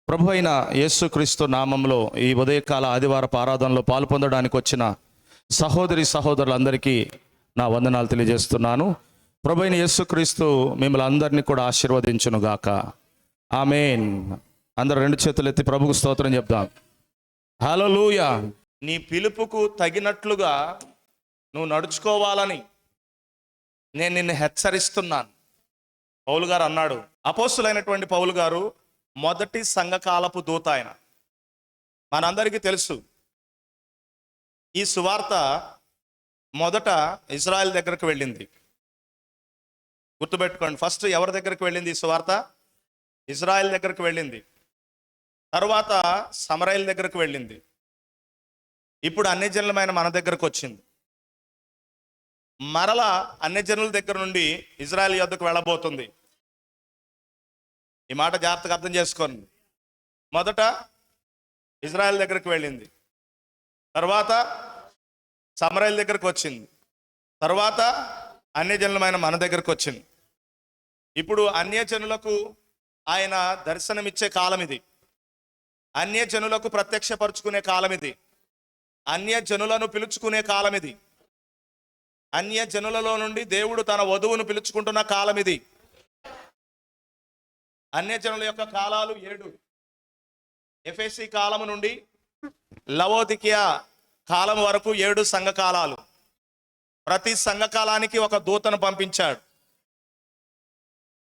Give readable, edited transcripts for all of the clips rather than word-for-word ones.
ప్రభు అయిన యేసుక్రీస్తు నామంలో ఈ ఉదయకాల ఆదివారపు ఆరాధనలో పాల్పొందడానికి వచ్చిన సహోదరి సహోదరులందరికీ నా వందనాలు తెలియజేస్తున్నాను. ప్రభు అయిన యేసుక్రీస్తు మిమ్మల్ని అందరినీ కూడా ఆశీర్వదించును గాక. ఆమేన్. అందరూ రెండు చేతులు ఎత్తి ప్రభుకు స్తోత్రం చెప్దాం. హల్లెలూయా. నీ పిలుపుకు తగినట్లుగా నువ్వు నడుచుకోవాలని నేను నిన్ను హెచ్చరిస్తున్నాను. పౌలు గారు అన్నాడు. అపోస్తులైనటువంటి పౌలు గారు మొదటి సంఘకాలపు దూత. ఆయన మనందరికీ తెలుసు. ఈ సువార్త మొదట ఇజ్రాయెల్ దగ్గరకు వెళ్ళింది. గుర్తుపెట్టుకోండి, ఫస్ట్ ఎవరి దగ్గరకు వెళ్ళింది ఈ సువార్త? ఇజ్రాయెల్ దగ్గరకు వెళ్ళింది. తర్వాత సమరయల్ దగ్గరకు వెళ్ళింది. ఇప్పుడు అన్యజనులమైన మన దగ్గరకు వచ్చింది. మరలా అన్యజనుల దగ్గర నుండి ఇజ్రాయెల్ యొద్దకు వెళ్ళబోతుంది. ఈ మాట జాగ్రత్తగా అర్థం చేసుకోండి. మొదట ఇజ్రాయెల్ దగ్గరకు వెళ్ళింది, తర్వాత సమరయల్ దగ్గరకు వచ్చింది, తర్వాత అన్యజనులమైన మన దగ్గరకు వచ్చింది. ఇప్పుడు అన్యజనులకు ఆయన దర్శనమిచ్చే కాలం ఇది. అన్యజనులకు ప్రత్యక్షపరుచుకునే కాలం ఇది. అన్యజనులను పిలుచుకునే కాలం ఇది. అన్యజనులలో నుండి దేవుడు తన వధువును పిలుచుకుంటున్న కాలం ఇది. అన్యజనుల యొక్క కాలాలు 7. ఎఫెసీ కాలము నుండి లవోదికియా కాలం వరకు 7 సంఘకాలాలు. ప్రతి సంఘకాలానికి ఒక దూతను పంపించాడు.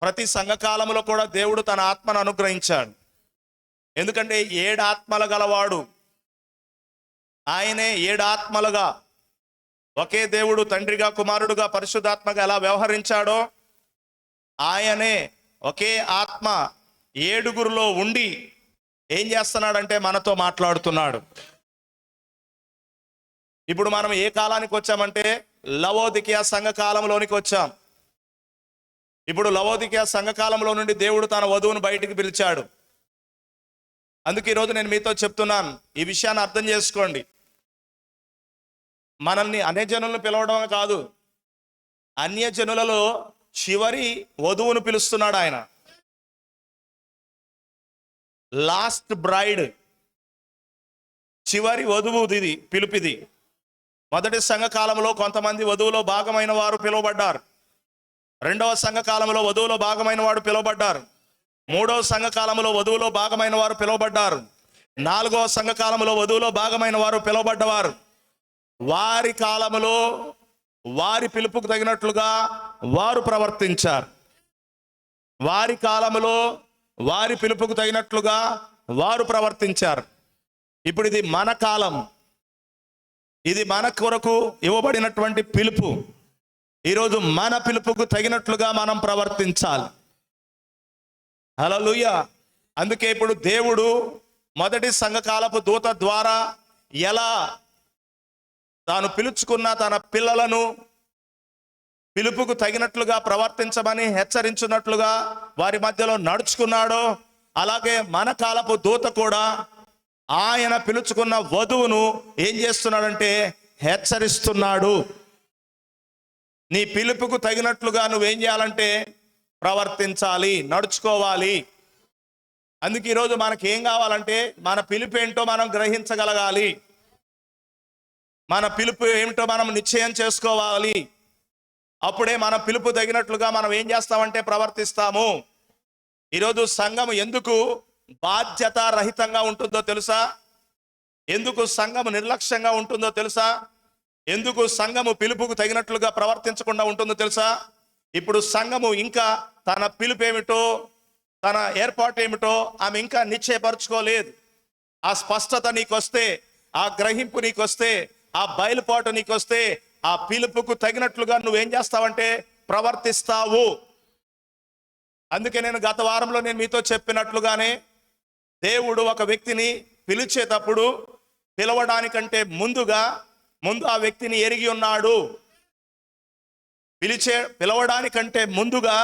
ప్రతి సంఘకాలంలో కూడా దేవుడు తన ఆత్మను అనుగ్రహించాడు. ఎందుకంటే 7 ఆత్మలు గలవాడు ఆయనే. 7 ఆత్మలుగా ఒకే దేవుడు తండ్రిగా, కుమారుడుగా, పరిశుద్ధాత్మగా ఎలా వ్యవహరించాడో ఆయనే ఒకే ఆత్మ 7గురిలో ఉండి ఏం చేస్తున్నాడంటే మనతో మాట్లాడుతున్నాడు. ఇప్పుడు మనం ఏ కాలానికి వచ్చామంటే లవోదికియా సంఘకాలంలోనికి వచ్చాం. ఇప్పుడు లవోదికియా సంఘకాలంలో నుండి దేవుడు తన వధువును బయటికి పిలిచాడు. అందుకే ఈరోజు నేను మీతో చెప్తున్నాను, ఈ విషయాన్ని అర్థం చేసుకోండి. మనల్ని అన్యజనులను పిలవడమే కాదు, అన్యజనులలో చివరి వధువును పిలుస్తున్నాడు ఆయన. లాస్ట్ బ్రైడ్, చివరి వధువు ఇది, పిలుపిది. మొదటి సంఘకాలంలో కొంతమంది వధువులో భాగమైన వారు పిలువబడ్డారు. రెండవ సంఘకాలంలో వధువులో భాగమైన వాడు పిలువబడ్డారు. మూడవ సంఘకాలంలో వధువులో భాగమైన వారు పిలువబడ్డారు. 4వ సంఘకాలంలో వధువులో భాగమైన వారు పిలువబడ్డవారు. వారి కాలములో వారి పిలుపుకు తగినట్లుగా వారు ప్రవర్తించారు. వారి కాలములో వారి పిలుపుకు తగినట్లుగా వారు ప్రవర్తించారు. ఇప్పుడు ఇది మన కాలం. ఇది మన కొరకు ఇవ్వబడినటువంటి పిలుపు. ఈరోజు మన పిలుపుకు తగినట్లుగా మనం ప్రవర్తించాలి. హల్లెలూయా. అందుకే ఇప్పుడు దేవుడు మొదటి సంఘకాలపు దూత ద్వారా ఎలా తాను పిలుచుకున్న తన పిల్లలను పిలుపుకు తగినట్లుగా ప్రవర్తించమని హెచ్చరించున్నట్లుగా వారి మధ్యలో నడుచుకున్నాడో, అలాగే మన కాలపు దూత కూడా ఆయన పిలుచుకున్న వధువును ఏం చేస్తున్నాడంటే హెచ్చరిస్తున్నాడు. నీ పిలుపుకు తగినట్లుగా నువ్వేం చేయాలంటే ప్రవర్తించాలి, నడుచుకోవాలి. అందుకే ఈరోజు మనకేం కావాలంటే మన పిలుపు ఏంటో మనం గ్రహించగలగాలి. మన పిలుపు ఏమిటో మనం నిశ్చయం చేసుకోవాలి. అప్పుడే మన పిలుపు తగినట్లుగా మనం ఏం చేస్తామంటే ప్రవర్తిస్తాము. ఈరోజు సంఘం ఎందుకు బాధ్యత రహితంగా ఉంటుందో తెలుసా? ఎందుకు సంఘము నిర్లక్ష్యంగా ఉంటుందో తెలుసా? ఎందుకు సంఘము పిలుపుకు తగినట్లుగా ప్రవర్తించకుండా ఉంటుందో తెలుసా? ఇప్పుడు సంఘము ఇంకా తన పిలుపు ఏమిటో, తన ఏర్పాటు ఏమిటో ఆమె ఇంకా నిశ్చయపరచుకోలేదు. ఆ స్పష్టత నీకొస్తే, ఆ గ్రహింపు నీకొస్తే, ఆ బయలుపాటు నీకొస్తే, ఆ పిలుపుకు తగినట్లుగా నువ్వేం చేస్తావంటే ప్రవర్తిస్తావు. అందుకే నేను గత వారంలో నేను మీతో చెప్పినట్లుగానే దేవుడు ఒక వ్యక్తిని పిలిచేటప్పుడు పిలవడానికంటే ముందు ఆ వ్యక్తిని ఎరిగి ఉన్నాడు. పిలవడానికంటే ముందుగా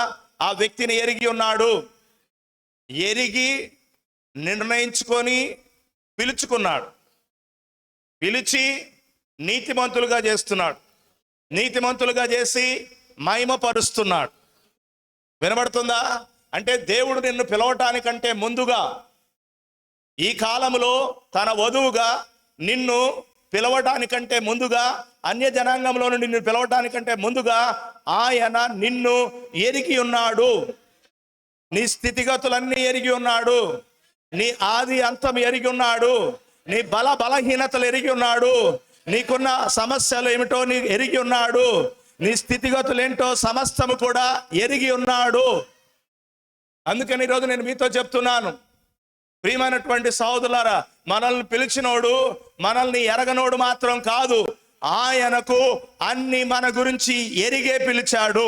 ఆ వ్యక్తిని ఎరిగి ఉన్నాడు. ఎరిగి నిర్ణయించుకొని పిలుచుకున్నాడు. పిలిచి నీతిమంతులుగా చేస్తున్నాడు. నీతిమంతులుగా చేసి మహిమపరుస్తున్నాడు. వినబడుతుందా? అంటే దేవుడు నిన్ను పిలవటానికంటే ముందుగా ఈ కాలంలో తన వధువుగా నిన్ను పిలవటానికంటే ముందుగా, అన్య జనాంగంలో నుండి నిన్ను పిలవటానికంటే ముందుగా ఆయన నిన్ను ఎరిగి ఉన్నాడు. నీ స్థితిగతులన్నీ ఎరిగి ఉన్నాడు. నీ ఆది అంతం ఎరిగి ఉన్నాడు. నీ బలహీనతలు ఎరిగి ఉన్నాడు. నీకున్న సమస్యలు ఏమిటో నీ ఎరిగి ఉన్నాడు. నీ స్థితిగతులు ఏంటో సమస్తము కూడా ఎరిగి ఉన్నాడు. అందుకని ఈరోజు నేను మీతో చెప్తున్నాను, ప్రియమైనటువంటి సహోదరులారా, మనల్ని పిలిచినోడు మనల్ని ఎరగనోడు మాత్రం కాదు, ఆయనకు అన్ని మన గురించి ఎరిగే పిలిచాడు.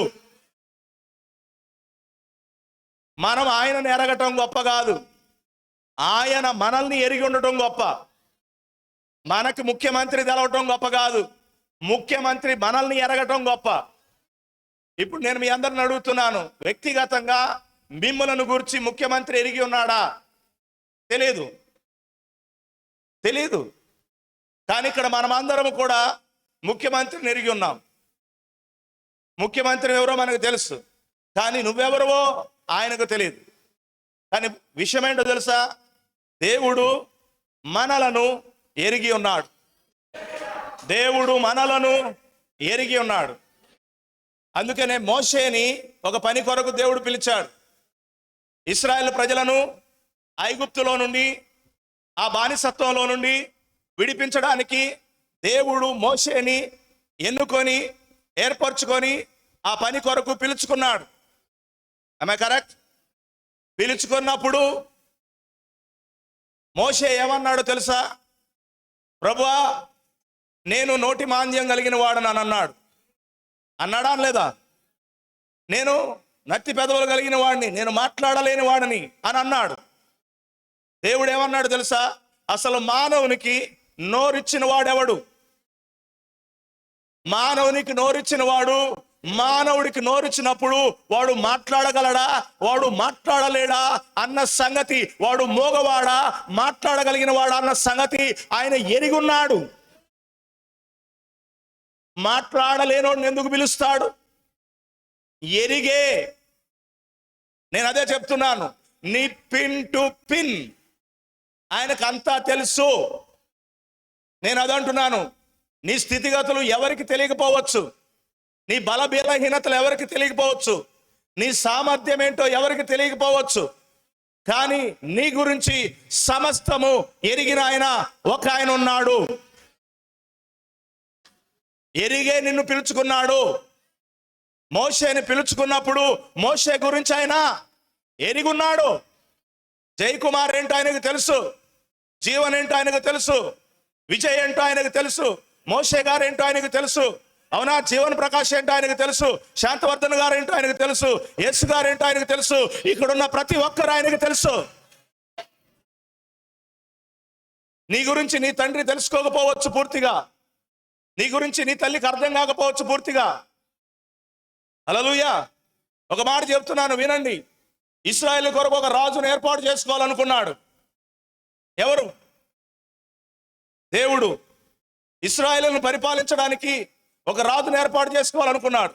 మనం ఆయనను ఎరగటం గొప్ప కాదు, ఆయన మనల్ని ఎరిగి ఉండటం గొప్ప. మనకు ముఖ్యమంత్రి తెలవటం గొప్ప కాదు, ముఖ్యమంత్రి మనల్ని ఎరగటం గొప్ప. ఇప్పుడు నేను మీ అందరిని అడుగుతున్నాను, వ్యక్తిగతంగా మిమ్మలను గురించి ముఖ్యమంత్రి ఎరిగి ఉన్నాడా? తెలీదు. కానీ ఇక్కడ మనమందరం కూడా ముఖ్యమంత్రిని ఎరిగి ఉన్నాం. ముఖ్యమంత్రి ఎవరో మనకు తెలుసు, కానీ నువ్వెవరవో ఆయనకు తెలియదు. కానీ విషయం ఏంటో తెలుసా? దేవుడు మనలను ఎరిగి ఉన్నాడు. దేవుడు మనలను ఎరిగి ఉన్నాడు. అందుకనే మోషేని ఒక పని కొరకు దేవుడు పిలిచాడు. ఇశ్రాయేలు ప్రజలను ఐగుప్తులో నుండి, ఆ బానిసత్వంలో నుండి విడిపించడానికి దేవుడు మోషేని ఎన్నుకొని ఏర్పరచుకొని ఆ పని కొరకు పిలుచుకున్నాడు. ఆమె కరెక్ట్? పిలుచుకున్నప్పుడు మోషే ఏమన్నాడో తెలుసా? ప్రభువా, నేను నోటి మాంద్యం కలిగిన వాడని అని అన్నాడు. అన్నాడా లేదా? నేను నత్తి పెదవులు కలిగిన వాడిని, నేను మాట్లాడలేని వాడిని అని అన్నాడు. దేవుడు ఏమన్నాడు తెలుసా? అసలు మానవునికి నోరిచ్చిన వాడెవడు? మానవునికి నోరిచ్చిన వాడు, మానవుడికి నోరిచ్చినప్పుడు వాడు మాట్లాడగలడా, వాడు మాట్లాడలేడా అన్న సంగతి, వాడు మోగవాడా మాట్లాడగలిగిన వాడా అన్న సంగతి ఆయన ఎరిగున్నాడు. మాట్లాడలేనోడిని ఎందుకు పిలుస్తాడు? ఎరిగే. నేను అదే చెప్తున్నాను, నీ పిన్ టు పిన్ ఆయనకు అంతా తెలుసు. నేను అదంటున్నాను, నీ స్థితిగతులు ఎవరికి తెలియకపోవచ్చు, నీ బలహీనతలు ఎవరికి తెలియకపోవచ్చు, నీ సామర్థ్యం ఏంటో ఎవరికి తెలియకపోవచ్చు, కానీ నీ గురించి సమస్తము ఎరిగిన ఒక ఆయన ఉన్నాడు. ఎరిగే నిన్ను పిలుచుకున్నాడు. మోషేని పిలుచుకున్నప్పుడు మోషే గురించి ఆయన ఎరిగున్నాడు. జయకుమార్ ఏంటో ఆయనకు తెలుసు, జీవన్ ఏంటో ఆయనకు తెలుసు, విజయ్ ఏంటో ఆయనకు తెలుసు, మోషే గారు ఏంటో ఆయనకు తెలుసు. అవునా? జీవన్ ప్రకాష్ ఏంటో ఆయనకు తెలుసు, శాంతవర్ధన్ గారు ఏంటో ఆయనకు తెలుసు, యేసు గారు ఏంటో ఆయనకు తెలుసు, ఇక్కడున్న ప్రతి ఒక్కరు ఆయనకు తెలుసు. నీ గురించి నీ తండ్రి తెలుసుకోకపోవచ్చు పూర్తిగా, నీ గురించి నీ తల్లికి అర్థం కాకపోవచ్చు పూర్తిగా. హల్లెలూయా. ఒక మాట చెప్తున్నాను వినండి. ఇశ్రాయేలు కొరకు ఒక రాజును ఏర్పాటు చేసుకోవాలనుకున్నాడు. ఎవరు? దేవుడు. ఇశ్రాయేలును పరిపాలించడానికి ఒక రాజును ఏర్పాటు చేసుకోవాలనుకున్నాడు.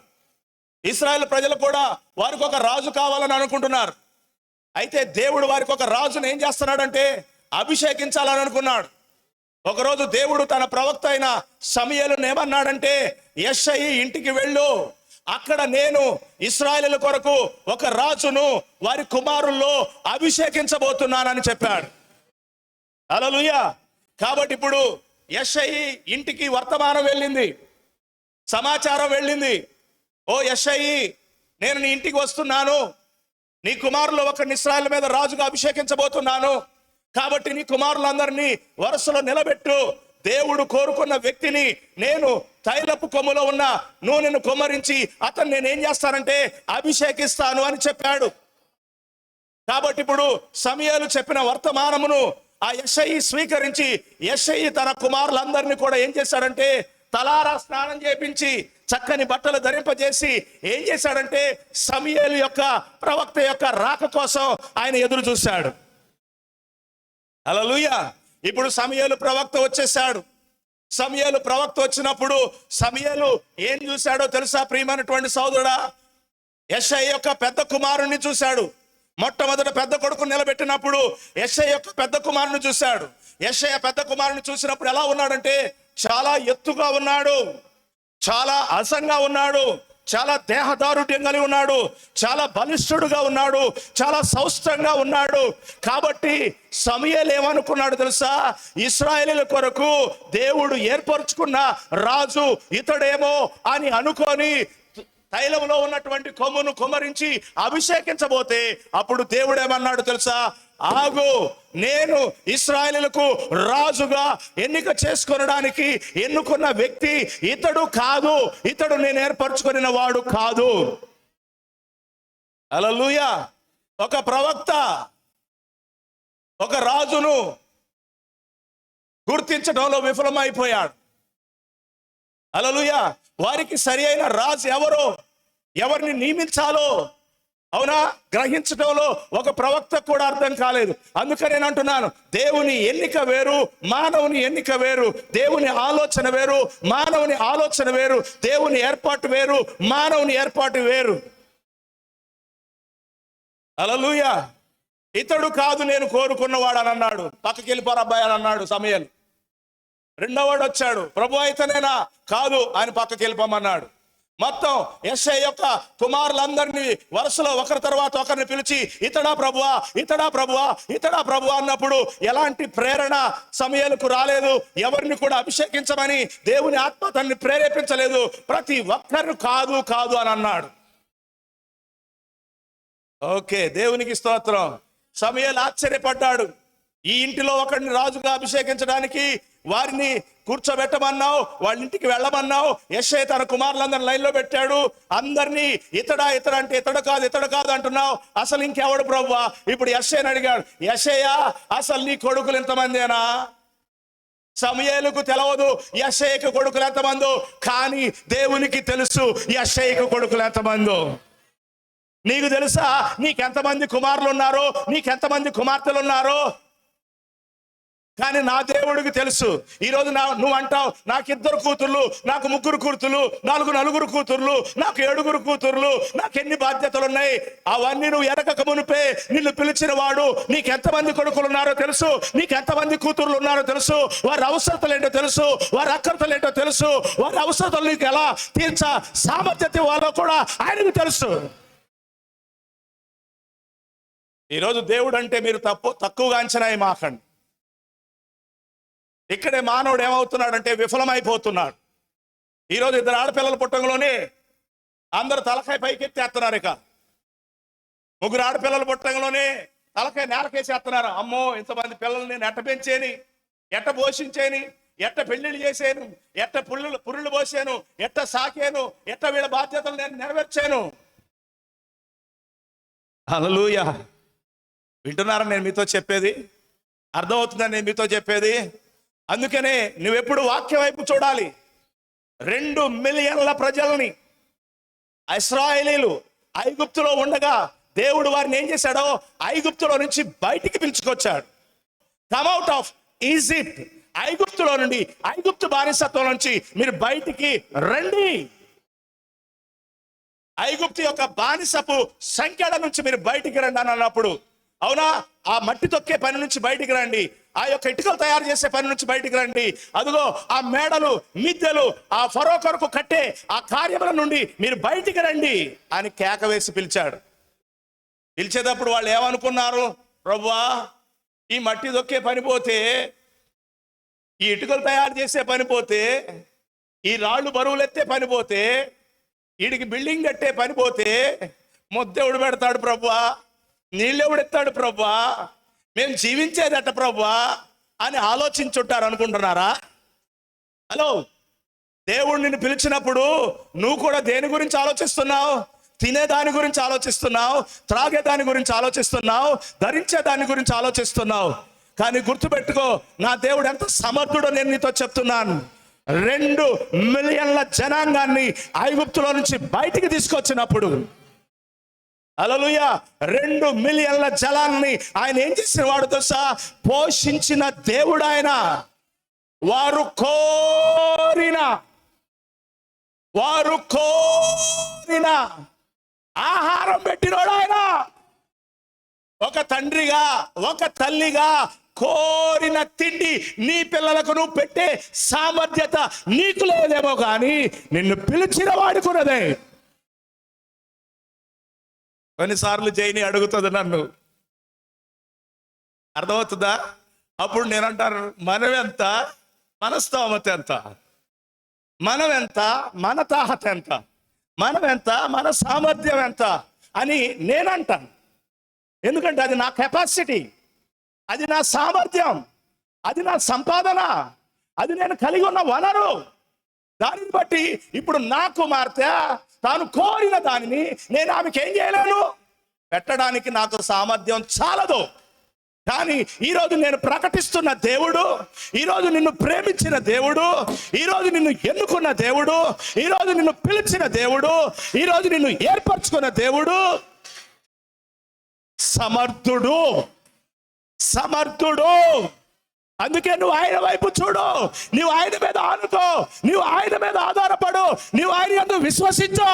ఇశ్రాయేలు ప్రజలు కూడా వారికి ఒక రాజు కావాలని అనుకుంటున్నారు. అయితే దేవుడు వారికి ఒక రాజును ఏం చేస్తున్నాడంటే అభిషేకించాలని అనుకున్నాడు. ఒకరోజు దేవుడు తన ప్రవక్త అయిన సమూయేలును ఏమన్నాడంటే, యెషయి ఇంటికి వెళ్ళు, అక్కడ నేను ఇశ్రాయేలు కొరకు ఒక రాజును వారి కుమారుల్లో అభిషేకించబోతున్నానని చెప్పాడు. హల్లెలూయా. కాబట్టి ఇప్పుడు యెషయి ఇంటికి వర్తమానం వెళ్ళింది, సమాచారం వెళ్ళింది. ఓ యెషయి, నేను నీ ఇంటికి వస్తున్నాను, నీ కుమారులు ఒకరిని ఇశ్రాయేలు మీద రాజుగా అభిషేకించబోతున్నాను, కాబట్టి నీ కుమారులందరినీ వరుసలో నిలబెట్టు. దేవుడు కోరుకున్న వ్యక్తిని నేను తైలపు కొమ్ములో ఉన్న నూనెను కొమ్మరించి అతను నేనేం చేస్తానంటే అభిషేకిస్తాను అని చెప్పాడు. కాబట్టి ఇప్పుడు సమూయేలు చెప్పిన వర్తమానమును ఆ యెషయి స్వీకరించి, యెషయి తన కుమారులందరినీ కూడా ఏం చేశాడంటే తలారా స్నానం చేపించి చక్కని బట్టలు ధరింపజేసి ఏం చేశాడంటే సమూయేలు యొక్క ప్రవక్త యొక్క రాక కోసం ఆయన ఎదురు చూశాడు. హల్లెలూయా. ఇప్పుడు సమూయేలు ప్రవక్త వచ్చేసాడు. సమూయేలు ప్రవక్త వచ్చినప్పుడు సమూయేలు ఏం చూశాడో తెలుసా ప్రియమైనటువంటి సోదరుడా? యెషయి యొక్క పెద్ద కుమారుణ్ణి చూశాడు. మొట్టమొదట పెద్ద కొడుకు నిలబెట్టినప్పుడు యెషయా యొక్క పెద్ద కుమారుని చూశాడు. యెషయా పెద్ద కుమారుని చూసినప్పుడు ఎలా ఉన్నాడంటే చాలా ఎత్తుగా ఉన్నాడు, చాలా అసంగా ఉన్నాడు, చాలా దేహదారుఢ్యం కలిగి ఉన్నాడు, చాలా బలిష్ఠుడుగా ఉన్నాడు, చాలా సౌష్టంగా ఉన్నాడు. కాబట్టి సమూయేలు ఏమనుకున్నాడు తెలుసా? ఇశ్రాయేలీయుల కొరకు దేవుడు ఏర్పరచుకున్న రాజు ఇతడేమో అని అనుకొని తైలంలో ఉన్నటువంటి కొమ్మును కుమ్మరించి అభిషేకించబోతే అప్పుడు దేవుడు ఏమన్నాడు తెలుసా? ఆగు, నేను ఇశ్రాయేలులకు రాజుగా ఎన్నిక చేసుకొనడానికి ఎన్నుకున్న వ్యక్తి ఇతడు కాదు, ఇతడు నేను ఏర్పరచుకొనిన వాడు కాదు. హల్లెలూయా. ఒక ప్రవక్త ఒక రాజును గుర్తించడంలో విఫలమైపోయాడు. హల్లెలూయా. వారికి సరి అయిన రాజు ఎవరో, ఎవరిని నియమించాలో అవునా గ్రహించడంలో ఒక ప్రవక్త కూడా అర్థం కాలేదు. అందుకని నేను అంటున్నాను, దేవుని ఎన్నిక వేరు, మానవుని ఎన్నిక వేరు. దేవుని ఆలోచన వేరు, మానవుని ఆలోచన వేరు. దేవుని ఏర్పాటు వేరు, మానవుని ఏర్పాటు వేరు. హల్లెలూయా. ఇతడు కాదు నేను కోరుకున్నవాడు అని అన్నాడు. పక్కకి వెళ్ళిపోరు అబ్బాయి అని అన్నాడు సమూయేలు. రెండోవాడు వచ్చాడు, ప్రభు అయితేనేనా? కాదు, ఆయన పక్కకి వెళ్ళిపోమన్నాడు. మొత్తం యెషయా యొక్క కుమారులందరినీ వరుసలో ఒకరి తర్వాత ఒకరిని పిలిచి ఇతడా ప్రభువా, ఇతడా ప్రభువా, ఇతడా ప్రభువా అన్నప్పుడు ఎలాంటి ప్రేరణ సమూయేలుకు రాలేదు. ఎవరిని కూడా అభిషేకించమని దేవుని ఆత్మ తనని ప్రేరేపించలేదు. ప్రతి ఒక్కరు కాదు కాదు అని అన్నాడు. ఓకే, దేవునికి స్తోత్రం. సమూయేలు ఆశ్చర్యపడ్డాడు. ఈ ఇంటిలో ఒకరిని రాజుగా అభిషేకించడానికి వారిని కూర్చోబెట్టమన్నావు, వాళ్ళ ఇంటికి వెళ్ళమన్నావు. యెషయా తన కుమారులందరిని లైన్లో పెట్టాడు. అందరినీ ఇతడా ఇతడు అంటే ఇతడు కాదు, ఇతడు కాదు అంటున్నావు. అసలు ఇంకెవడు ప్రభువా? ఇప్పుడు యెషయాని అడిగాడు, యెషయా అసలు నీ కొడుకులు ఎంతమందేనా? సమూయేలుకు తెలవదు యెషయాకు కొడుకులు ఎంతమందో, కానీ దేవునికి తెలుసు యెషయాకు కొడుకులు ఎంతమందో. నీకు తెలుసా నీకెంతమంది కుమారులు ఉన్నారో, నీకెంతమంది కుమార్తెలు ఉన్నారో? కానీ నా దేవుడికి తెలుసు. ఈరోజు నువ్వు అంటావు నాకు 2 కూతుర్లు, నాకు 3 కూతుర్లు, నాకు 4 కూతుర్లు, నాకు 7 కూతుర్లు, నాకు ఎన్ని బాధ్యతలు ఉన్నాయి. అవన్నీ నువ్వు ఎరగక మునిపే నిన్ను పిలిచిన వాడు నీకెంతమంది కొడుకులు ఉన్నారో తెలుసు, నీకెంతమంది కూతుర్లు ఉన్నారో తెలుసు, వారి అవసరతలు ఏంటో తెలుసు, వారి అక్కర్తలు ఏంటో తెలుసు, వారి అవసరతలు నీకు ఎలా తీర్చ సామర్థ్యత వాళ్ళో కూడా ఆయనకు తెలుసు. ఈరోజు దేవుడు అంటే మీరు తక్కువగా అంచనా మాకండి. ఇక్కడే మానవుడు ఏమవుతున్నాడంటే విఫలమైపోతున్నాడు. ఈరోజు 2 ఆడపిల్లలు పుట్టంలోనే అందరు తలకాయ పైకెత్తేస్తున్నారు. ఇక 3 ఆడపిల్లలు పుట్టంలోనే తలకాయ నేలకేసేస్తున్నారు. అమ్మో, ఇంతమంది పిల్లల్ని నేను ఎట్ట పెంచేని, ఎట్ట పోషించేని, ఎట్ట పెళ్లిళ్ళు చేశాను, ఎట్ట పురుళ్ళు పోసాను, ఎట్ట సాకాను, ఎట్ట వీళ్ళ బాధ్యతలు నేను నెరవేర్చాను. హల్లెలూయా. వింటున్నారా నేను మీతో చెప్పేది? అర్థమవుతుందని నేను మీతో చెప్పేది? అందుకనే నువ్వెప్పుడు వాక్యం వైపు చూడాలి. 2 మిలియన్ల ప్రజల్ని ఇశ్రాయేలీయులు ఐగుప్తులో ఉండగా దేవుడు వారిని ఏం చేశాడో ఐగుప్తులో నుంచి బయటికి పిలుచుకొచ్చాడు. కమ్ అవుట్ ఆఫ్ ఈజిప్ట్, ఐగుప్తులో నుండి, ఐగుప్తు బానిసత్వం నుంచి మీరు బయటికి రండి. ఐగుప్తు యొక్క బానిసపు సంఖ్యల నుంచి మీరు బయటికి రండి అని అన్నప్పుడు, అవునా, ఆ మట్టి తొక్కే పని నుంచి బయటికి రండి, ఆ యొక్క ఇటుకలు తయారు చేసే పని నుంచి బయటికి రండి, అదిగో ఆ మేడలు మిద్దెలు ఆ ఫరో కొరకు కట్టే ఆ కార్యముల నుండి మీరు బయటికి రండి అని కేక వేసి పిలిచాడు. పిలిచేటప్పుడు వాళ్ళు ఏమనుకున్నారు? ప్రభువా, ఈ మట్టి తొక్కే పని పోతే, ఈ ఇటుకలు తయారు చేసే పని పోతే, ఈ రాళ్ళు బరువులు ఎత్తే పని పోతే, వీడికి బిల్డింగ్ కట్టే పని పోతే ముద్దెవుడు పెడతాడు ప్రభువా, నీళ్ళెవడు ఎత్తాడు ప్రభువా, మేము జీవించేదట ప్రభువా అని ఆలోచించుంటారు అనుకుంటున్నారా? హలో, దేవుడు నిన్ను పిలిచినప్పుడు నువ్వు కూడా దేని గురించి ఆలోచిస్తున్నావు? తినే దాని గురించి ఆలోచిస్తున్నావు, త్రాగే దాని గురించి ఆలోచిస్తున్నావు, ధరించే దాని గురించి ఆలోచిస్తున్నావు. కానీ గుర్తుపెట్టుకో, నా దేవుడు ఎంత సమర్థుడో నేను నీతో చెప్తున్నాను. 2 మిలియన్ల జనాంగాన్ని ఐగుప్తులో నుంచి బయటికి తీసుకొచ్చినప్పుడు, హల్లెలూయా, 2 మిలియన్ల జలాన్ని ఆయన ఏం చేసిన వాడు తెలుసా? పోషించిన దేవుడు ఆయన. వారు కోరిన ఆహారం పెట్టినోడు ఆయన. ఒక తండ్రిగా, ఒక తల్లిగా కోరిన తిండి నీ పిల్లలకు నువ్వు పెట్టే సామర్థ్యత నీకు లేదేమో కానీ నిన్ను పిలిచిన వాడుకున్నదే. కొన్నిసార్లు జైని అడుగుతుంది నన్ను, అర్థమవుతుందా? అప్పుడు నేను అంటాను, మనం ఎంత, మన స్తోమత ఎంత, మనం ఎంత, మన తాహత ఎంత, మనం ఎంత, మన సామర్థ్యం ఎంత అని నేనంటాను. ఎందుకంటే అది నా కెపాసిటీ, అది నా సామర్థ్యం, అది నా సంపాదన, అది నేను కలిగి ఉన్న వనరు. దానిని బట్టి ఇప్పుడు నా కుమార్తె తాను కోరిన దానిని నేను ఆమెకి ఏం చేయలేను, పెట్టడానికి నాకు సామర్థ్యం చాలదు. కానీ ఈరోజు నేను ప్రకటిస్తున్న దేవుడు, ఈరోజు నిన్ను ప్రేమించిన దేవుడు, ఈరోజు నిన్ను ఎన్నుకున్న దేవుడు, ఈరోజు నిన్ను పిలిచిన దేవుడు, ఈరోజు నిన్ను ఏర్పరచుకున్న దేవుడు సమర్థుడు, సమర్థుడు. అందుకే నువ్వు ఆయన వైపు చూడు, నువ్వు ఆయన మీద ఆనుకో, నువ్వు ఆయన మీద ఆధారపడు, నువ్వు ఆయన యందు విశ్వసించు.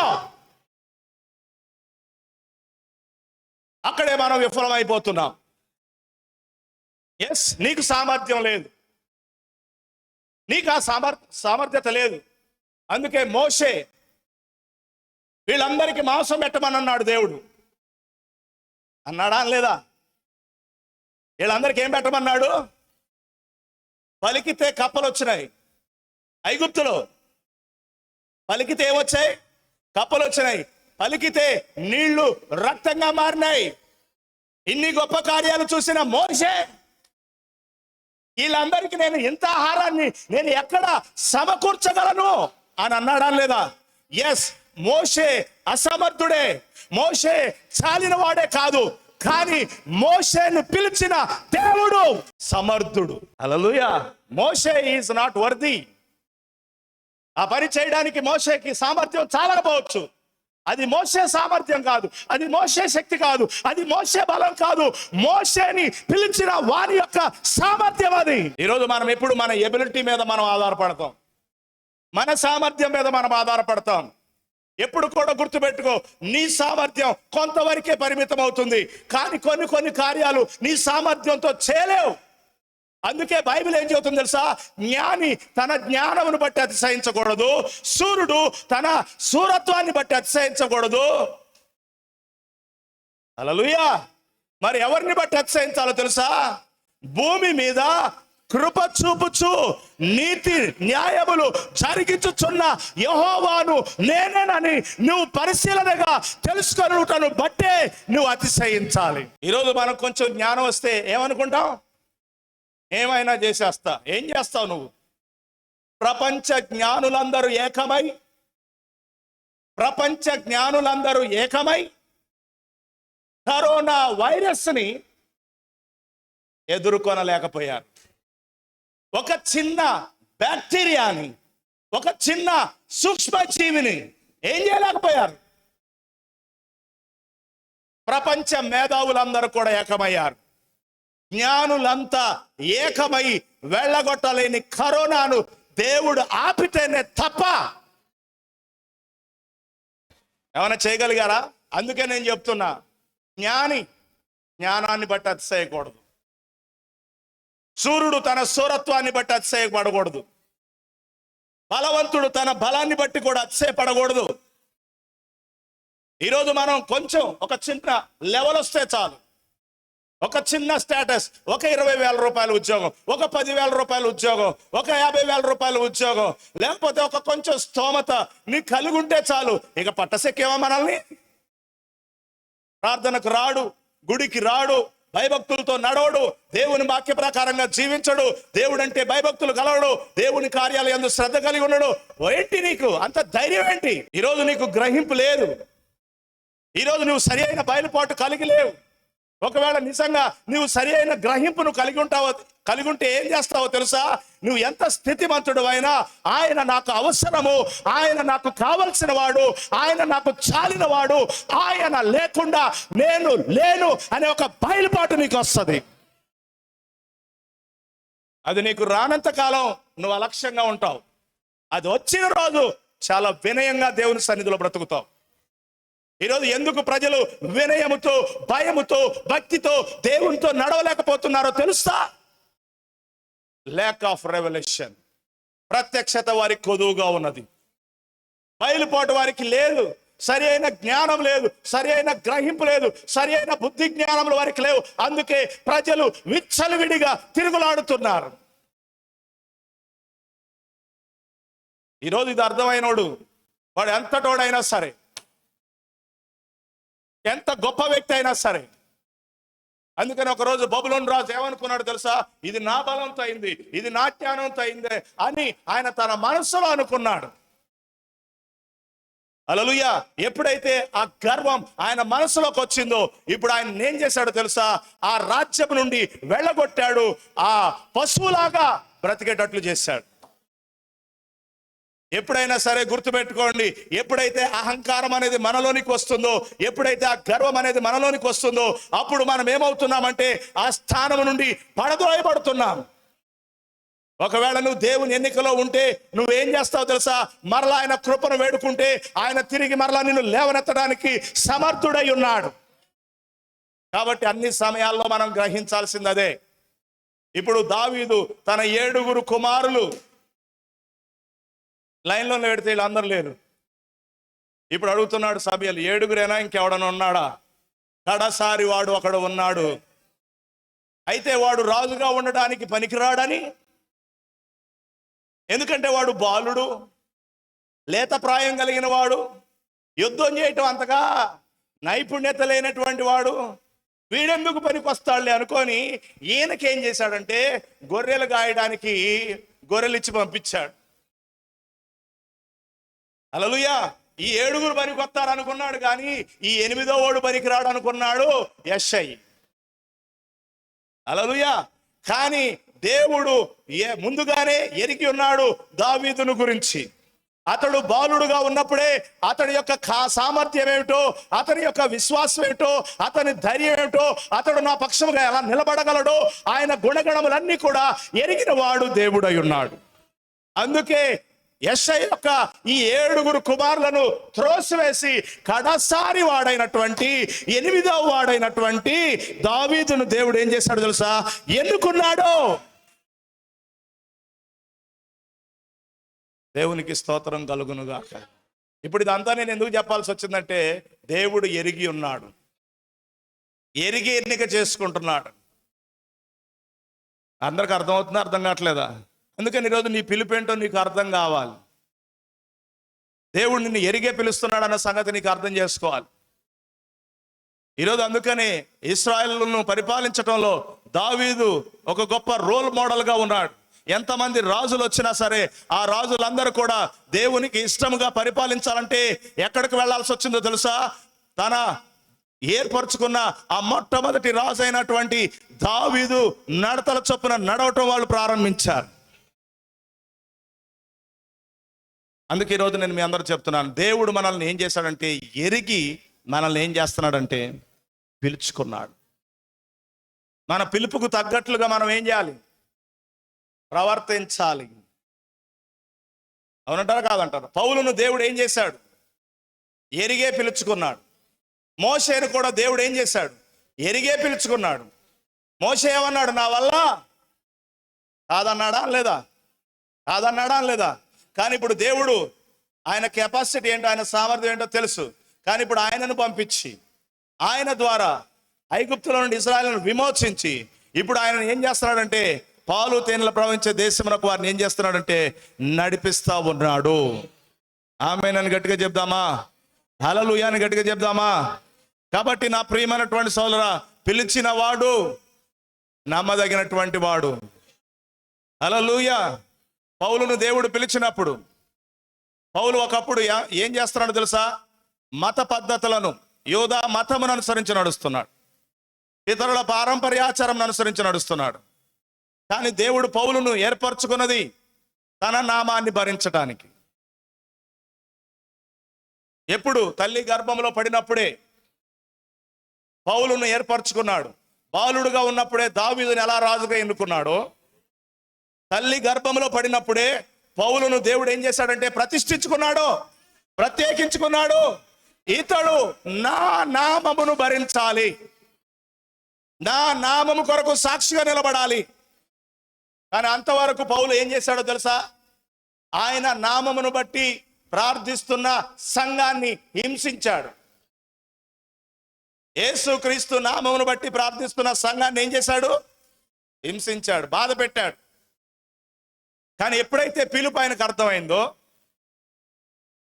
అక్కడే మనం విఫలమైపోతున్నాం. ఎస్, నీకు సామర్థ్యం లేదు, నీకు ఆ సామర్థ్యత లేదు. అందుకే మోషే వీళ్ళందరికీ మాంసం పెట్టమని అన్నాడు దేవుడు. అన్నాడా లేదా? వీళ్ళందరికీ ఏం పెట్టమన్నాడు? పలికితే కప్పలు వచ్చినాయి ఐగుప్తులో, పలికితే ఏమొచ్చాయి? కప్పలు వచ్చినాయి. పలికితే నీళ్లు రక్తంగా మారినాయి. ఇన్ని గొప్ప కార్యాలు చూసిన మోషే వీళ్ళందరికీ నేను ఇంత ఆహారాన్ని నేను ఎక్కడ సమకూర్చగలను అని అన్నాడా లేదా? ఎస్, మోషే అసమర్థుడే, మోషే చాలిన వాడే కాదు, కానీ మోషేను పిలిచిన దేవుడు సమర్థుడు. హల్లెలూయా. మోషే ఈజ్ నాట్ వర్ది. ఆ పని చేయడానికి మోషేకి సామర్థ్యం చాలకపోవచ్చు. అది మోషే సామర్థ్యం కాదు, అది మోషే శక్తి కాదు, అది మోషే బలం కాదు, మోషేని పిలిచిన వారి యొక్క సామర్థ్యం అది. ఈరోజు మనం ఎప్పుడు మన ఎబిలిటీ మీద మనం ఆధారపడతాం, మన సామర్థ్యం మీద మనం ఆధారపడతాం. ఎప్పుడు కూడా గుర్తుపెట్టుకో, నీ సామర్థ్యం కొంతవరకే పరిమితం అవుతుంది, కానీ కొన్ని కార్యాలు నీ సామర్థ్యంతో చేయలేవు. అందుకే బైబిల్ ఏం చెబుతుంది తెలుసా? జ్ఞాని తన జ్ఞానమును బట్టి అతిశయించకూడదు, సూర్యుడు తన సూరత్వాన్ని బట్టి అతిశయించకూడదు. హల్లెలూయా. మరి ఎవరిని బట్టి అతిశయించాలో తెలుసా? భూమి మీద కృప చూపుచు నీతి న్యాయములు జరిగించుచున్న యెహోవాను నేనేనని నువ్వు పరిశీలనగా తెలుసుకొనుటను బట్టే నువ్వు అతిశయించాలి. ఈరోజు మనకు కొంచెం జ్ఞానం వస్తే ఏమనుకుంటాం? ఏమైనా చేసేస్తా. ఏం చేస్తావు నువ్వు? ప్రపంచ జ్ఞానులందరూ ఏకమై కరోనా వైరస్ని ఎదుర్కొనలేకపోయారు. ఒక చిన్న బ్యాక్టీరియాని, ఒక చిన్న సూక్ష్మజీవిని ఏం చేయలేకపోయారు. ప్రపంచ మేధావులందరూ కూడా ఏకమయ్యారు. జ్ఞానులంతా ఏకమై వెళ్ళగొట్టలేని కరోనాను దేవుడు ఆపితేనే తప్ప ఏమైనా చేయగలిగారా? అందుకే నేను చెప్తున్నా, జ్ఞానాన్ని బట్టి అతిశయకూడదు, సూర్యుడు తన సూరత్వాన్ని బట్టి అతిశయపడకూడదు, బలవంతుడు తన బలాన్ని బట్టి కూడా అతిశయపడకూడదు. ఈరోజు మనం కొంచెం ఒక చిన్న లెవెల్ వస్తే చాలు, ఒక చిన్న స్టేటస్, ఒక 20,000 రూపాయల ఉద్యోగం, ఒక 10,000 రూపాయల ఉద్యోగం, ఒక 50,000 రూపాయల ఉద్యోగం, లేకపోతే ఒక కొంచెం స్తోమత నీకు కలిగి ఉంటే చాలు. ఇక పట్టసెక్కేమో మనల్ని? ప్రార్థనకు రాడు, గుడికి రాడు, భయభక్తులతో నడవడు, దేవుని వాక్య ప్రకారంగా జీవించడు, దేవుడు అంటే భయభక్తులు కలవడు, దేవుని కార్యాలు యందు శ్రద్ధ కలిగి ఉండడు. ఏంటి నీకు అంత ధైర్యం ఏంటి? ఈరోజు నీకు గ్రహింపు లేదు, ఈరోజు నువ్వు సరి అయిన బయలుపాటు కలిగి లేవు. ఒకవేళ నిజంగా నువ్వు సరి అయిన గ్రహింపును కలిగి ఉంటే ఏం చేస్తావో తెలుసా? నువ్వు ఎంత స్థితిమంతుడు అయినా, ఆయన నాకు అవసరము, ఆయన నాకు కావలసిన వాడు, ఆయన నాకు చాలిన వాడు, ఆయన లేకుండా నేను లేను అనే ఒక బయలుపాటు నీకు వస్తుంది. అది నీకు రానంత కాలం నువ్వు అలక్ష్యంగా ఉంటావు. అది వచ్చిన రోజు చాలా వినయంగా దేవుని సన్నిధిలో బ్రతుకుతావు. ఈరోజు ఎందుకు ప్రజలు వినయముతో, భయముతో, భక్తితో దేవునితో నడవలేకపోతున్నారో తెలుసా? Lack of revolution. ప్రత్యక్షత వారికి కొదువుగా ఉన్నది, బయలుపాటు వారికి లేదు, సరి అయిన జ్ఞానం లేదు, సరి అయిన గ్రహింపు లేదు, సరి అయిన బుద్ధి జ్ఞానములు వారికి లేవు. అందుకే ప్రజలు విచ్చలవిడిగా తిరుగులాడుతున్నారు. ఈరోజు ఇది అర్థమైనోడు వాడు ఎంతటోడైనా సరే, ఎంత గొప్ప వ్యక్తి అయినా సరే. అందుకని ఒకరోజు బబులోను రాజు ఏమనుకున్నాడు తెలుసా? ఇది నా బలంతో అయింది, ఇది నా జ్ఞానంతో అయిందే అని ఆయన తన మనసులో అనుకున్నాడు. హల్లెలూయా. ఎప్పుడైతే ఆ గర్వం ఆయన మనసులోకి వచ్చిందో, ఇప్పుడు ఆయన ఏం చేశాడో తెలుసా? ఆ రాజ్యం నుండి వెళ్ళగొట్టాడు, ఆ పశువులాగా బ్రతికేటట్లు చేశాడు. ఎప్పుడైనా సరే గుర్తుపెట్టుకోండి, ఎప్పుడైతే అహంకారం అనేది మనలోనికి వస్తుందో, ఎప్పుడైతే ఆ గర్వం అనేది మనలోనికి వస్తుందో, అప్పుడు మనం ఏమవుతున్నామంటే ఆ స్థానం నుండి పడద్రోయబడుతున్నాం. ఒకవేళ నువ్వు దేవుని ఎన్నికలో ఉంటే నువ్వేం చేస్తావు తెలుసా? మరలా ఆయన కృపను వేడుకుంటే ఆయన తిరిగి మరలా నిన్ను లేవనెత్తడానికి సమర్థుడై ఉన్నాడు. కాబట్టి అన్ని సమయాల్లో మనం గ్రహించాల్సింది అదే. ఇప్పుడు దావీదు తన 7 కుమారులు లైన్లో పెడితే వీళ్ళందరూ లేరు. ఇప్పుడు అడుగుతున్నాడు సభ్యులు, 7 ఇంకెవడన్నా ఉన్నాడా? కడసారి వాడు ఒకడు ఉన్నాడు. అయితే వాడు రాజుగా ఉండడానికి పనికిరాడని, ఎందుకంటే వాడు బాలుడు, లేత ప్రాయం కలిగిన వాడు, యుద్ధం చేయటం అంతగా నైపుణ్యత లేనటువంటి వాడు, వీడెందుకు పనికొస్తాడులే అనుకొని ఈయనకేం చేశాడంటే గొర్రెలు గాయడానికి గొర్రెలు ఇచ్చి పంపించాడు. హల్లెలూయా. ఈ 7 పనికొస్తారు అనుకున్నాడు, కానీ ఈ 8వ వాడు పనికిరాడు అనుకున్నాడు యెషై. హల్లెలూయా. కానీ దేవుడు ముందుగానే ఎరిగి ఉన్నాడు దావీదును గురించి. అతడు బాలుడుగా ఉన్నప్పుడే అతడి యొక్క సామర్థ్యం ఏమిటో, అతని యొక్క విశ్వాసం ఏమిటో, అతని ధైర్యం ఏమిటో, అతడు నా పక్షముగా ఎలా నిలబడగలడో, ఆయన గుణగణములన్నీ కూడా ఎరిగిన వాడు దేవుడై ఉన్నాడు. అందుకే యెషై యొక్క ఈ 7 కుమారులను త్రోసివేసి కడసారి వాడైనటువంటి 8వ వాడైనటువంటి దావీదును దేవుడు ఏం చేశాడు తెలుసా? ఎన్నుకున్నాడు. దేవునికి స్తోత్రం కలుగునుగాక. ఇప్పుడు ఇదంతా నేను ఎందుకు చెప్పాల్సి వచ్చిందంటే, దేవుడు ఎరిగి ఉన్నాడు, ఎరిగి ఎన్నిక చేసుకుంటున్నాడు. అందరికి అర్థమవుతుందా? అర్థం కావట్లేదా? అందుకని ఈరోజు నీ పిలుపేంటో నీకు అర్థం కావాలి. దేవుడు నిన్ను ఎరిగే పిలుస్తున్నాడు అన్న సంగతి నీకు అర్థం చేసుకోవాలి. ఈరోజు అందుకని ఇశ్రాయేలును పరిపాలించడంలో దావీదు ఒక గొప్ప రోల్ మోడల్గా ఉన్నాడు. ఎంతమంది రాజులు వచ్చినా సరే ఆ రాజులందరూ కూడా దేవునికి ఇష్టముగా పరిపాలించాలంటే ఎక్కడికి వెళ్లాల్సి వచ్చిందో తెలుసా? తన ఏర్పరచుకున్న ఆ మొట్టమొదటి రాజు అయినటువంటి దావీదు నడతల చొప్పున నడవటం వాళ్ళు ప్రారంభించారు. అందుకే ఈరోజు నేను మీ అందరూ చెప్తున్నాను, దేవుడు మనల్ని ఏం చేశాడంటే ఎరిగి మనల్ని ఏం చేస్తున్నాడంటే పిలుచుకున్నాడు. మన పిలుపుకు తగ్గట్లుగా మనం ఏం చేయాలి? ప్రవర్తించాలి. అవునంటారా కాదంటారా? పౌలును దేవుడు ఏం చేశాడు? ఎరిగే పిలుచుకున్నాడు. మోషేను కూడా దేవుడు ఏం చేశాడు? ఎరిగే పిలుచుకున్నాడు. మోషే ఏమన్నాడు? నా వల్ల కాదన్నాడా లేదా? కాదన్నాడా లేదా? కానీ ఇప్పుడు దేవుడు ఆయన కెపాసిటీ ఏంటో, ఆయన సామర్థ్యం ఏంటో తెలుసు. కానీ ఇప్పుడు ఆయనను పంపించి ఆయన ద్వారా ఐగుప్తులో నుండి ఇశ్రాయేలును విమోచించి ఇప్పుడు ఆయన ఏం చేస్తున్నాడంటే పాలు తేనెలు ప్రవహించే దేశమునకు వారిని ఏం చేస్తున్నాడంటే నడిపిస్తా ఉన్నాడు. ఆమేనని గట్టిగా చెప్దామా? హల్లెలూయా అని గట్టిగా చెప్దామా? కాబట్టి నా ప్రియమైనటువంటి సోదరా, పిలిచిన వాడు నమ్మదగినటువంటి వాడు. హల్లెలూయా. పౌలును దేవుడు పిలిచినప్పుడు పౌలు ఒకప్పుడు ఏం చేస్తున్నాడు తెలుసా? మత పద్ధతులను, యూదా మతమును అనుసరించి నడుస్తున్నాడు, ఇతరుల పారంపర్యాచారం అనుసరించి నడుస్తున్నాడు. కానీ దేవుడు పౌలును ఏర్పరచుకున్నది తన నామాన్ని భరించటానికి. ఎప్పుడు? తల్లి గర్భంలో పడినప్పుడే పౌలును ఏర్పరచుకున్నాడు. బాలుడుగా ఉన్నప్పుడే దావీదుని ఎలా రాజుగా ఎన్నుకున్నాడో, తల్లి గర్భంలో పడినప్పుడే పౌలును దేవుడు ఏం చేశాడంటే ప్రతిష్ఠించుకున్నాడు, ప్రత్యేకించుకున్నాడు. ఇతడు నా నామమును భరించాలి, నా నామము కొరకు సాక్షిగా నిలబడాలి. కానీ అంతవరకు పౌలు ఏం చేశాడో తెలుసా? ఆయన నామమును బట్టి ప్రార్థిస్తున్న సంఘాన్ని హింసించాడు. యేసుక్రీస్తు నామమును బట్టి ప్రార్థిస్తున్న సంఘాన్ని ఏం చేశాడు? హింసించాడు, బాధ పెట్టాడు. కానీ ఎప్పుడైతే పిలుపు ఆయనకు అర్థమైందో,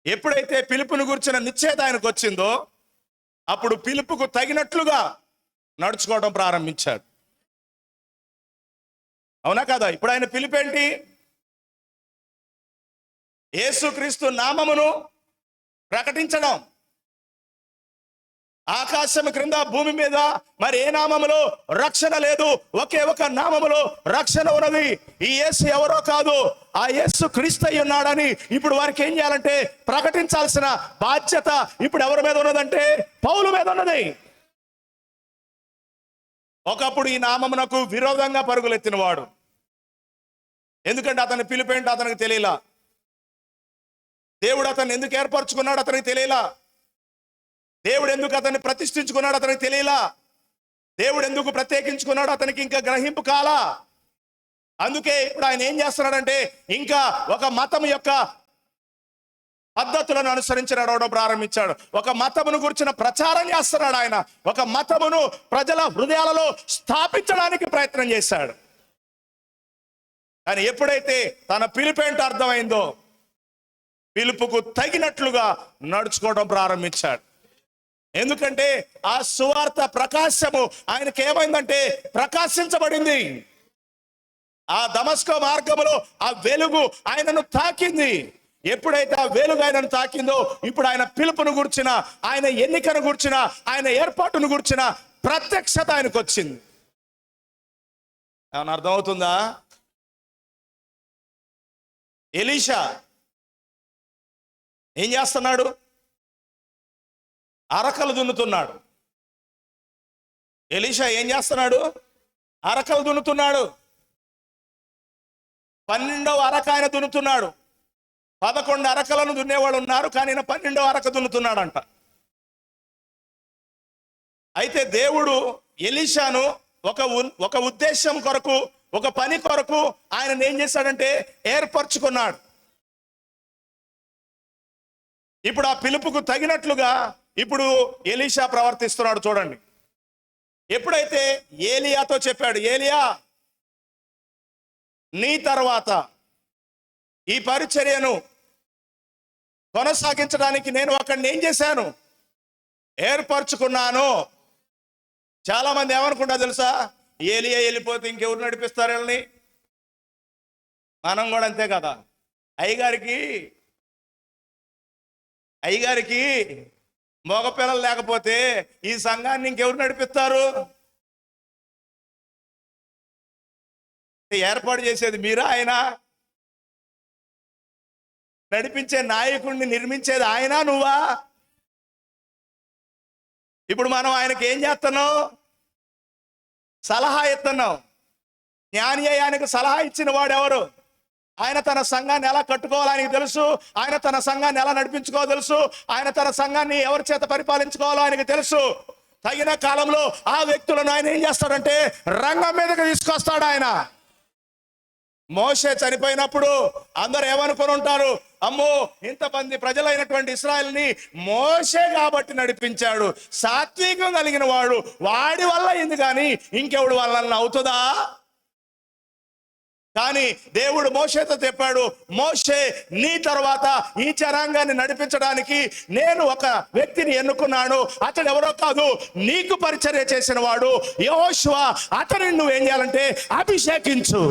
ఎప్పుడైతే పిలుపును గురించిన నిశ్చయత ఆయనకు వచ్చిందో, అప్పుడు పిలుపుకు తగినట్లుగా నడుచుకోవడం ప్రారంభించాడు. అవునా కదా? ఇప్పుడు ఆయన పిలుపేంటి? యేసుక్రీస్తు నామమును ప్రకటించడం. ఆకాశం క్రింద భూమి మీద మరి ఏ నామములో రక్షణ లేదు, ఒకే ఒక నామములో రక్షణ ఉన్నది. ఈ యేసు ఎవరో కాదు, ఆ యేసు క్రీస్తు అయి ఉన్నాడని ఇప్పుడు వారికి ఏం చేయాలంటే ప్రకటించాల్సిన బాధ్యత ఇప్పుడు ఎవరి మీద ఉన్నదంటే పౌలు మీద ఉన్నది. ఒకప్పుడు ఈ నామమునకు విరోధంగా పరుగులెత్తిన వాడు, ఎందుకంటే అతని పిలుపేంటో అతనికి తెలియలా. దేవుడు అతన్ని ఎందుకు ఏర్పరచుకున్నాడు అతనికి తెలియలా. దేవుడు ఎందుకు అతన్ని ప్రతిష్ఠించుకున్నాడు అతనికి తెలియలా. దేవుడు ఎందుకు ప్రత్యేకించుకున్నాడు అతనికి ఇంకా గ్రహింపు కాలా. అందుకే ఇప్పుడు ఆయన ఏం చేస్తున్నాడంటే ఇంకా ఒక మతం యొక్క పద్ధతులను అనుసరించి నడవడం ప్రారంభించాడు. ఒక మతమును గురించిన ప్రచారం చేస్తున్నాడు ఆయన. ఒక మతమును ప్రజల హృదయాలలో స్థాపించడానికి ప్రయత్నం చేశాడు. కానీ ఎప్పుడైతే తన పిలుపేంటో అర్థమైందో, పిలుపుకు తగినట్లుగా నడుచుకోవడం ప్రారంభించాడు. ఎందుకంటే ఆ సువార్త ప్రకాశము ఆయనకి ఏమైందంటే ప్రకాశించబడింది. ఆ దమస్కో మార్గములో ఆ వెలుగు ఆయనను తాకింది. ఎప్పుడైతే ఆ వెలుగు ఆయనను తాకిందో, ఇప్పుడు ఆయన పిలుపును గుర్చిన, ఆయన ఎన్నికను గుర్చిన, ఆయన ఏర్పాటును గుర్చిన ప్రత్యక్షత ఆయనకు వచ్చింది. ఏమన్నా అర్థమవుతుందా? ఎలీషా ఏం చేస్తున్నాడు? అరకలు దున్నుతున్నాడు. ఎలీషా ఏం చేస్తున్నాడు? అరకలు దున్నుతున్నాడు. 12వ అరక ఆయన దున్నుతున్నాడు. 11 అరకలను దున్నేవాళ్ళు ఉన్నారు, కానీ ఆయన 12వ అరక దున్నుతున్నాడంట. అయితే దేవుడు ఎలీషాను ఒక ఉద్దేశం కొరకు, ఒక పని కొరకు ఆయన ఏం చేశాడంటే ఏర్పరచుకున్నాడు. ఇప్పుడు ఆ పిలుపుకు తగినట్లుగా ఇప్పుడు ఎలీషా ప్రవర్తిస్తున్నాడు. చూడండి, ఎప్పుడైతే ఏలియాతో చెప్పాడు, ఏలియా నీ తర్వాత ఈ పరిచర్యను కొనసాగించడానికి నేను అక్కడిని ఏం చేశాను? ఏర్పరచుకున్నాను. చాలా మంది ఏమనుకుంటా తెలుసా? ఏలియా వెళ్ళిపోతే ఇంకెవరు నడిపిస్తారు వీళ్ళని? మనం కూడా అంతే కదా. అయ్యగారికి మగపిల్లలు లేకపోతే ఈ సంఘాన్ని ఇంకెవరు నడిపిస్తారు? ఏర్పాటు చేసేది మీరా? ఆయన నడిపించే నాయకుడిని నిర్మించేది ఆయన, నువ్వా? ఇప్పుడు మనం ఆయనకి ఏం చేస్తున్నాం? సలహా ఇస్తున్నాం. జ్ఞాని ఆయనకు సలహా ఇచ్చిన వాడు ఎవరు? ఆయన తన సంఘాన్ని ఎలా కట్టుకోవాలో ఆయనకు తెలుసు. ఆయన తన సంఘాన్ని ఎలా నడిపించుకోవాలో తెలుసు. ఆయన తన సంఘాన్ని ఎవరి చేత పరిపాలించుకోవాలో ఆయనకు తెలుసు. తగిన కాలంలో ఆ వ్యక్తులను ఆయన ఏం చేస్తాడంటే రంగం మీదకి తీసుకొస్తాడు ఆయన. మోషే చనిపోయినప్పుడు అందరు ఏమనుకొని ఉంటారు? అమ్మో, ఇంతమంది ప్రజలైనటువంటి ఇశ్రాయేలుని మోషే కాబట్టి నడిపించాడు, సాత్వికం కలిగిన వాడు, వాడి వల్ల అయింది, కానీ ఇంకెవడు వల్ల అవుతుందా? కానీ దేవుడు మోషేతో చెప్పాడు, మోషే నీ తర్వాత ఈ జనాంగాన్ని నడిపించడానికి నేను ఒక వ్యక్తిని ఎన్నుకున్నాను. అతడు ఎవరో కాదు, నీకు పరిచర్య చేసిన వాడు యెహోషువ. అతనిని నువ్వేం చేయాలంటే అభిషేకించు.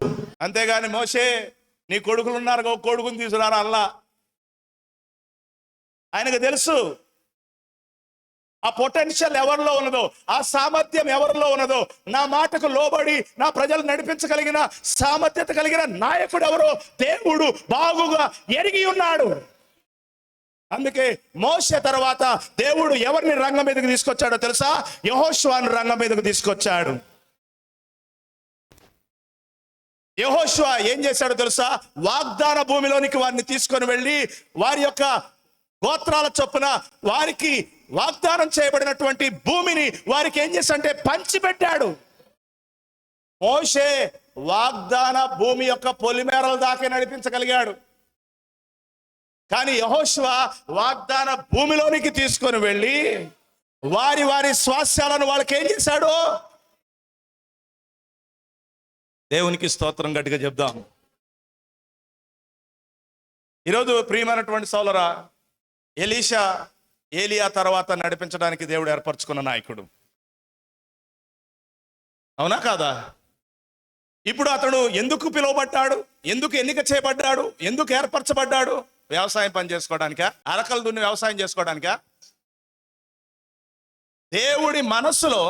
అంతేగాని మోషే నీ కొడుకులు ఉన్నారు, ఒక కొడుకుని తీసుకురారా అల్లా. ఆయనకు తెలుసు ఆ పొటెన్షియల్ ఎవరిలో ఉన్నదో, ఆ సామర్థ్యం ఎవరిలో ఉన్నదో, నా మాటకు లోబడి నా ప్రజలు నడిపించగలిగిన సామర్థ్యత కలిగిన నాయకుడు ఎవరో దేవుడు బాగుగా ఎరిగి ఉన్నాడు. అందుకే మోషే తర్వాత దేవుడు ఎవరిని రంగం మీదకి తీసుకొచ్చాడో తెలుసా? యెహోషువను రంగం మీదకి తీసుకొచ్చాడు. యెహోషువ ఏం చేశాడో తెలుసా? వాగ్దాన భూమిలోనికి వారిని తీసుకొని వెళ్ళి వారి యొక్క గోత్రాల చొప్పున వారికి వాగ్దానం చేయబడినటువంటి భూమిని వారికి ఏం చేశాడంటే పంచిపెట్టాడు. మోషే వాగ్దాన భూమి యొక్క పొలిమేరల దాకా నడిపించగలిగాడు, కానీ యెహోషువ వాగ్దాన భూమిలోనికి తీసుకొని వెళ్ళి వారి వారి స్వాస్థ్యాలను వాళ్ళకి ఏం చేశాడు? దేవునికి స్తోత్రం గట్టిగా చెప్దాం. ఈరోజు ప్రియమైనటువంటి సోదరా, ఎలీషా ఏలియా తర్వాత నడిపించడానికి దేవుడు ఏర్పరచుకున్న నాయకుడు, అవునా కాదా? ఇప్పుడు అతడు ఎందుకు పిలువబడ్డాడు? ఎందుకు ఎన్నిక చేయబడ్డాడు? ఎందుకు ఏర్పరచబడ్డాడు? వ్యవసాయం పని చేసుకోవడానికా? అరకలు దున్ని వ్యవసాయం చేసుకోవడానికా? దేవుడి మనస్సులో,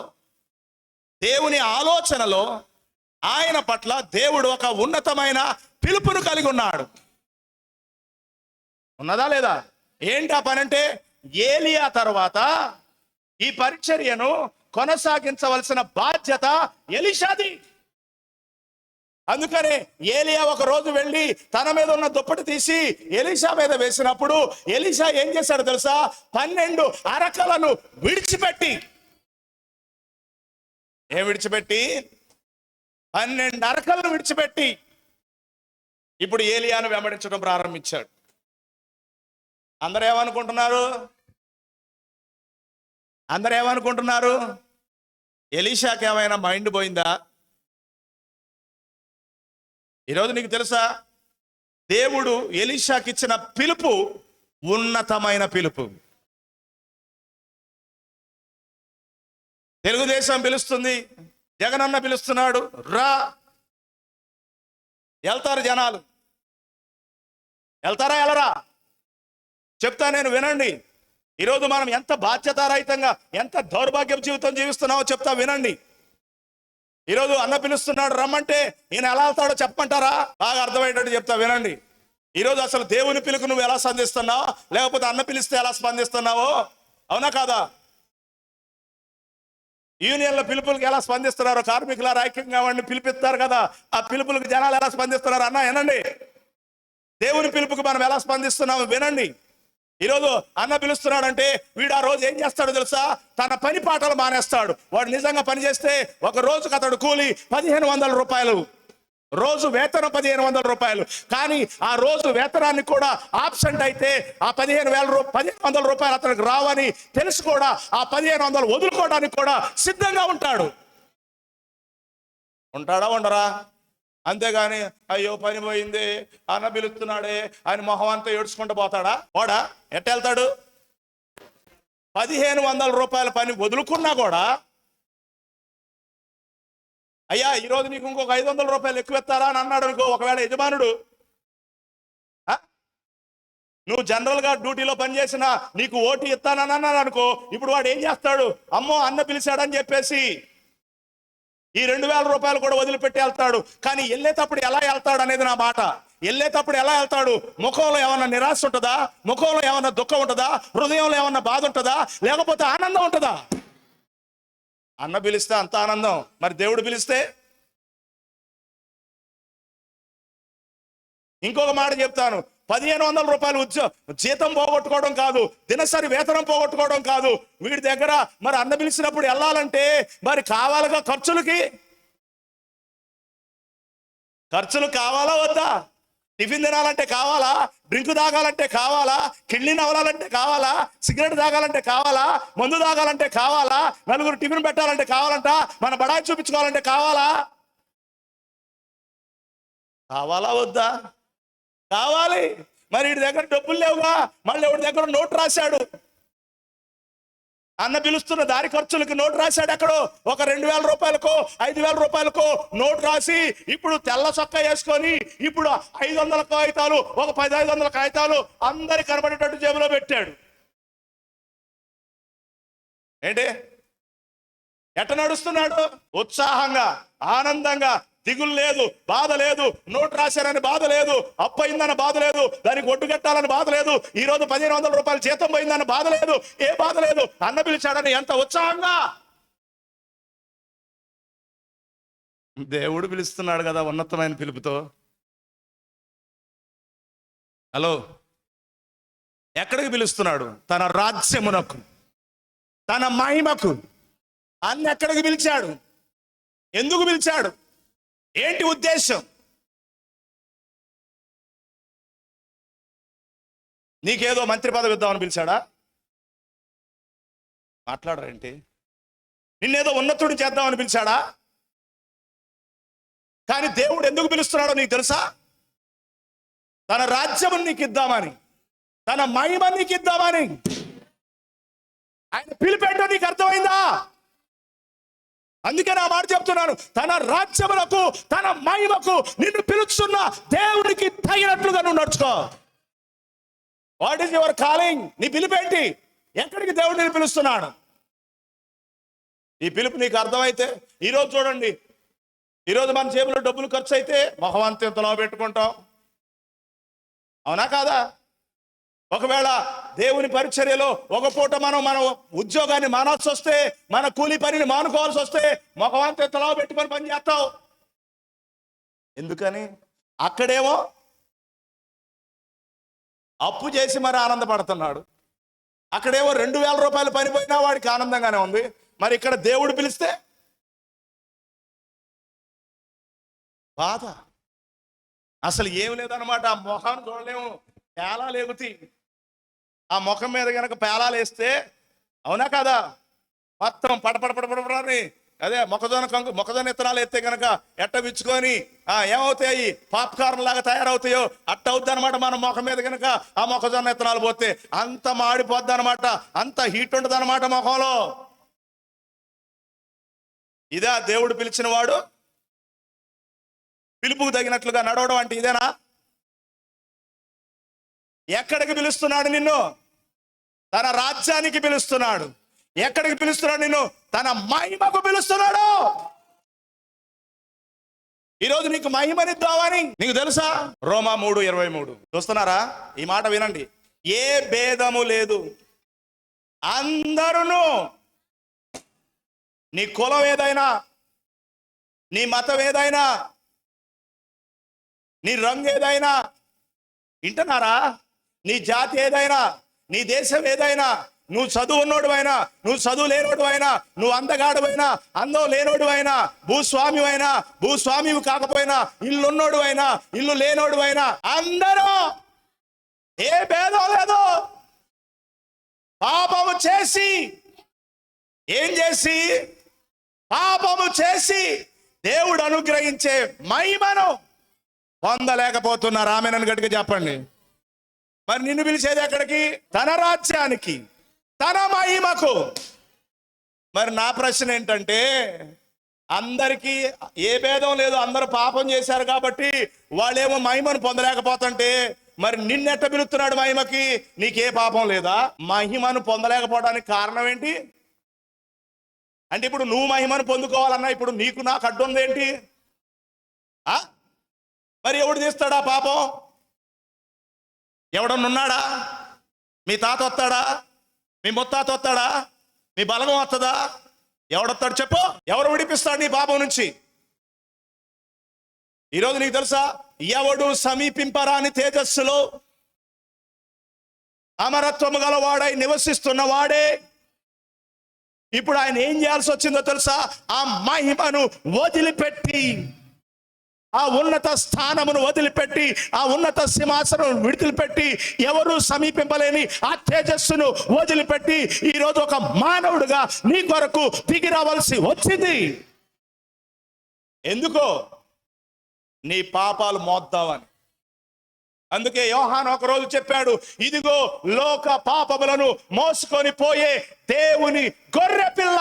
దేవుని ఆలోచనలో ఆయన పట్ల దేవుడు ఒక ఉన్నతమైన పిలుపును కలిగి ఉన్నాడు. ఉన్నదా లేదా? ఏంటి ఆ పని అంటే, ఏలియా తర్వాత ఈ పరిచర్యను కొనసాగించవలసిన బాధ్యత ఎలీషాది. అందుకనే ఏలియా ఒక రోజు వెళ్ళి తన మీద ఉన్న దుప్పటి తీసి ఎలీషా మీద వేసినప్పుడు ఎలీషా ఏం చేశాడు తెలుసా? 12 అరకలను విడిచిపెట్టి, ఏం విడిచిపెట్టి? 12 అరకలను విడిచిపెట్టి ఇప్పుడు ఏలియాను వెంబడించడం ప్రారంభించాడు. అందరూ ఏమనుకుంటున్నారు? ఎలీషాకి ఏమైనా మైండ్ పోయిందా? ఈరోజు నీకు తెలుసా, దేవుడు ఎలీషాకి ఇచ్చిన పిలుపు ఉన్నతమైన పిలుపు. తెలుగుదేశం పిలుస్తుంది, జగనన్న పిలుస్తున్నాడు, రా. వెళ్తారు జనాలు. వెళ్తారా వెళ్ళరా? చెప్తా నేను, వినండి. ఈరోజు మనం ఎంత బాధ్యతారహితంగా, ఎంత దౌర్భాగ్య జీవితం జీవిస్తున్నామో చెప్తా, వినండి. ఈరోజు అన్న పిలుస్తున్నాడు రమ్మంటే ఈయన ఎలా వెళ్తాడో చెప్పమంటారా? బాగా అర్థమయ్యేటట్టు చెప్తా, వినండి. ఈరోజు అసలు దేవుని పిలుపు నువ్వు ఎలా స్పందిస్తున్నావు, లేకపోతే అన్న పిలిస్తే ఎలా స్పందిస్తున్నావో, అవునా కాదా? యూనియన్ల పిలుపులకు ఎలా స్పందిస్తున్నారో, కార్మికుల ఐక్యంగా వాడిని పిలిపిస్తారు కదా, ఆ పిలుపులకు జనాలు ఎలా స్పందిస్తున్నారు అన్న వినండి. దేవుని పిలుపుకు మనం ఎలా స్పందిస్తున్నాము వినండి. ఈరోజు అన్న పిలుస్తున్నాడంటే వీడు ఆ రోజు ఏం చేస్తాడో తెలుసా? తన పని పాటలు మానేస్తాడు. వాడు నిజంగా పని చేస్తే ఒక రోజుకు అతడు కూలి 1500 రూపాయలు, రోజు వేతనం 1500 రూపాయలు. కానీ ఆ రోజు వేతనాన్ని కూడా ఆబ్సెంట్ అయితే ఆ 1500 రూపాయలు అతనికి రావని తెలుసు కూడా ఆ 1500 వదులుకోవడానికి కూడా సిద్ధంగా ఉంటాడు. ఉంటాడా ఉండరా? అంతేగాని అయ్యో పని పోయింది అన్న పిలుస్తున్నాడే ఆయన మొహం అంతా ఏడ్చుకుంటూ పోతాడా? వాడా ఎట్ట వెళ్తాడు? 1500 రూపాయల పని వదులుకున్నా కూడా, అయ్యా ఈరోజు నీకు ఇంకొక 500 రూపాయలు ఎక్కువ ఇస్తారా అని అన్నాడు అనుకో ఒకవేళ యజమానుడు, నువ్వు జనరల్గా డ్యూటీలో పనిచేసినా నీకు ఓటీ ఇస్తానని అన్నాడు అనుకో, ఇప్పుడు వాడు ఏం చేస్తాడు? అమ్మో అన్న పిలిచాడని చెప్పేసి ఈ 2000 రూపాయలు కూడా వదిలిపెట్టి వెళ్తాడు. కానీ వెళ్ళేటప్పుడు ఎలా వెళ్తాడు అనేది నా మాట. వెళ్ళేటప్పుడు ఎలా వెళ్తాడు? ముఖంలో ఏమన్నా నిరాశ ఉంటుందా? ముఖంలో ఏమన్నా దుఃఖం ఉంటుందా? హృదయంలో ఏమన్నా బాధ ఉంటుందా? లేకపోతే ఆనందం ఉంటుందా? అన్న పిలిస్తే అంత ఆనందం, మరి దేవుడు పిలిస్తే? ఇంకొక మాట చెప్తాను, 1500 రూపాయలు జీతం పోగొట్టుకోవడం కాదు, దినసరి వేతనం పోగొట్టుకోవడం కాదు. వీడి దగ్గర మరి అన్న పిలిచినప్పుడు వెళ్ళాలంటే మరి కావాలిగా ఖర్చులు కావాలా వద్దా? టిఫిన్ తినాలంటే కావాలా? డ్రింక్ తాగాలంటే కావాలా? కిడ్నీ నవలాలంటే కావాలా? సిగరెట్ తాగాలంటే కావాలా? మందు తాగాలంటే కావాలా? నలుగురు టిఫిన్ పెట్టాలంటే కావాలంట? మన బడాయి చూపించుకోవాలంటే కావాలా వద్దా? కావాలి. మరి వీడి దగ్గర డబ్బులు లేవుగా, మళ్ళీ ఎవరి దగ్గర నోటు రాశాడు. అన్న పిలుస్తున్న దారి ఖర్చులకి నోటు రాశాడు. ఎక్కడో ఒక 2000 రూపాయలకో 5000 రూపాయలకో నోటు రాసి ఇప్పుడు తెల్ల చొక్కా వేసుకొని ఇప్పుడు 500 కాగితాలు, ఒక 1500 కాగితాలు అందరి కనబడేటట్టు జేబులో పెట్టాడు. ఏంటి ఎట్ట నడుస్తున్నాడు? ఉత్సాహంగా, ఆనందంగా, దిగులు లేదు, బాధ లేదు. నోటు రాశారని బాధ లేదు, అప్పు అయిందని బాధ లేదు, దానికి ఒడ్డు కట్టాలని బాధ లేదు, ఈ రోజు 1500 రూపాయలు జీతం పోయిందని బాధ లేదు, ఏ బాధ లేదు. అన్న పిలిచాడని ఎంత ఉత్సాహంగా. దేవుడు పిలుస్తున్నాడు కదా ఉన్నతమైన పిలుపుతో. హలో, ఎక్కడికి పిలుస్తున్నాడు? తన రాజ్యమునకు. తన మహిమకు. అన్ని ఎక్కడికి పిలిచాడు? ఎందుకు పిలిచాడు? ఏంటి ఉద్దేశం? నీకేదో మంత్రి పదవి ఇద్దామని పిలిచాడా? మాట్లాడరేంటి? నిన్నేదో ఉన్నతుడిని చేద్దామని పిలిచాడా? కానీ దేవుడు ఎందుకు పిలుస్తున్నాడో నీకు తెలుసా? తన రాజ్యము నీకు ఇద్దామని, తన మహిమ నీకు ఇద్దామని. ఆయన పిలిపేంటో నీకు అర్థమైందా? అందుకే నా మాట చెప్తున్నాను, తన రాజ్యములకు తన మహిమకు నిన్ను పిలుస్తున్న దేవునికి తగినట్లుగా నువ్వు నడుచుకో. What is your calling? నీ పిలుపేంటి? ఎక్కడికి దేవుడు నిన్ను పిలుస్తున్నాడు? ఈ పిలుపు నీకు అర్థమైతే, ఈరోజు చూడండి, ఈరోజు మన జేబులో డబ్బులు ఖర్చు అయితే మొహవంతెంతలో పెట్టుకుంటాం, అవునా కాదా? ఒకవేళ దేవుని పరిచర్యలో ఒక పూట మన ఉద్యోగాన్ని మానాల్సి వస్తే, మన కూలి పనిని మానుకోవాల్సి వస్తే మొహవంతెంతలో పెట్టుకొని పని చేస్తావు. ఎందుకని? అక్కడేమో అప్పు చేసి మరి ఆనందపడుతున్నాడు, అక్కడేమో 2000 రూపాయలు పని పోయినా వాడికి ఆనందంగానే ఉంది. మరి ఇక్కడ దేవుడు పిలిస్తే బాధ. అసలు ఏం లేదనమాట. ఆ మొహాన్ని చూడలేము, పేలాలు ఎగుతాయి. ఆ ముఖం మీద కనుక పేలాలు వేస్తే, అవునా కదా, మొత్తం పడపడపడపడని అదే మొక్కజొన్న విత్తనాలు ఎత్తే కనుక ఎట్ట విచ్చుకొని ఏమవుతాయి? పాప్కార్న్ లాగా తయారవుతాయో అట్ట అవుద్ది అనమాట. మన ముఖం మీద కనుక ఆ మొక్కజొన్న విత్తనాలు పోతే అంత మాడిపోద్ది అనమాట, అంత హీట్ ఉంటుంది అనమాట ముఖంలో. ఇదే దేవుడు పిలిచిన వాడు పిలుపుకు తగినట్లుగా నడవడం అంటే ఇదేనా? ఎక్కడికి పిలుస్తున్నాడు నిన్ను? తన రాజ్యానికి పిలుస్తున్నాడు. ఎక్కడికి పిలుస్తున్నాడు నిన్ను? తన మహిమకు పిలుస్తున్నాడు. ఈరోజు నీకు మహిమనిద్దామని నీకు తెలుసా? రోమా 3:23 చూస్తున్నారా? ఈ మాట వినండి. ఏ భేదము లేదు, అందరూ, నీ కులం ఏదైనా, నీ మతం ఏదైనా, నీ రంగు ఏదైనా, వింటున్నారా? నీ జాతి ఏదైనా, నీ దేశం ఏదైనా, నువ్వు చదువు ఉన్నోడు అయినా, నువ్వు చదువు లేనోడు అయినా, నువ్వు అందగాడు అయినా, అందం లేనోడు అయినా, భూస్వామి అయినా, భూస్వామివి కాకపోయినా, ఇల్లున్నోడు అయినా, ఇల్లు లేనోడు అయినా, అందరూ, ఏ భేదం లేదు, పాపము చేసి, ఏం చేసి? పాపము చేసి దేవుడు అనుగ్రహించే మహిమను పొందలేకపోతున్నారు. ఆమెనని గట్టిగా చెప్పండి. మరి నిన్ను పిలిచేది ఎక్కడికి? తన రాజ్యానికి, తన మహిమకు. మరి నా ప్రశ్న ఏంటంటే, అందరికీ ఏ భేదం లేదు, అందరూ పాపం చేశారు కాబట్టి వాళ్ళేమో మహిమను పొందలేకపోతుంటే, మరి నిన్నెట్ట పిలుస్తున్నాడు మహిమకి? నీకే పాపం లేదా? మహిమను పొందలేకపోవడానికి కారణం ఏంటి? అంటే ఇప్పుడు నువ్వు మహిమను పొందుకోవాలన్నా ఇప్పుడు నీకు నాకు అడ్డు ఉందేంటి? మరి ఎవడు తీస్తాడా పాపం? ఎవడన్నున్నాడా? మీ తాత వస్తాడా? మీ ముత్తాత వస్తాడా? మీ బలగం వస్తుందా? ఎవడొస్తాడు చెప్పు? ఎవరు విడిపిస్తాడు నీ పాపం నుంచి? ఈరోజు నీకు తెలుసా, ఎవడు సమీపింపరాని తేజస్సులో అమరత్వము గలవాడై నివసిస్తున్న వాడే ఇప్పుడు ఆయన ఏం చేయాల్సి వచ్చిందో తెలుసా? ఆ మహిమను వదిలిపెట్టి, ఆ ఉన్నత స్థానమును వదిలిపెట్టి, ఆ ఉన్నత సింహాసనం విడిచిపెట్టి, ఎవరు సమీపింపలేని ఆ తేజస్సును వదిలిపెట్టి ఈరోజు ఒక మానవుడిగా నీ కొరకు దిగి రావాల్సి వచ్చింది. ఎందుకో? నీ పాపాలు మోద్దామని. అందుకే యోహాను ఒకరోజు చెప్పాడు, ఇదిగో లోక పాపములను మోసుకొని పోయే దేవుని గొర్రె పిల్ల.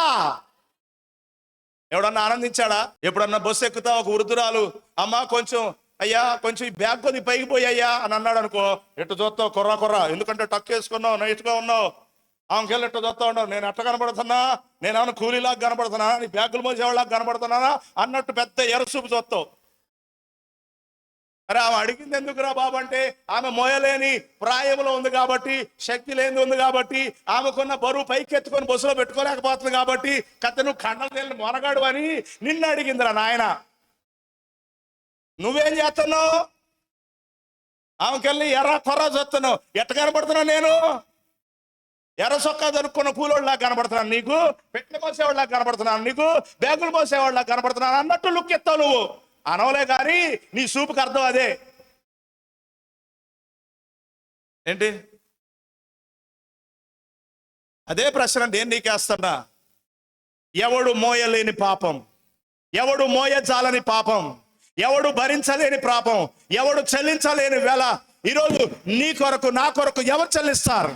ఎవడన్నా ఆనందించాడా? ఎప్పుడన్నా బస్సు ఎక్కుతా ఒక వృద్ధురాలు, అమ్మా కొంచెం అయ్యా కొంచెం ఈ బ్యాగ్ కొద్ది పైకి పోయ్యా అని అన్నాడు అనుకో, ఎట్టు చూస్తావు? కొర్రా, ఎందుకంటే టక్ వేసుకున్నావు, నైట్గా ఉన్నావు, ఆమెకెళ్ళి ఎట్టు చూస్తా ఉన్నావు, నేను ఎట్ట కనపడుతున్నా? నేను ఏమన్నా కూలీలాగా కనపడుతున్నా? నీ బ్యాగులు మోసేవాళ్ళలాగా కనపడుతున్నానా అన్నట్టు పెద్ద ఎరసూపు చూస్తావు. అరే ఆమె అడిగింది ఎందుకురా బాబు అంటే, ఆమె మోయలేని ప్రాయంలో ఉంది కాబట్టి, శక్తి లేని ఉంది కాబట్టి, ఆమెకున్న బరువు పైకి ఎత్తుకొని బస్సులో పెట్టుకోలేకపోతుంది కాబట్టి, కథ నువ్వు కండలు తేలిన మొనగాడు అని నిన్ను అడిగిందిరా నాయన. నువ్వేం చేస్తున్నావు? ఆమెకెళ్ళి ఎర్ర కొర్ర చూస్తున్నావు. ఎట్ట కనపడుతున్నావు నేను? ఎర్ర సొక్కా దొరుకున్న కూలోళ్ళలాగా కనబడుతున్నాను నీకు, పెట్టెలు మోసేవాళ్ళలాగా కనబడుతున్నాను నీకు, బ్యాగులు మోసేవాళ్ళలాగా కనబడుతున్నాను అన్నట్టు లుక్ ఎత్తావు నువ్వు. అనవలే కానీ నీ చూపుకి అర్థం అదే. ఏంటి అదే ప్రశ్న నేను నీకేస్తున్నా. ఎవడు మోయలేని పాపం, ఎవడు మోయజాలని పాపం, ఎవడు భరించలేని పాపం, ఎవడు చెల్లించలేని వెల ఈరోజు నీ కొరకు నా కొరకు ఎవరు చెల్లిస్తారు?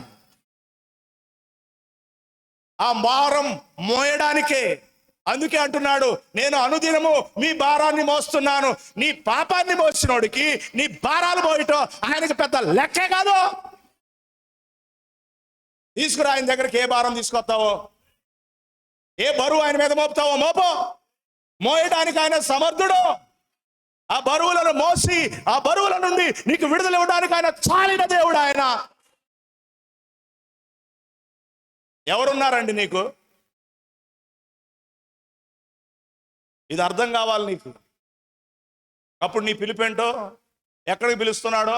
ఆ భారం మోయడానికే. అందుకే అంటున్నాడు, నేను అనుదినము మీ భారాన్ని మోస్తున్నాను. నీ పాపాన్ని మోసినోడికి నీ భారాలు మోయటం ఆయనకి పెద్ద లెక్కే కాదు. తీసుకురా ఆయన దగ్గరికి. ఏ భారం తీసుకొస్తావో, ఏ బరువు ఆయన మీద మోపుతావో మోపో. మోయడానికి ఆయన సమర్థుడు. ఆ బరువులను మోసి ఆ బరువుల నుండి నీకు విడుదల ఇవ్వడానికి ఆయన చాలిన దేవుడు. ఆయన ఎవరున్నారండి నీకు? ఇది అర్థం కావాలి నీకు. అప్పుడు నీ పిలిపేంటో, ఎక్కడికి పిలుస్తున్నాడో.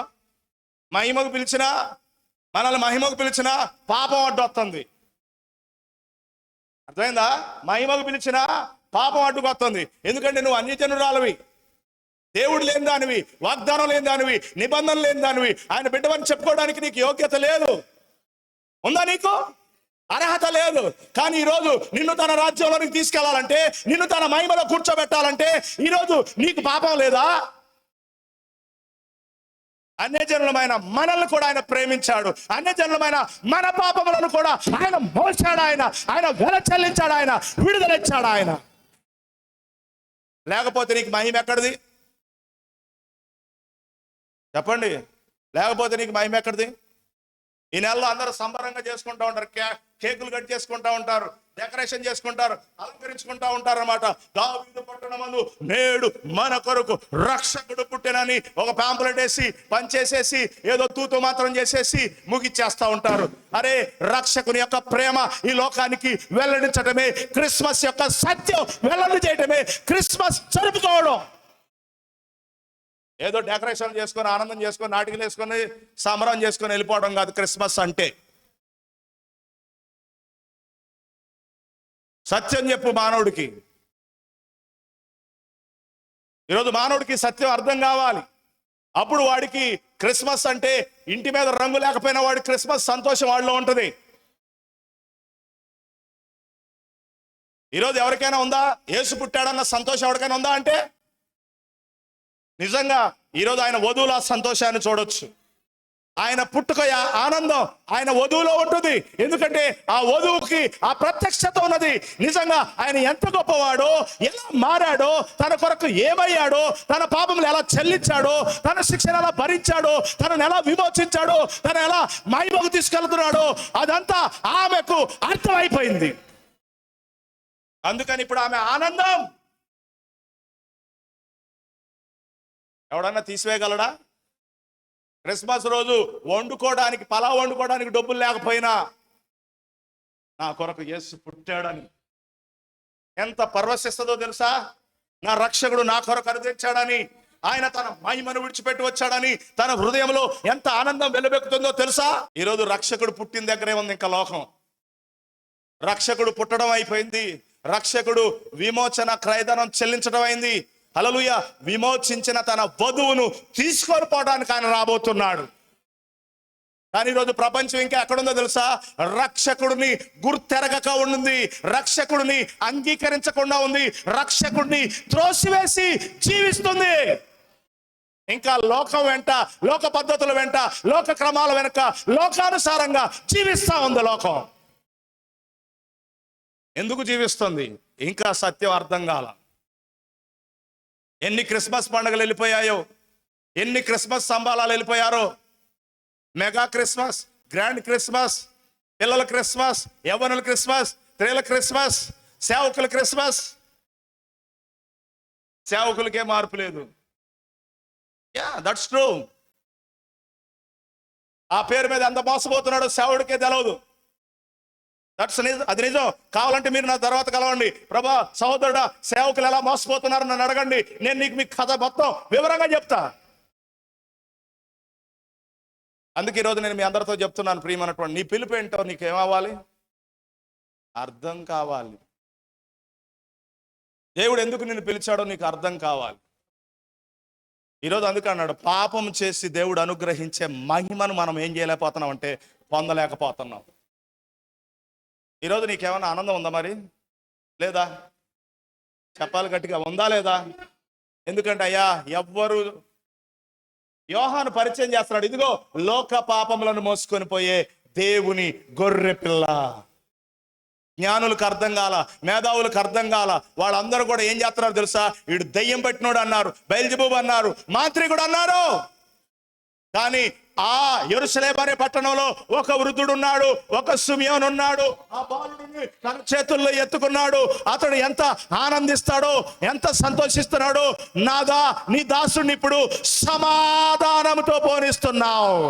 మహిమకు పిలిచినా, మనల్ని మహిమకు పిలిచినా పాపం అడ్డొస్తుంది. అర్థమైందా? మహిమకు పిలిచినా పాపం అడ్డుకొస్తుంది. ఎందుకంటే నువ్వు అన్యజనురాలవి, దేవుడు లేని దానివి, వాగ్దానం లేని దానివి, నిబంధన లేని దానివి. ఆయన బిడ్డవని చెప్పుకోవడానికి నీకు యోగ్యత లేదు. ఉందా నీకు? అర్హత లేదు. కానీ ఈరోజు నిన్ను తన రాజ్యంలోనికి తీసుకెళ్లాలంటే, నిన్ను తన మహిమలో కూర్చోబెట్టాలంటే ఈరోజు నీకు పాపం లేదా? అన్యజనులమైన మనల్ని కూడా ఆయన ప్రేమించాడు. అన్యజనులమైన మన పాపములను కూడా ఆయన మోసాడు. ఆయన వెల చెల్లించాడు. ఆయన విడుదలిచ్చాడు. ఆయన లేకపోతే నీకు మహిమ ఎక్కడిది? చెప్పండి. లేకపోతే నీకు మహిమ ఎక్కడిది? ఈ నెలలో అందరూ సంబరంగా చేసుకుంటా ఉంటారు, కేకులు కట్ చేసుకుంటా ఉంటారు, డెకరేషన్ చేసుకుంటారు, అలంకరించుకుంటా ఉంటారు అన్నమాట. దావీదు పట్టణమందు నేడు మన కొరకు రక్షకుడు పుట్టెనని ఒక పాంప్లెట్ వేసి పనిచేసేసి ఏదో తూతు మాత్రం చేసేసి ముగిచ్చేస్తా ఉంటారు. అరే, రక్షకుని యొక్క ప్రేమ ఈ లోకానికి వెల్లడించటమే క్రిస్మస్ యొక్క సత్యం. వెల్లడి చేయటమే క్రిస్మస్ జరుపుకోవడం. ఏదో డెకరేషన్ చేసుకొని ఆనందం చేసుకొని నాటికలు వేసుకొని సంబరం చేసుకొని వెళ్ళిపోవడం కాదు క్రిస్మస్ అంటే. సత్యం చెప్పు మానవుడికి. ఈరోజు మానవుడికి సత్యం అర్థం కావాలి. అప్పుడు వాడికి క్రిస్మస్ అంటే ఇంటి మీద రంగు లేకపోయినా వాడి క్రిస్మస్ సంతోషం వాళ్ళలో ఉంటుంది. ఈరోజు ఎవరికైనా ఉందా యేసు పుట్టాడన్న సంతోషం? ఎవరికైనా ఉందా అంటే నిజంగా ఈరోజు ఆయన వధువుల సంతోషాన్ని చూడొచ్చు. ఆయన పుట్టుక ఆనందం ఆయన వధువులో ఉంటుంది. ఎందుకంటే ఆ వధువుకి ఆ ప్రత్యక్షత ఉన్నది. నిజంగా ఆయన ఎంత గొప్పవాడో, ఎలా మారాడో, తన కొరకు ఏమయ్యాడో, తన పాపములు ఎలా చెల్లించాడో, తన శిక్షను ఎలా భరించాడో, తనను ఎలా విమోచించాడో, తను ఎలా మహిమకు తీసుకెళ్తున్నాడో అదంతా ఆమెకు అర్థమైపోయింది. అందుకని ఇప్పుడు ఆమె ఆనందం ఎవడన్నా తీసివేయగలడా? క్రిస్మస్ రోజు వండుకోవడానికి, పలావ్ వండుకోవడానికి డబ్బులు లేకపోయినా నా కొరకు యేసు పుట్టాడని ఎంత పరవశిస్తుందో తెలుసా? నా రక్షకుడు నా కొరకు అనుదించాడని, ఆయన తన మహిమను విడిచిపెట్టి వచ్చాడని తన హృదయంలో ఎంత ఆనందం వెలువెక్కుతుందో తెలుసా? ఈరోజు రక్షకుడు పుట్టిన దగ్గరే ఉంది ఇంకా లోకం. రక్షకుడు పుట్టడం అయిపోయింది. రక్షకుడు విమోచన క్రయధనం చెల్లించడం అయింది. హల్లెలూయా. విమోచించిన తన వధువును తీసుకొని పోవడానికి ఆయన రాబోతున్నాడు. కానీ ఈరోజు ప్రపంచం ఇంకా ఎక్కడుందో తెలుసా? రక్షకుడిని గుర్తెరగక ఉంది, రక్షకుడిని అంగీకరించకుండా ఉంది, రక్షకుడిని త్రోసివేసి జీవిస్తుంది. ఇంకా లోకం వెంట, లోక పద్ధతుల వెంట, లోక క్రమాల వెనుక, లోకానుసారంగా జీవిస్తా ఉంది లోకం. ఎందుకు జీవిస్తుంది? ఇంకా సత్యం అర్థం కాల. ఎన్ని క్రిస్మస్ పండుగలు వెళ్ళిపోయాయో, ఎన్ని క్రిస్మస్ సంబాలాలు వెళ్ళిపోయారో. మెగా క్రిస్మస్, గ్రాండ్ క్రిస్మస్, పిల్లల క్రిస్మస్, యవ్వనుల క్రిస్మస్, స్త్రీల క్రిస్మస్, సేవకుల క్రిస్మస్. సేవకులకే మార్పు లేదు. That's true. ఆ పేరు మీద ఎంత మోసపోతున్నాడో సేవకుడికే తెలవదు. అది నిజం. కావాలంటే మీరు నా తర్వాత కలవండి. ప్రభా సహోదరుడా, సేవకులు ఎలా మోసపోతున్నారు నన్ను అడగండి. నేను మీకు కథ మొత్తం వివరంగా చెప్తా. అందుకే ఈరోజు నేను మీ అందరితో చెప్తున్నాను, ప్రియమైనటువంటి నీ పిలుపు ఏంటో నీకేమవ్వాలి, అర్థం కావాలి. దేవుడు ఎందుకు నిన్ను పిలిచాడో నీకు అర్థం కావాలి. ఈరోజు అందుకే అన్నాడు, పాపం చేసి దేవుడు అనుగ్రహించే మహిమను మనం ఏం చేయలేకపోతున్నాం అంటే పొందలేకపోతున్నాం. ఈరోజు నీకేమైనా ఆనందం ఉందా మరి? లేదా? చెప్పాలి గట్టిగా, ఉందా లేదా? ఎందుకంటే అయ్యా ఎవ్వరు, యోహాను పరిచయం చేస్తున్నాడు, ఇదిగో లోక పాపములను మోసుకొని పోయే దేవుని గొర్రె పిల్ల. జ్ఞానులకు అర్థం కాల, మేధావులకు అర్థం కాల, వాళ్ళందరూ కూడా ఏం చేస్తున్నారు తెలుసా? వీడు దయ్యం పట్టినోడు అన్నారు, బయల్జెబూబు అన్నారు, మాంత్రికుడు అన్నారు. కానీ ఆ యెరూషలేము అనే పట్టణంలో ఒక వృద్ధుడు ఉన్నాడు, ఒక సిమియోను ఉన్నాడు. ఆ బాలుడిని తన చేతుల్లో ఎత్తుకున్నాడు. అతడు ఎంత ఆనందిస్తాడో, ఎంత సంతోషిస్తున్నాడో, నాదా నీ దాసుడిని ఇప్పుడు సమాధానంతో పోనిస్తున్నావు.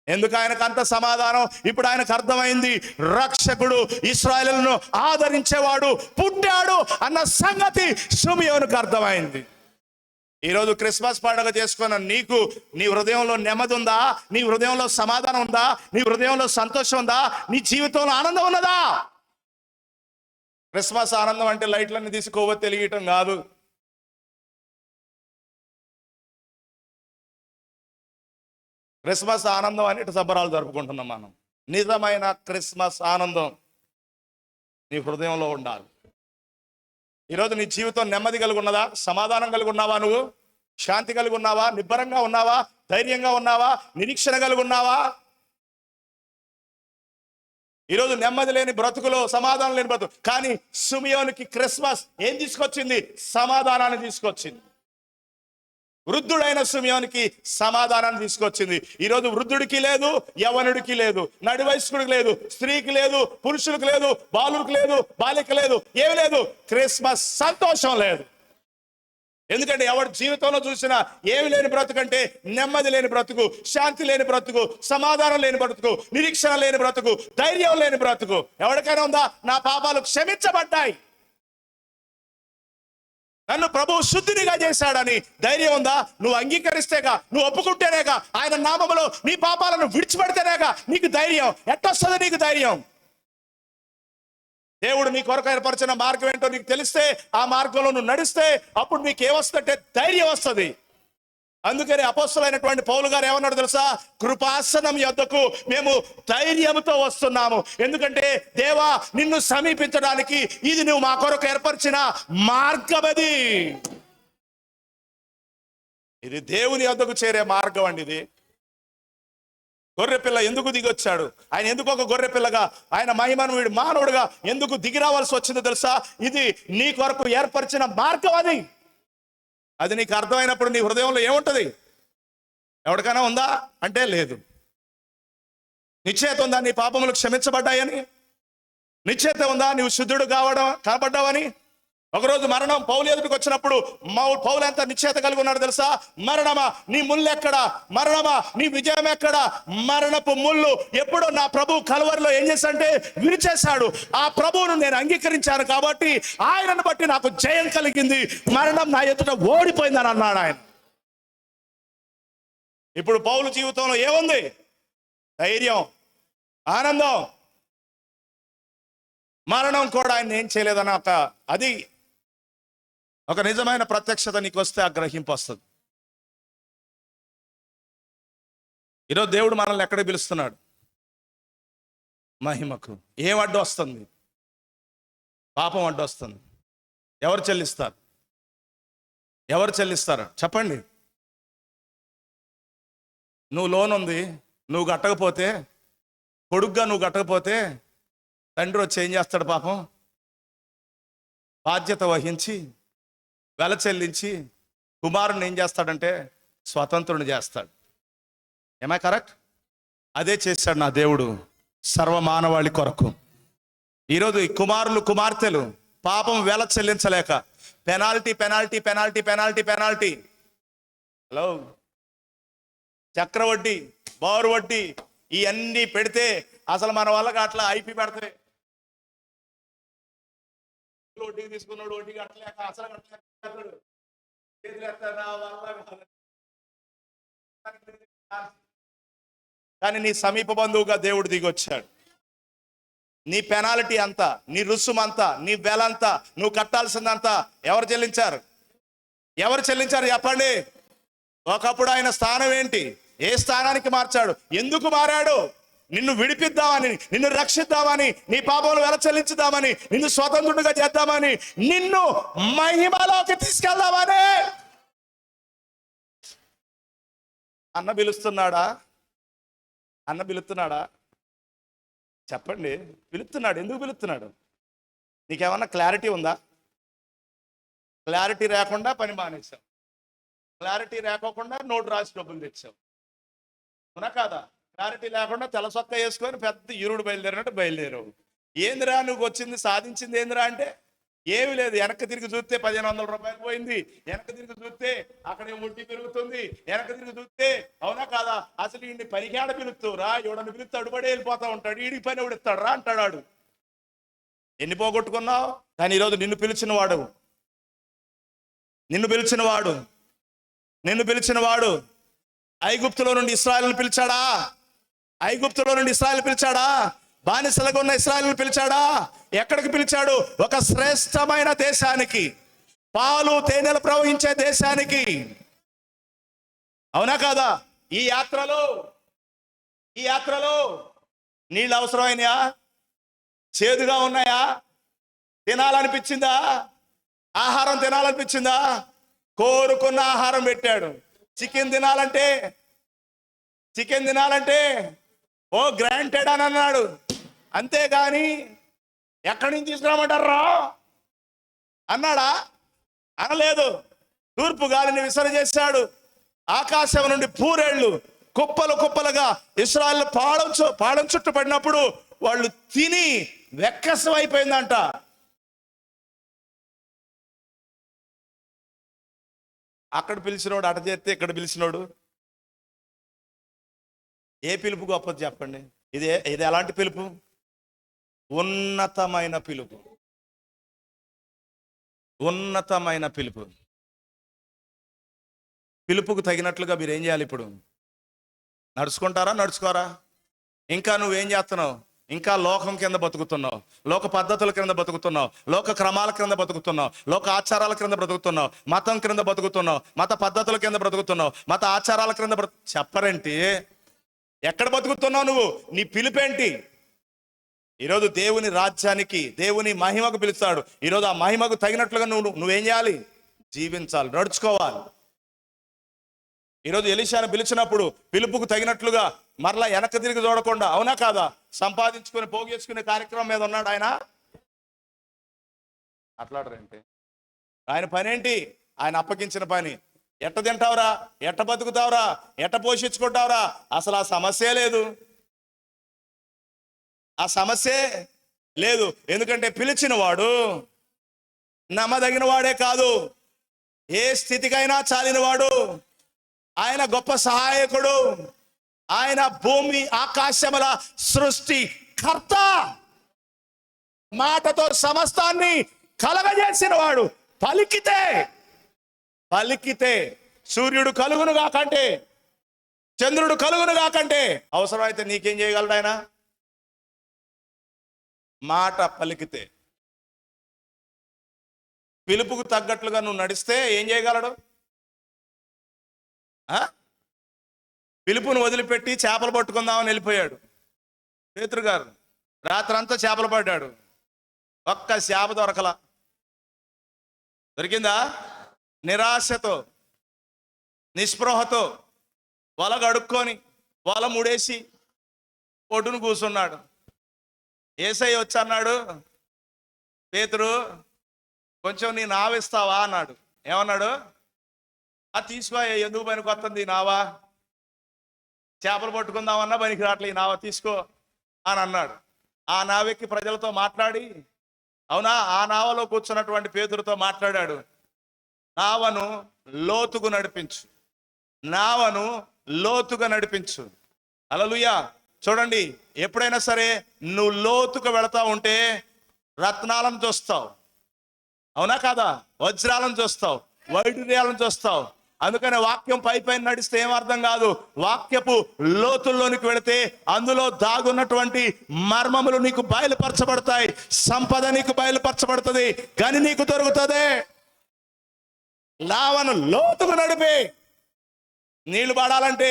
ఎందుకు ఆయనకు అంత సమాధానం? ఇప్పుడు ఆయనకు అర్థమైంది, రక్షకుడు ఇశ్రాయేలును ఆదరించేవాడు పుట్టాడు అన్న సంగతి సిమియోనుకు అర్థమైంది. ఈరోజు క్రిస్మస్ పండుగ చేసుకున్న నీకు నీ హృదయంలో నెమ్మది ఉందా? నీ హృదయంలో సమాధానం ఉందా? నీ హృదయంలో సంతోషం ఉందా? నీ జీవితంలో ఆనందం ఉన్నదా? క్రిస్మస్ ఆనందం అంటే లైట్లన్నీ తీసి కొవ్వొత్తి వెలిగించడం కాదు. క్రిస్మస్ ఆనందం అని ఇటు సంబరాలు జరుపుకుంటున్నాం మనం. నిజమైన క్రిస్మస్ ఆనందం నీ హృదయంలో ఉండాలి. ఈరోజు నీ జీవితం నెమ్మది కలిగి ఉన్నదా? సమాధానం కలిగి ఉన్నావా? నువ్వు శాంతి కలిగి ఉన్నావా? నిబ్బరంగా ఉన్నావా? ధైర్యంగా ఉన్నావా? నిరీక్షణ కలిగి ఉన్నావా? ఈరోజు నెమ్మది లేని బ్రతుకులో సమాధానం లేని బ్రతుకు. కానీ సిమియోనుకి క్రిస్మస్ ఏం తీసుకొచ్చింది? సమాధానాన్ని తీసుకొచ్చింది. వృద్ధుడైన సిమియోనుకి సమాధానాన్ని తీసుకొచ్చింది. ఈరోజు వృద్ధుడికి లేదు, యవనుడికి లేదు, నడి వయస్కుడికి లేదు, స్త్రీకి లేదు, పురుషులకు లేదు, బాలుడికి లేదు, బాలిక లేదు, ఏమి లేదు. క్రిస్మస్ సంతోషం లేదు. ఎందుకంటే ఎవరి జీవితంలో చూసినా ఏమి లేని బ్రతుకు అంటే నెమ్మది లేని బ్రతుకు, శాంతి లేని బ్రతుకు, సమాధానం లేని బ్రతుకు, నిరీక్షణ లేని బ్రతుకు, ధైర్యం లేని బ్రతుకు. ఎవరికైనా ఉందా? నా పాపాలు క్షమించబడ్డాయి, నన్ను ప్రభువు శుద్ధినిగా చేశాడని ధైర్యం ఉందా? నువ్వు అంగీకరిస్తేగా, నువ్వు ఒప్పుకుంటేనేగా, ఆయన నామములో నీ పాపాలను విడిచిపెడితేనేగా నీకు ధైర్యం. ఎట్టొస్తుంది నీకు ధైర్యం? దేవుడు నీ కొరకు ఏర్పరిచిన మార్గం ఏంటో నీకు తెలిస్తే, ఆ మార్గంలో నువ్వు నడిస్తే అప్పుడు నీకు ఏమొస్తుందంటే ధైర్యం వస్తుంది. అందుకని అపోస్తలుడైనటువంటి పౌలు గారు ఏమన్నాడు తెలుసా? కృపాసనం యొద్దకు మేము ధైర్యంతో వస్తున్నాము. ఎందుకంటే దేవా, నిన్ను సమీపించడానికి ఇది నువ్వు మా కొరకు ఏర్పరిచిన మార్గం. ఇది దేవుని యొద్దకు చేరే మార్గం అండి. ఇది గొర్రెపిల్ల ఎందుకు దిగొచ్చాడు? ఆయన ఎందుకు ఒక గొర్రెపిల్లగా, ఆయన మహిమను వీడు మానవుడుగా ఎందుకు దిగి రావాల్సి వచ్చిందో తెలుసా? ఇది నీ కొరకు ఏర్పరిచిన మార్గం. అది నీకు అర్థమైనప్పుడు నీ హృదయంలో ఏముంటుంది? ఎవరికైనా ఉందా అంటే లేదు. నిశ్చయత ఉందా నీ పాపములు క్షమించబడ్డాయని? నిశ్చయత ఉందా నీవు శుద్ధుడు కాబడ్డావని? ఒకరోజు మరణం పౌలు ఎదుటికి వచ్చినప్పుడు పౌలు ఎంత నిశ్చయత కలిగి ఉన్నాడు తెలుసా? మరణమా నీ ముళ్ళు ఎక్కడా? మరణమా నీ విజయం ఎక్కడా? మరణపు ముళ్ళు ఎప్పుడో నా ప్రభు కల్వరిలో ఏం చేశాడంటే విరిచేశాడు. ఆ ప్రభువును నేను అంగీకరించాను కాబట్టి ఆయనను బట్టి నాకు జయం కలిగింది, మరణం నా ఎదుట ఓడిపోయిందని అన్నాడు ఆయన. ఇప్పుడు పౌలు జీవితంలో ఏముంది? ధైర్యం, ఆనందం. మరణం కూడా ఆయన ఏం చేయలేదన్న ఒక నిజమైన ప్రత్యక్షత నీకు వస్తే ఆ గ్రహింపు వస్తుంది. ఈరోజు దేవుడు మనల్ని ఎక్కడికి పిలుస్తున్నాడు? మహిమకు. ఏం అడ్డు వస్తుంది? పాపం అడ్డు వస్తుంది. ఎవరు చెల్లిస్తారు? ఎవరు చెల్లిస్తారు చెప్పండి? నువ్వు లోన్ ఉంది, నువ్వు కట్టకపోతే, కొడుగ్గా నువ్వు కట్టకపోతే తండ్రి వచ్చి ఏం చేస్తాడు? పాపం బాధ్యత వహించి వెల చెల్లించి కుమారుని ఏం చేస్తాడంటే స్వతంత్రుని చేస్తాడు. ఏమై కరెక్ట్? అదే చేశాడు నా దేవుడు సర్వమానవాళి కొరకు. ఈరోజు ఈ కుమారులు కుమార్తెలు పాపం వెల చెల్లించలేక penalty penalty penalty penalty penalty, hello, చక్రవడ్డీ, బారు వడ్డీ ఇవన్నీ పెడితే అసలు మన వాళ్ళకి అట్లా ఐపీ పెడతాయి. వడ్డీకి తీసుకున్నాడు, వడ్డీ కట్టలేక అసలు కట్టలేక కానీ నీ సమీప బంధువుగా దేవుడు దిగొచ్చాడు. నీ పెనాల్టీ అంతా, నీ రుసుమంతా, నీ వెలంతా, నువ్వు కట్టాల్సిందంతా ఎవరు చెల్లించారు? ఎవరు చెల్లించారు చెప్పండి? ఒకప్పుడు ఆయన స్థానం ఏంటి? ఏ స్థానానికి మార్చాడు? ఎందుకు మారాడు? నిన్ను విడిపిద్దామని, నిన్ను రక్షిద్దామని, నీ పాపములు వెల చెల్లించుదామని, నిన్ను స్వతంత్రుడిగా చేద్దామని, నిన్ను మహిమలోకి తీసుకెళ్దామని. అన్న పిలుస్తున్నాడా? అన్న పిలుస్తున్నాడా? చెప్పండి. పిలుస్తున్నాడు. ఎందుకు పిలుస్తున్నాడు? నీకేమన్నా క్లారిటీ ఉందా? క్లారిటీ లేకుండా పని మానేశావు. క్లారిటీ లేకోకుండా నోటు రాసి డబ్బులు తెచ్చావు. అవునా కాదా? క్లారిటీ లేకుండా తెల్లసొక్క వేసుకొని పెద్ద ఈరుడు బయలుదేరినట్టు బయలుదేరావు. ఏందిరా నువ్వు వచ్చింది, సాధించింది ఏందిరా అంటే ఏమి లేదు. వెనక్కి తిరిగి చూస్తే 1500 రూపాయలు పోయింది. వెనక్కి తిరిగి చూస్తే అక్కడే వడ్డీ పెరుగుతుంది. వెనక్కి తిరిగి చూస్తే అవునా కాదా? అసలు ఈయన్ని పనికేడ పిలుస్తావురా? ఎవడని పిలుస్తే అడుబడే వెళ్ళిపోతా ఉంటాడు. ఈడికి పని ఎవడు ఇస్తాడు రా అంటాడు. ఎన్ని పోగొట్టుకున్నావు? కానీ ఈరోజు నిన్ను పిలిచిన వాడు, నిన్ను పిలిచిన వాడు ఐగుప్తులో నుండి ఇశ్రాయేలును పిలిచాడా? ఐగుప్తులో నుండి ఇశ్రాయేలు పిలిచాడా? బానిసలుగా ఉన్న ఇశ్రాయేలును పిలిచాడా? ఎక్కడికి పిలిచాడు? ఒక శ్రేష్టమైన దేశానికి, పాలు తేనెలు ప్రవహించే దేశానికి. అవునా కాదా? ఈ యాత్రలో నీళ్ళు అవసరమైనయా? చేదుగా ఉన్నాయా? తినాలనిపించిందా? ఆహారం తినాలనిపించిందా? కోరుకున్న ఆహారం పెట్టాడు. చికెన్ తినాలంటే ఓ గ్రాంటెడ్ అని అన్నాడు. అంతేగాని ఎక్కడి నుంచి తీసుకురామంటారా అన్నాడా? అనలేదు. తూర్పు గాలిని విసర్జించాడు. ఆకాశం నుండి పూరేళ్లు కుప్పలు కుప్పలుగా ఇశ్రాయేలు పాడం చుట్టూ పడినప్పుడు వాళ్ళు తిని వెక్కసం అయిపోయిందంట. అక్కడ పిలిచినోడు అట చేస్తే ఇక్కడ పిలిచినోడు ఏ పిలుపు గొప్పది చెప్పండి? ఇది ఎలాంటి పిలుపు? ఉన్నతమైన పిలుపు. ఉన్నతమైన పిలుపు. పిలుపుకు తగినట్లుగా మీరు ఏం చేయాలి? ఇప్పుడు నడుచుకుంటారా? నడుచుకోరా? ఇంకా నువ్వేం చేస్తున్నావు? ఇంకా లోకం కింద బతుకుతున్నావు, లోక పద్ధతుల క్రింద బతుకుతున్నావు, లోక క్రమాల క్రింద బతుకుతున్నావు, లోక ఆచారాల క్రింద బ్రతుకుతున్నావు, మతం క్రింద బతుకుతున్నావు, మత పద్ధతుల కింద బ్రతుకుతున్నావు, మత ఆచారాల క్రింద చెప్పరేంటి? ఎక్కడ బతుకుతున్నావు నువ్వు? నీ పిలుపేంటి? ఈరోజు దేవుని రాజ్యానికి, దేవుని మహిమకు పిలుస్తాడు. ఈరోజు ఆ మహిమకు తగినట్లుగా నువ్వేం చేయాలి? జీవించాలి, నడుచుకోవాలి. ఈరోజు ఎలీషాను పిలిచినప్పుడు పిలుపుకు తగినట్లుగా మరలా వెనక్కి తిరిగి చూడకుండా, అవునా కాదా, సంపాదించుకొని పోగేసుకునే కార్యక్రమం మీద ఉన్నాడు ఆయన. అట్లాడరేంటి? ఆయన పని ఏంటి? ఆయన అప్పగించిన పని. ఎట్ట తింటావురా, ఎట్ట బతుకుతావురా, ఎట్ట పోషించుకుంటావురా? అసలు ఆ సమస్యే లేదు. ఆ సమస్యే లేదు. ఎందుకంటే పిలిచిన వాడు నమ్మదగిన వాడే కాదు, ఏ స్థితికైనా చాలినవాడు. ఆయన గొప్ప సహాయకుడు. ఆయన భూమి ఆకాశముల సృష్టి కర్త. మాటతో సమస్తాన్ని కలగజేసిన వాడు. పలికితే సూర్యుడు కలుగును కాకంటే, చంద్రుడు కలుగును కాకంటే, అవసరమైతే నీకేం చేయగలడు ఆయన? మాట పలికితే. పిలుపుకు తగ్గట్లుగా నువ్వు నడిస్తే ఏం చేయగలడు? పిలుపును వదిలిపెట్టి చేపలు పట్టుకుందామని వెళ్ళిపోయాడు పేతురు గారు. రాత్రంతా చేపలు పడ్డాడు, ఒక్క చేప దొరకలా. దొరికిందా? నిరాశతో, నిస్పృహతో వల గడుక్కొని వల ముడేసి ఒడ్డును కూర్చున్నాడు. యేసయ్య వచ్చి అన్నాడు, పేతురు కొంచెం నీ నావిస్తావా అన్నాడు. ఏమన్నాడు? తీసుకో, ఎందుకు పనికి వస్తుంది నావా? చేపలు పట్టుకుందామన్నా పనికి రావట్లే ఈ నావ, తీసుకో అని అన్నాడు. ఆ నావెక్కి ప్రజలతో మాట్లాడి, అవునా, ఆ నావలో కూర్చున్నటువంటి పేతురుతో మాట్లాడాడు, నావను లోతుకు నడిపించు. హల్లెలూయా. చూడండి, ఎప్పుడైనా సరే నువ్వు లోతుకు వెళతా ఉంటే రత్నాలను చూస్తావు, అవునా కాదా? వజ్రాలను చూస్తావు, వైడూర్యాలను చూస్తావు, అందుకనే వాక్యం పైన నడిస్తే ఏం అర్థం కాదు. వాక్యపు లోతుల్లోనికి వెళితే అందులో దాగున్నటువంటి మర్మములు నీకు బయలుపరచబడతాయి. సంపద నీకు బయలుపరచబడుతుంది, గని నీకు దొరుకుతుంది. లావను లోతుకు నడిపే. నీళ్లు పడాలంటే,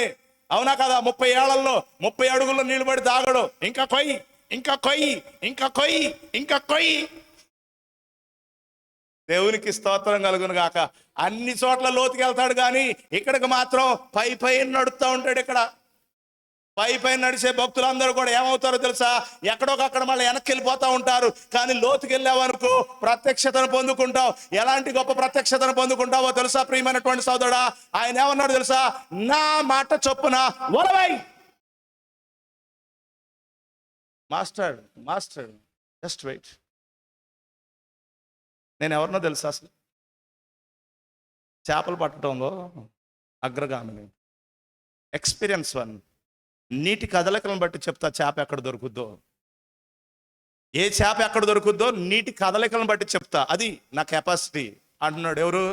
అవునా కదా, 30 ఏళ్లలో 30 అడుగుల్లో నీళ్లు పడి తాగడు. ఇంకా కొయ్యి, ఇంకా కొయ్యి, ఇంకా కొయ్యి, ఇంకా కొయ్యి. దేవునికి స్తోత్రం కలుగును గాక. అన్ని చోట్ల లోతుకి వెళ్తాడు, కానీ ఇక్కడికి మాత్రం పై నడుస్తూ ఉంటాడు. ఇక్కడ పై నడిచే భక్తులందరూ కూడా ఏమవుతారో తెలుసా, ఎక్కడొకక్కడ మళ్ళీ వెనక్కి వెళ్ళిపోతూ ఉంటారు. కానీ లోతుకి వెళ్ళావనుకో ప్రత్యక్షతను పొందుకుంటావు. ఎలాంటి గొప్ప ప్రత్యక్షతను పొందుకుంటావో తెలుసా ప్రియమైనటువంటి సోదరుడా? ఆయన ఏమన్నాడు తెలుసా, నా మాట చొప్పున వలవై. Master just wait. నేను ఎవరినో తెలుసా, అసలు చేపలు పట్టడంలో అగ్రగామిని, ఎక్స్పీరియన్స్ వన్. నీటి కదలికలను బట్టి చెప్తా చేప ఎక్కడ దొరుకుద్దో. ఏ చేప ఎక్కడ దొరుకుద్దో నీటి కదలికలను బట్టి చెప్తా. అది నా కెపాసిటీ అంటున్నాడు. ఎవరు?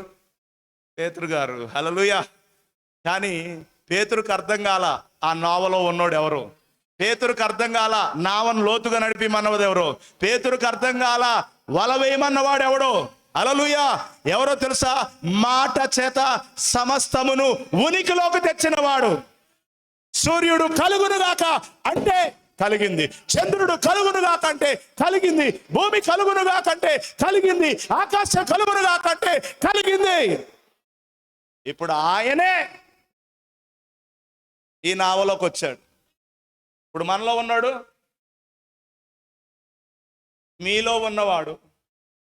పేతురు గారు. హల్లెలూయా. కానీ పేతురుకు అర్థం కాల ఆ నావలో ఉన్నోడు ఎవరు. పేతురుకు అర్థం కాల నావను లోతుగా నడిపిమన్నది ఎవరో. పేతురుకు అర్థం కాల వల వేయమన్నవాడు ఎవడో. హల్లెలూయా. ఎవరో తెలుసా? మాట చేత సమస్తమును ఉనికిలోకి తెచ్చినవాడు. సూర్యుడు కలుగునుగాక అంటే కలిగింది, చంద్రుడు కలుగునుగాక అంటే కలిగింది, భూమి కలుగునుగాక అంటే కలిగింది, ఆకాశం కలుగునుగాక అంటే కలిగింది. ఇప్పుడు ఆయనే ఈ నావలోకి వచ్చాడు. ఇప్పుడు మనలో ఉన్నాడు, మీలో ఉన్నవాడు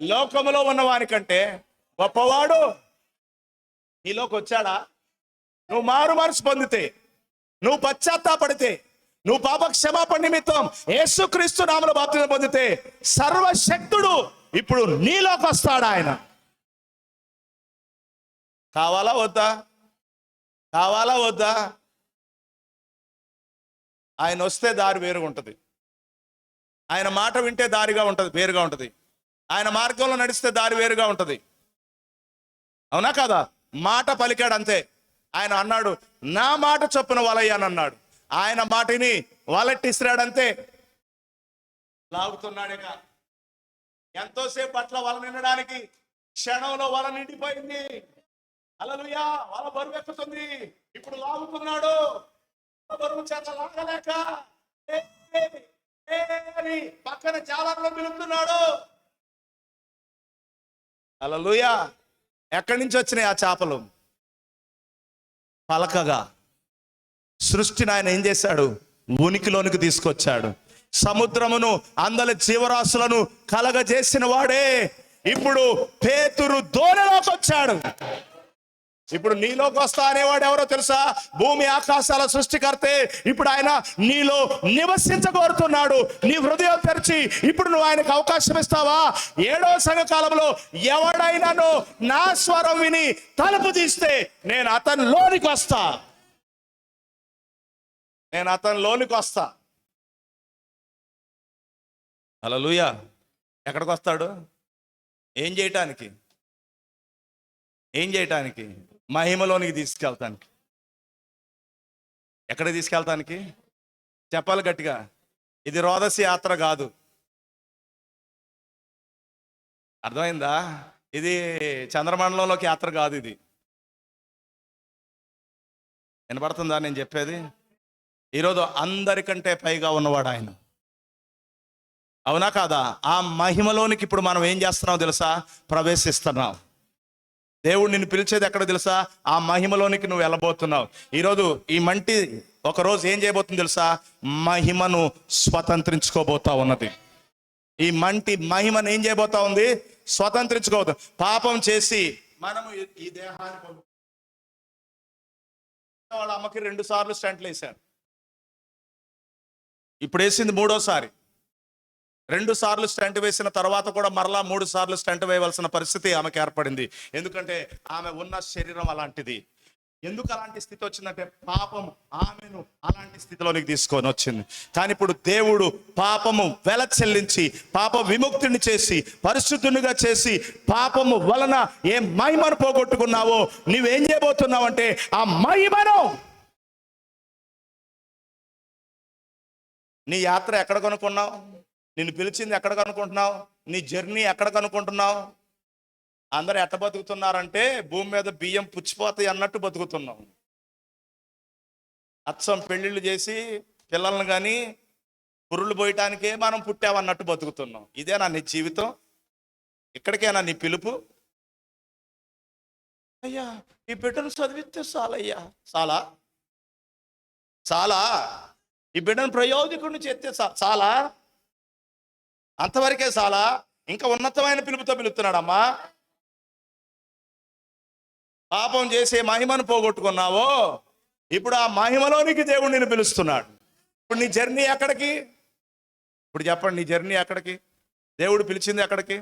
లోకములో ఉన్నవానికంటే గొప్పవాడు నీలోకి వచ్చాడా? నువ్వు మారు మనసు పొందితే, నువ్వు పశ్చాత్తాపడితే, నువ్వు పాప క్షమాపణ నిమిత్తం యేసుక్రీస్తు నామములో బాప్తిసం పొందితే సర్వశక్తుడు ఇప్పుడు నీలోకి వస్తాడు. ఆయన కావాలా వద్దా? కావాలా వద్దా? ఆయన వస్తే దారి వేరుగా ఉంటుంది. ఆయన మాట వింటే దారిగా ఉంటుంది, వేరుగా ఉంటుంది. ఆయన మార్గంలో నడిస్తే దారి వేరుగా ఉంటుంది. అవునా కదా? మాట పలికాడు అంతే. ఆయన అన్నాడు, నా మాట చొప్పున వలయ్యానన్నాడు. ఆయన మాటని వలెట్టిసిరాడంతే. లాగుతున్నాడేక ఎంతోసేపు పట్ల వల నిండడానికి క్షణంలో వల నిండిపోయింది. హల్లెలూయా. వల బరువు ఎక్కుతుంది. ఇప్పుడు లాగుతున్నాడు. బరువు చేత లాగలేక అని పక్కన జాలర్లో పిలుస్తున్నాడు. హల్లెలూయా. ఎక్కడి నుంచి వచ్చినాయి ఆ చేపలు? పలకగా సృష్టిని ఆయన ఏం చేశాడు? ఉనికిలోనికి తీసుకొచ్చాడు. సముద్రమును అందరి జీవరాశులను కలగజేసిన వాడే ఇప్పుడు పేతురు దోణిలోకి వచ్చాడు. ఇప్పుడు నీలోకి వస్తా అనేవాడు ఎవరో తెలుసా? భూమి ఆకాశాల సృష్టికర్తే. ఇప్పుడు ఆయన నీలో నివసించగోరుతున్నాడు. నీ హృదయం తెరిచి ఇప్పుడు నువ్వు ఆయనకు అవకాశం ఇస్తావా? 7వ సంఘకాలంలో ఎవడైనాను నా స్వరం విని తలుపు తీస్తే నేను అతనిలోనికి వస్తా. నేను అతనిలోనికి వస్తా. హల్లెలూయా. ఎక్కడికి వస్తాడు? ఏం చేయటానికి? ఏం చేయటానికి? మహిమలోనికి తీసుకెళ్తానికి. ఎక్కడ తీసుకెళ్తానికి? చెప్పాలి గట్టిగా. ఇది రోదసి యాత్ర కాదు. అర్థమైందా? ఇది చంద్రమండలంలోకి యాత్ర కాదు. ఇది వినపడుతుందా నేను చెప్పేది? ఈరోజు అందరికంటే పైగా ఉన్నవాడు ఆయన. అవునా కాదా? ఆ మహిమలోనికి ఇప్పుడు మనం ఏం చేస్తున్నాం తెలుసా? ప్రవేశిస్తున్నాం. దేవుడు నిన్ను పిలిచేది ఎక్కడ తెలుసా? ఆ మహిమలోనికి నువ్వు వెళ్ళబోతున్నావు. ఈరోజు ఈ మంటి ఒకరోజు ఏం చేయబోతుంది తెలుసా? మహిమను స్వతంత్రించుకోబోతా ఉన్నది. ఈ మంటి మహిమను ఏం చేయబోతా ఉంది? స్వతంత్రించుకోబోతుంది. పాపం చేసి మనము ఈ దేహాన్ని వాళ్ళ అమ్మకి 2 సార్లు స్టంట్లు వేశారు. ఇప్పుడు వేసింది 3వసారి. 2 సార్లు స్టంట్ వేసిన తర్వాత కూడా మరలా 3 సార్లు స్టంట్ వేయవలసిన పరిస్థితి ఆమెకు ఏర్పడింది. ఎందుకంటే ఆమె ఉన్న శరీరం అలాంటిది. ఎందుకు అలాంటి స్థితి వచ్చిందంటే పాపం ఆమెను అలాంటి స్థితిలోనికి తీసుకొని వచ్చింది. కానీ ఇప్పుడు దేవుడు పాపము వెల చెల్లించి పాప విముక్తిని చేసి పరిశుద్ధునిగా చేసి పాపము వలన ఏ మహిమను పోగొట్టుకున్నావో నువ్వేం చేయబోతున్నావు అంటే ఆ మహిమను, నీ యాత్ర ఎక్కడ కనుక్కున్నావు, నిన్ను పిలిచింది ఎక్కడ కనుక్కుంటున్నావు, నీ జర్నీ ఎక్కడ కనుక్కుంటున్నావు? అందరూ ఎట్ట బతుకుతున్నారంటే భూమి మీద బియ్యం పుచ్చిపోతాయి అన్నట్టు బతుకుతున్నాం. అచ్చం పెళ్ళిళ్ళు చేసి పిల్లల్ని కానీ పురుళ్ళు పోయటానికే మనం పుట్టామన్నట్టు బతుకుతున్నాం. ఇదేనా నీ జీవితం? ఇక్కడికేనా నీ పిలుపు? అయ్యా ఈ బిడ్డను చదివిస్తే చాలయ్యా, చాలా ఈ బిడ్డను ప్రయోజకుడిని చేస్తే చాలా, అంతవరకే చాలా? ఇంకా ఉన్నతమైన పిలుపుతో పిలుస్తున్నాడమ్మా. పాపం చేసే మహిమను పోగొట్టుకున్నావో ఇప్పుడు ఆ మహిమలోనికి దేవుడు నిన్ను పిలుస్తున్నాడు. ఇప్పుడు నీ జర్నీ ఎక్కడికి? ఇప్పుడు చెప్పండి, నీ జర్నీ ఎక్కడికి? దేవుడు పిలిచింది ఎక్కడికి?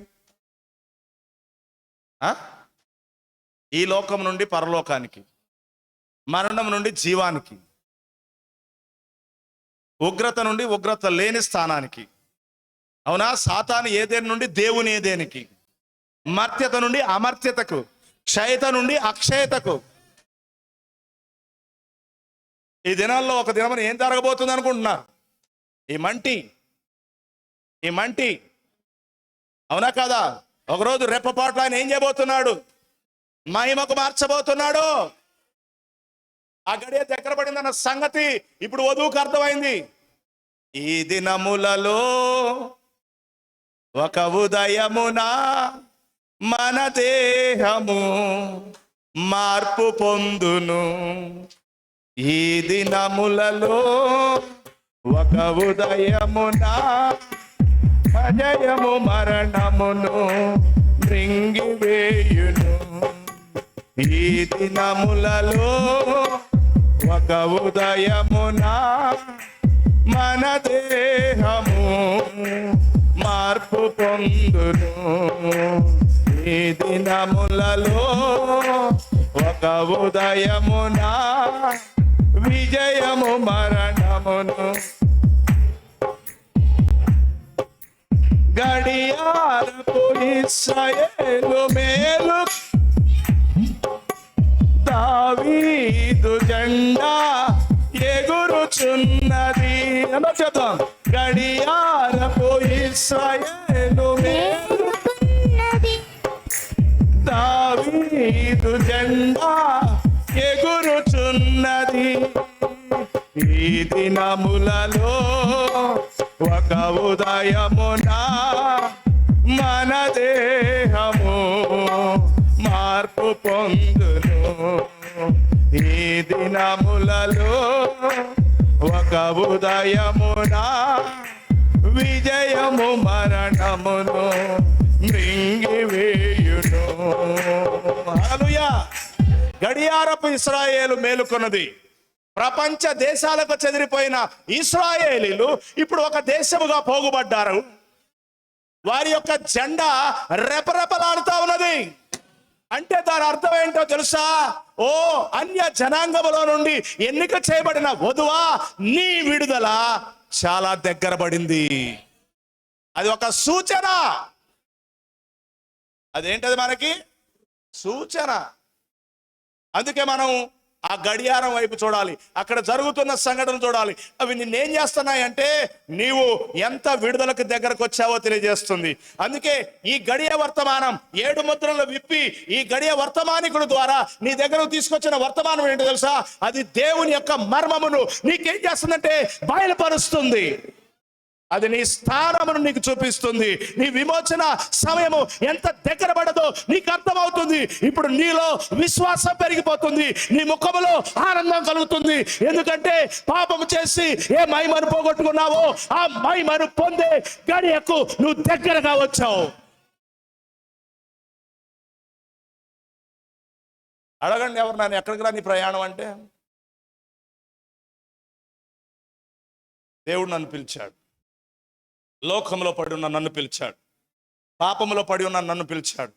ఈ లోకం నుండి పరలోకానికి, మరణం నుండి జీవానికి, ఉగ్రత నుండి ఉగ్రత లేని స్థానానికి. అవునా? సాతాను ఏదేని నుండి దేవుని ఏదేనికి, మర్త్యత నుండి అమర్త్యతకు, క్షయత నుండి అక్షయతకు. ఈ దినాల్లో ఒక దినమని ఏం జరగబోతుంది అనుకుంటున్నారు? ఈ మంటి అవునా కాదా? ఒకరోజు రెప్పపాట్లు ఆయన ఏం చేయబోతున్నాడు? మహిమకు మార్చబోతున్నాడు. ఆ గడియ దగ్గర పడిందన్న సంగతి ఇప్పుడు వధువుకు అర్థమైంది. ఈ దినములలో ఒక ఉదయమున మన దేహము మార్పు పొందును. ఈ దినములలో ఒక ఉదయమున అజయము మరణమును మృంగివేయును. ఈ దినములలో ఒక ఉదయమున మన దేహము మార్పు పొందును. ఈ దినములలో ఒక ఉదయమున విజయము మరణమును. గడియారపు ఇశ్రాయేలు మేలు, దావీదు జెండా ఎగురుచున్నది. చెప్తాం, గడియారపు ఇశ్రాయేలు మేలు, దావీదు జెండా ఎగురుచున్నది. ఈ దినములలో ఒక ఉదయమున మన దేహము మార్పు పొందును. ఈ దినములలో ఒక ఉదయమున విజయము మరణమును మృంగివేయును. హల్లెలూయా. గడియారపు ఇశ్రాయేలు మేలుకొన్నది. ప్రపంచ దేశాలకు చెదిరిపోయిన ఇశ్రాయేలీలు ఇప్పుడు ఒక దేశముగా పోగుబడ్డారు. వారి యొక్క జెండా రెపరెపలాడుతూ ఉన్నది. అంటే దాని అర్థం ఏంటో తెలుసా? ఓ అన్య జనాంగములో నుండి ఎన్నిక చేయబడిన వధువా, నీ విడుదల చాలా దగ్గర పడింది. అది ఒక సూచన. అదేంటది? మనకి సూచన. అందుకే మనం ఆ గడియారం వైపు చూడాలి, అక్కడ జరుగుతున్న సంఘటన చూడాలి. అవి నిన్నేం చేస్తున్నాయి అంటే నీవు ఎంత విడుదలకు దగ్గరకు వచ్చావో తెలియజేస్తుంది. అందుకే ఈ గడియ వర్తమానం 7 ముద్రలు విప్పి ఈ గడియ వర్తమానికుడు ద్వారా నీ దగ్గరకు తీసుకొచ్చిన వర్తమానం ఏంటో తెలుసా? అది దేవుని యొక్క మర్మమును నీకేం చేస్తుందంటే బయలుపరుస్తుంది. అది నీ స్థానమును నీకు చూపిస్తుంది. నీ విమోచన సమయము ఎంత దగ్గర పడదో నీకు అర్థమవుతుంది. ఇప్పుడు నీలో విశ్వాసం పెరిగిపోతుంది, నీ ముఖములో ఆనందం కలుగుతుంది. ఎందుకంటే పాపము చేసి ఏ మహిమను పోగొట్టుకున్నావో ఆ మహిమను పొందే గడియకు నువ్వు దగ్గరగా వచ్చావు. అడగండి ఎవరు, నన్ను ఎక్కడికి రా నీ ప్రయాణం అంటే? దేవుడు నన్ను పిలిచాడు. లోకంలో పడి ఉన్న నన్ను పిలిచాడు. పాపములో పడి ఉన్న నన్ను పిలిచాడు.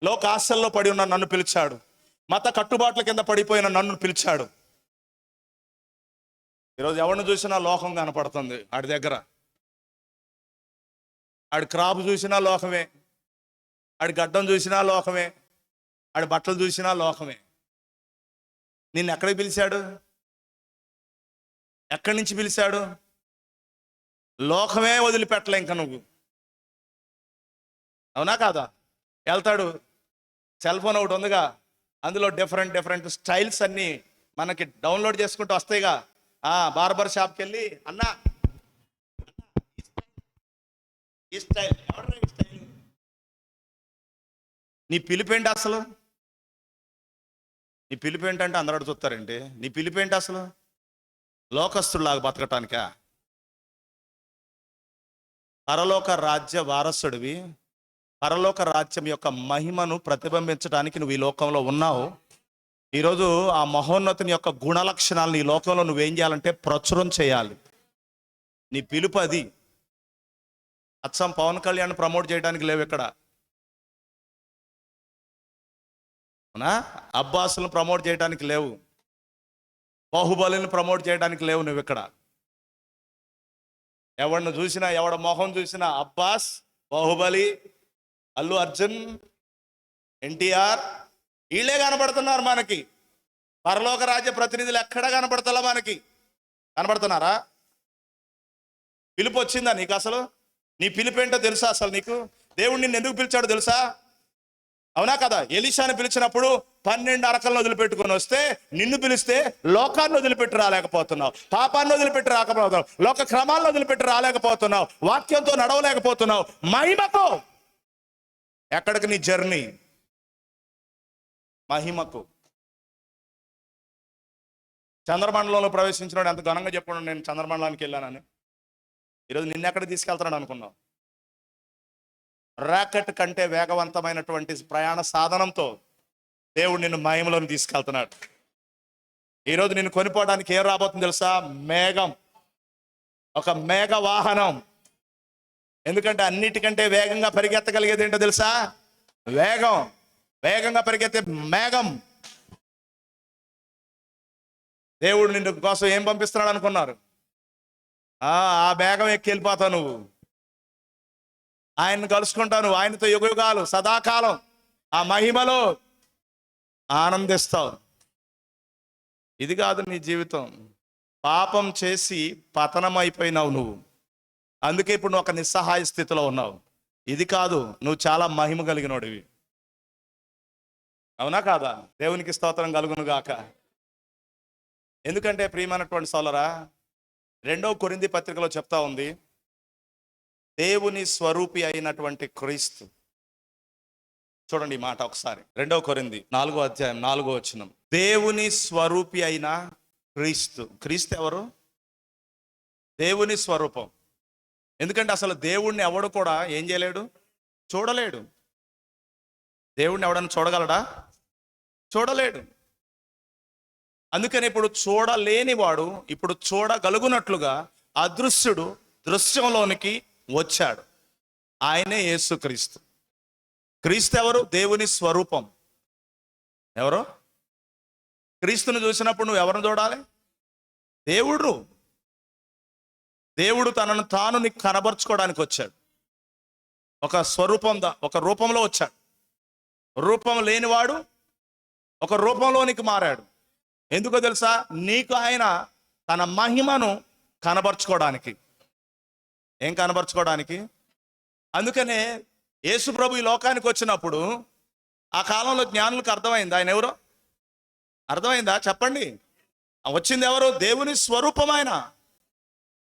లోక ఆశల్లో పడి ఉన్న నన్ను పిలిచాడు. మత కట్టుబాట్ల కింద పడిపోయిన నన్ను పిలిచాడు. ఈరోజు ఎవరిని చూసినా లోకం కనపడుతుంది ఆడి దగ్గర. ఆడి క్రాప్ చూసినా లోకమే, ఆడి గడ్డం చూసినా లోకమే, ఆడి బట్టలు చూసినా లోకమే. నిన్ను ఎక్కడికి పిలిచాడు? ఎక్కడి నుంచి పిలిచాడు? లోకమే వదిలిపెట్టలే ఇంకా నువ్వు. అవునా కాదా? వెళ్తాడు, సెల్ ఫోన్ ఒకటి ఉందిగా, అందులో డిఫరెంట్ స్టైల్స్ అన్నీ మనకి డౌన్లోడ్ చేసుకుంటూ వస్తాయిగా. బార్బర్ షాప్కి వెళ్ళి, అన్నా ఈ స్టైల్, ఎవరు ఈ స్టైల్? నీ పిలిపేంటి అసలు? నీ పిలిపేంటంటే అందరూ చూస్తారండి. నీ పిలిపేంటి అసలు? లోకస్తులాగా బతకటానికా? పరలోక రాజ్య వారసుడివి. పరలోక రాజ్యం యొక్క మహిమను ప్రతిబింబించడానికి నువ్వు ఈ లోకంలో ఉన్నావు. ఈరోజు ఆ మహోన్నతుని యొక్క గుణ లక్షణాలను ఈ లోకంలో నువ్వేం చేయాలంటే ప్రచురం చేయాలి. నీ పిలుపు అది. అచ్చం పవన్ కళ్యాణ్ ప్రమోట్ చేయడానికి లేవు ఇక్కడ. అవునా? అబ్బాసులను ప్రమోట్ చేయడానికి లేవు, బాహుబలిని ప్రమోట్ చేయడానికి లేవు నువ్వు ఇక్కడ. ఎవరిని చూసినా, ఎవడ మొహం చూసినా అబ్బాస్, బాహుబలి, అల్లు అర్జున్, ఎన్టీఆర్ వీళ్ళే కనపడుతున్నారు మనకి. పరలోక రాజ్య ప్రతినిధులు ఎక్కడ కనపడతలా మనకి? కనపడుతున్నారా? పిలుపు వచ్చిందా నీకు అసలు? నీ పిలుపు ఏంటో తెలుసా అసలు నీకు? దేవుడు నిన్ను ఎందుకు పిలిచాడో తెలుసా? అవునా కదా? ఎలీషాని పిలిచినప్పుడు 12 అరకలను వదిలిపెట్టుకొని వస్తే, నిన్ను పిలిస్తే లోకాన్ని వదిలిపెట్టి రాలేకపోతున్నావు, పాపాన్ని వదిలిపెట్టి రాకపోతున్నావు, లోక క్రమాలను వదిలిపెట్టి రాలేకపోతున్నావు, వాక్యంతో నడవలేకపోతున్నావు. మహిమకు ఎక్కడికి నీ జర్నీ? మహిమకు. చంద్రమండలంలో ప్రవేశించినాడు ఎంత ఘనంగా చెప్పుకున్నాడు, నేను చంద్రమండలానికి వెళ్ళానని. ఈరోజు నిన్నెక్కడ తీసుకెళ్తున్నాడు అనుకున్నావు? రాకెట్ కంటే వేగవంతమైనటువంటి ప్రయాణ సాధనంతో దేవుడు నిన్ను మహిమలోని తీసుకెళ్తున్నాడు. ఈరోజు నిన్ను కొనిపోవడానికి ఏం రాబోతుంది తెలుసా? మేఘం. ఒక మేఘ వాహనం. ఎందుకంటే అన్నిటికంటే వేగంగా పరిగెత్తగలిగేది ఏంటో తెలుసా? వేగం. వేగంగా పరిగెత్తే మేఘం. దేవుడు నిన్ను కోసం ఏం పంపిస్తున్నాడు అనుకున్నారు? ఆ మేఘం ఎక్కి వెళ్ళిపోతావు నువ్వు. ఆయన్ని కలుసుకుంటావు నువ్వు. ఆయనతో యుగయుగాలు సదాకాలం ఆ మహిమలో ఆనందిస్తావు. ఇది కాదు నీ జీవితం. పాపం చేసి పతనం అయిపోయినావు నువ్వు. అందుకే ఇప్పుడు నువ్వు ఒక నిస్సహాయ స్థితిలో ఉన్నావు. ఇది కాదు, నువ్వు చాలా మహిమ కలిగినోడివి. అవునా కాదా? దేవునికి స్తోత్రం కలుగును గాక. ఎందుకంటే ప్రియమైనటువంటి సోదరా, 2వ కొరింథీ పత్రికలో చెప్తా ఉంది, దేవుని స్వరూపి అయినటువంటి క్రీస్తు. చూడండి ఈ మాట ఒకసారి. 2వ కొరింథీ 4వ అధ్యాయం 4వ వచనం. దేవుని స్వరూపి అయిన క్రీస్తు. క్రీస్తు ఎవరు? దేవుని స్వరూపం. ఎందుకంటే అసలు దేవుణ్ణి ఎవడు కూడా ఏం చేయలేడు, చూడలేడు. దేవుణ్ణి ఎవడన్నా చూడగలడా? చూడలేడు. అందుకని ఇప్పుడు చూడలేని వాడు ఇప్పుడు చూడగలుగునట్లుగా అదృశ్యుడు దృశ్యంలోనికి వచ్చాడు. ఆయనే యేసుక్రీస్తు. క్రీస్తు ఎవరు? దేవుని స్వరూపం. ఎవరు? క్రీస్తుని చూసినప్పుడు నువ్వు ఎవరిని చూడాలి? దేవుడు. దేవుడు తనను తాను నీకు కనబరుచుకోవడానికి వచ్చాడు. ఒక స్వరూపం, ఒక రూపంలో వచ్చాడు. రూపం లేనివాడు ఒక రూపంలోనికి మారాడు. ఎందుకో తెలుసా? నీకు ఆయన తన మహిమను కనబరుచుకోవడానికి. ఏం కనబరుచుకోవడానికి? అందుకనే యేసు ప్రభు ఈ లోకానికి వచ్చినప్పుడు ఆ కాలంలో జ్ఞానులకు అర్థమైంది ఆయన ఎవరో. అర్థమైందా? చెప్పండి. వచ్చింది ఎవరు? దేవుని స్వరూపం. ఆయన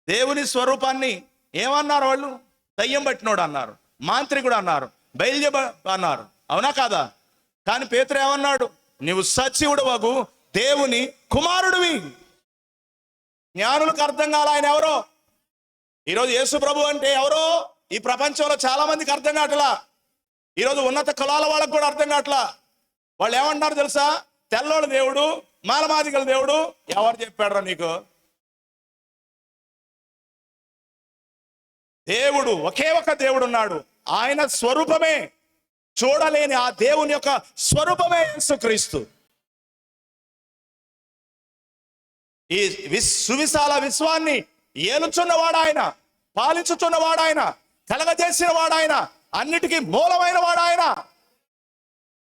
దేవుని స్వరూపాన్ని ఏమన్నారు వాళ్ళు? దయ్యం పట్టినోడు అన్నారు, మాంత్రికుడు అన్నారు, బయల్జెబ అన్నారు. అవునా కాదా? కానీ పేతురు ఏమన్నాడు? నీవు సజీవుడు వగు దేవుని కుమారుడివి. జ్ఞానులకు అర్థం కాల ఆయన ఎవరో. ఈరోజు యేసు ప్రభు అంటే ఎవరో ఈ ప్రపంచంలో చాలా మందికి అర్థం కావట్లా. ఈరోజు ఉన్నత కులాల వాళ్ళకు కూడా అర్థం కావట్లా. వాళ్ళు ఏమంటున్నారు తెలుసా? తెల్లోడు దేవుడు, మాలమాదిగల దేవుడు. ఎవరు చెప్పాడరా నీకు? దేవుడు ఒకే ఒక దేవుడు ఉన్నాడు. ఆయన స్వరూపమే, చూడలేని ఆ దేవుని యొక్క స్వరూపమే యేసుక్రీస్తు. ఈ సువిశాల విశ్వాన్ని ఏలుచున్నవాడు ఆయన, పాలించుచున్నవాడు ఆయన, కలగజేసిన వాడు ఆయన, అన్నిటికీ మూలమైన వాడు ఆయన.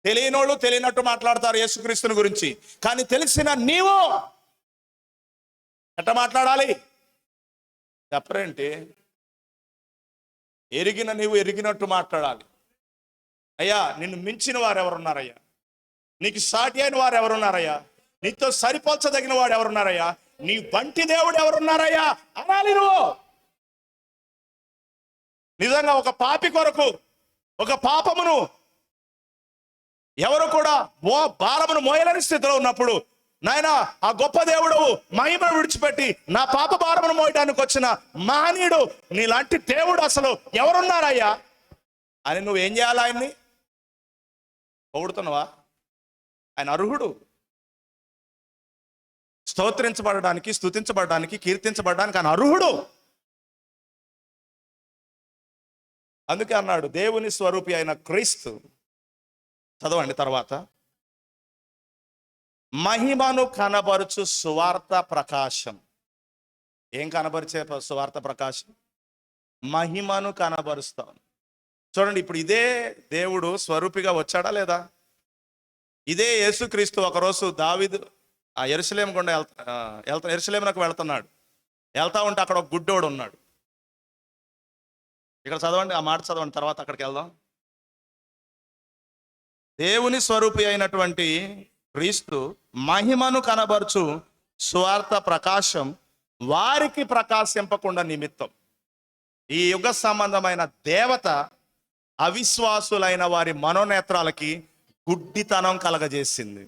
తెలియనోళ్ళు తెలియనట్టు మాట్లాడతారు యేసుక్రీస్తుని గురించి, కానీ తెలిసిన నీవు ఎట్ట మాట్లాడాలి చెప్పరేంటి? ఎరిగిన నీవు ఎరిగినట్టు మాట్లాడాలి. అయ్యా, నిన్ను మించిన వారు ఎవరున్నారయ్యా? నీకు సాటి అయిన వారు ఎవరున్నారయ్యా? నీతో సరిపోల్చదగిన వాడు ఎవరున్నారయ్యా? నీ వంటి దేవుడు ఎవరున్నారయ్యా అనాలి నువ్వు. నిజంగా ఒక పాపి కొరకు, ఒక పాపమును ఎవరు కూడా భారమును మోయలేని స్థితిలో ఉన్నప్పుడు, నాయన ఆ గొప్ప దేవుడు మహిమను విడిచిపెట్టి నా పాప భారమును మోయడానికి వచ్చిన మహనీయుడు నీలాంటి దేవుడు అసలు ఎవరున్నారయ్యా అని నువ్వేం చేయాలి? ఆయన్ని పొగుడుతున్నావా? ఆయన అర్హుడు, స్తోత్రించబడడానికి, స్తుతించబడడానికి, కీర్తించబడడానికి ఆయన అర్హుడు. అందుకే అన్నాడు దేవుని స్వరూపి అయిన క్రీస్తు. చదవండి తర్వాత. మహిమను కనబరుచు సువార్త ప్రకాశం. ఏం కనబరిచే సువార్త ప్రకాశం? మహిమను కనబరుస్తాం. చూడండి, ఇప్పుడు ఇదే దేవుడు స్వరూపిగా వచ్చాడా లేదా? ఇదే యేసుక్రీస్తు ఒకరోజు దావీదు ఆ యెరూషలేము గుండా యెరూషలేమునకు వెళ్తున్నాడు. వెళ్తా ఉంటే అక్కడ ఒక గుడ్డోడు ఉన్నాడు. ఇక్కడ చదవండి, ఆ మాట చదవండి, తర్వాత అక్కడికి వెళ్దాం. దేవుని స్వరూపి అయినటువంటి క్రీస్తు మహిమను కనబరుచు సువార్త ప్రకాశం వారికి ప్రకాశింపకుండా నిమిత్తం. ఈ యుగ సంబంధమైన దేవత అవిశ్వాసులైన వారి మనోనేత్రాలకి గుడ్డితనం కలగజేసింది.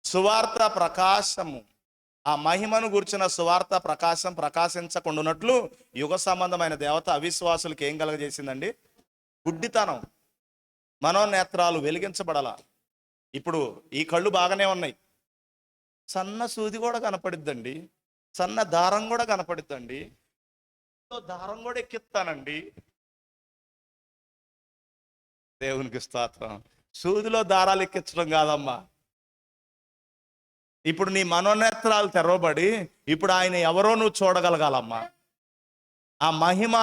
సువార్త ప్రకాశము, ఆ మహిమను గుర్చిన సువార్త ప్రకాశం ప్రకాశించకుండానట్లు యుగ సంబంధమైన దేవత అవిశ్వాసులకి ఏం కలగజేసిందండి? గుడ్డితనం. మనోనేత్రాలు వెలిగించబడాల. ఇప్పుడు ఈ కళ్ళు బాగానే ఉన్నాయి, సన్న సూది కూడా కనపడిద్దండి, సన్న దారం కూడా కనపడిద్దండి, దారం కూడా ఎక్కిస్తానండి. దేవునికి స్తోత్రం. సూదిలో దారాలు ఎక్కించడం కాదమ్మా. ఇప్పుడు నీ మనోనేత్రాలు తెరవబడి ఇప్పుడు ఆయన ఎవరో నువ్వు చూడగలగాలమ్మా. ఆ మహిమ,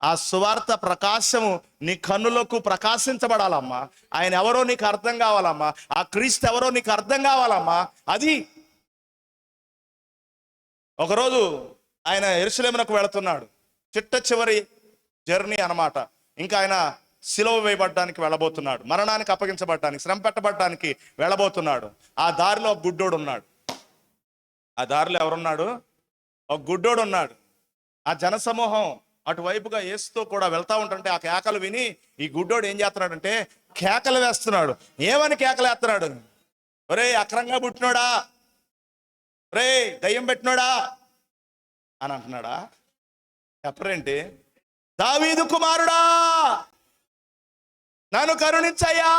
ఆ సువార్త ప్రకాశము నీ కన్నులకు ప్రకాశించబడాలమ్మా. ఆయన ఎవరో నీకు అర్థం కావాలమ్మా. ఆ క్రీస్తు ఎవరో నీకు అర్థం కావాలమ్మా. అది ఒకరోజు ఆయన యెరూషలేమునకు వెళుతున్నాడు. చిట్ట చివరి జర్నీ అన్నమాట. ఇంకా ఆయన సిలువ వేయబడ్డానికి వెళ్ళబోతున్నాడు, మరణానికి అప్పగించబడ్డానికి, శ్రమ పెట్టబడ్డానికి వెళ్ళబోతున్నాడు. ఆ దారిలో ఒక గుడ్డోడు ఉన్నాడు. ఆ దారిలో ఎవరున్నాడు? ఒక గుడ్డోడు ఉన్నాడు. ఆ జనసమూహం అటువైపుగా యేసుతో కూడా వెళ్తా ఉంటుంటే ఆ కేకలు విని ఈ గుడ్డోడు ఏం చేస్తున్నాడంటే కేకలు వేస్తున్నాడు. ఏమని కేకలు వేస్తున్నాడు? ఒరే అక్రంగా పుట్టినోడా, ఒరే దయ్యం పెట్టినోడా అని అంటున్నాడా? చెప్పరేంటి? దావీదు కుమారుడా నన్ను కరుణించయ్యా.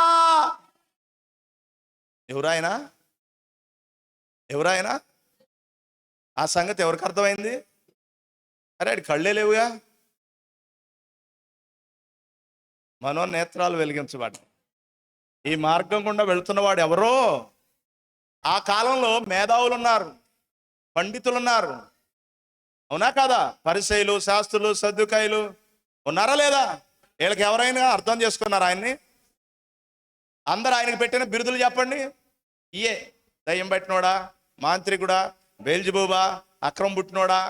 ఎవరాయనా? ఎవరాయనా? ఆ సంగతి ఎవరికి అర్థమైంది? అరే అది కళ్ళే లేవుగా. మనోనేత్రాలు వెలిగించబడ్డ ఈ మార్గం గుండా వెళుతున్నవాడు ఎవరో. ఆ కాలంలో మేధావులు ఉన్నారు, పండితులు ఉన్నారు, అవునా కాదా? పరిసయ్యులు, శాస్త్రులు, సద్దుకాయులు ఉన్నారా లేదా? వీళ్ళకి ఎవరైనా అర్థం చేసుకున్నారు ఆయన్ని? అందరు ఆయనకు పెట్టిన బిరుదులు చెప్పండి. ఇయే దయ్యం పెట్టినోడా, మాంత్రికుడా, బెల్జెబూబా, అక్రమం పుట్టినోడా,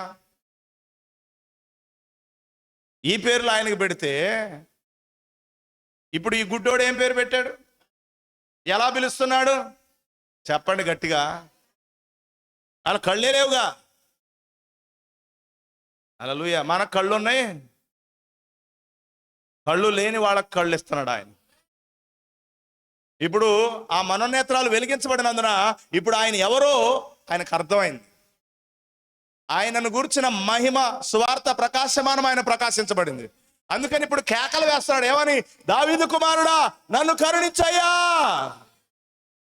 ఈ పేర్లు ఆయనకు పెడితే ఇప్పుడు ఈ గుడ్డోడు ఏం పేరు పెట్టాడు? ఎలా పిలుస్తున్నాడు చెప్పండి గట్టిగా. వాళ్ళ కళ్ళే లేవుగా. హల్లెలూయా. మనకు కళ్ళు ఉన్నాయి, కళ్ళు లేని వాళ్ళకి కళ్ళు ఇస్తున్నాడు ఆయన. ఇప్పుడు ఆ మనోనేత్రాలు వెలిగించబడినందున ఇప్పుడు ఆయన ఎవరో ఆయనకు అర్థమైంది. ఆయనను గురించిన మహిమ, సువార్త ప్రకాశమానం ఆయన ప్రకాశించబడింది. అందుకని ఇప్పుడు కేకలు వేస్తున్నాడు. ఏమని? దావీదు కుమారుడా నన్ను కరుణించయ్యా.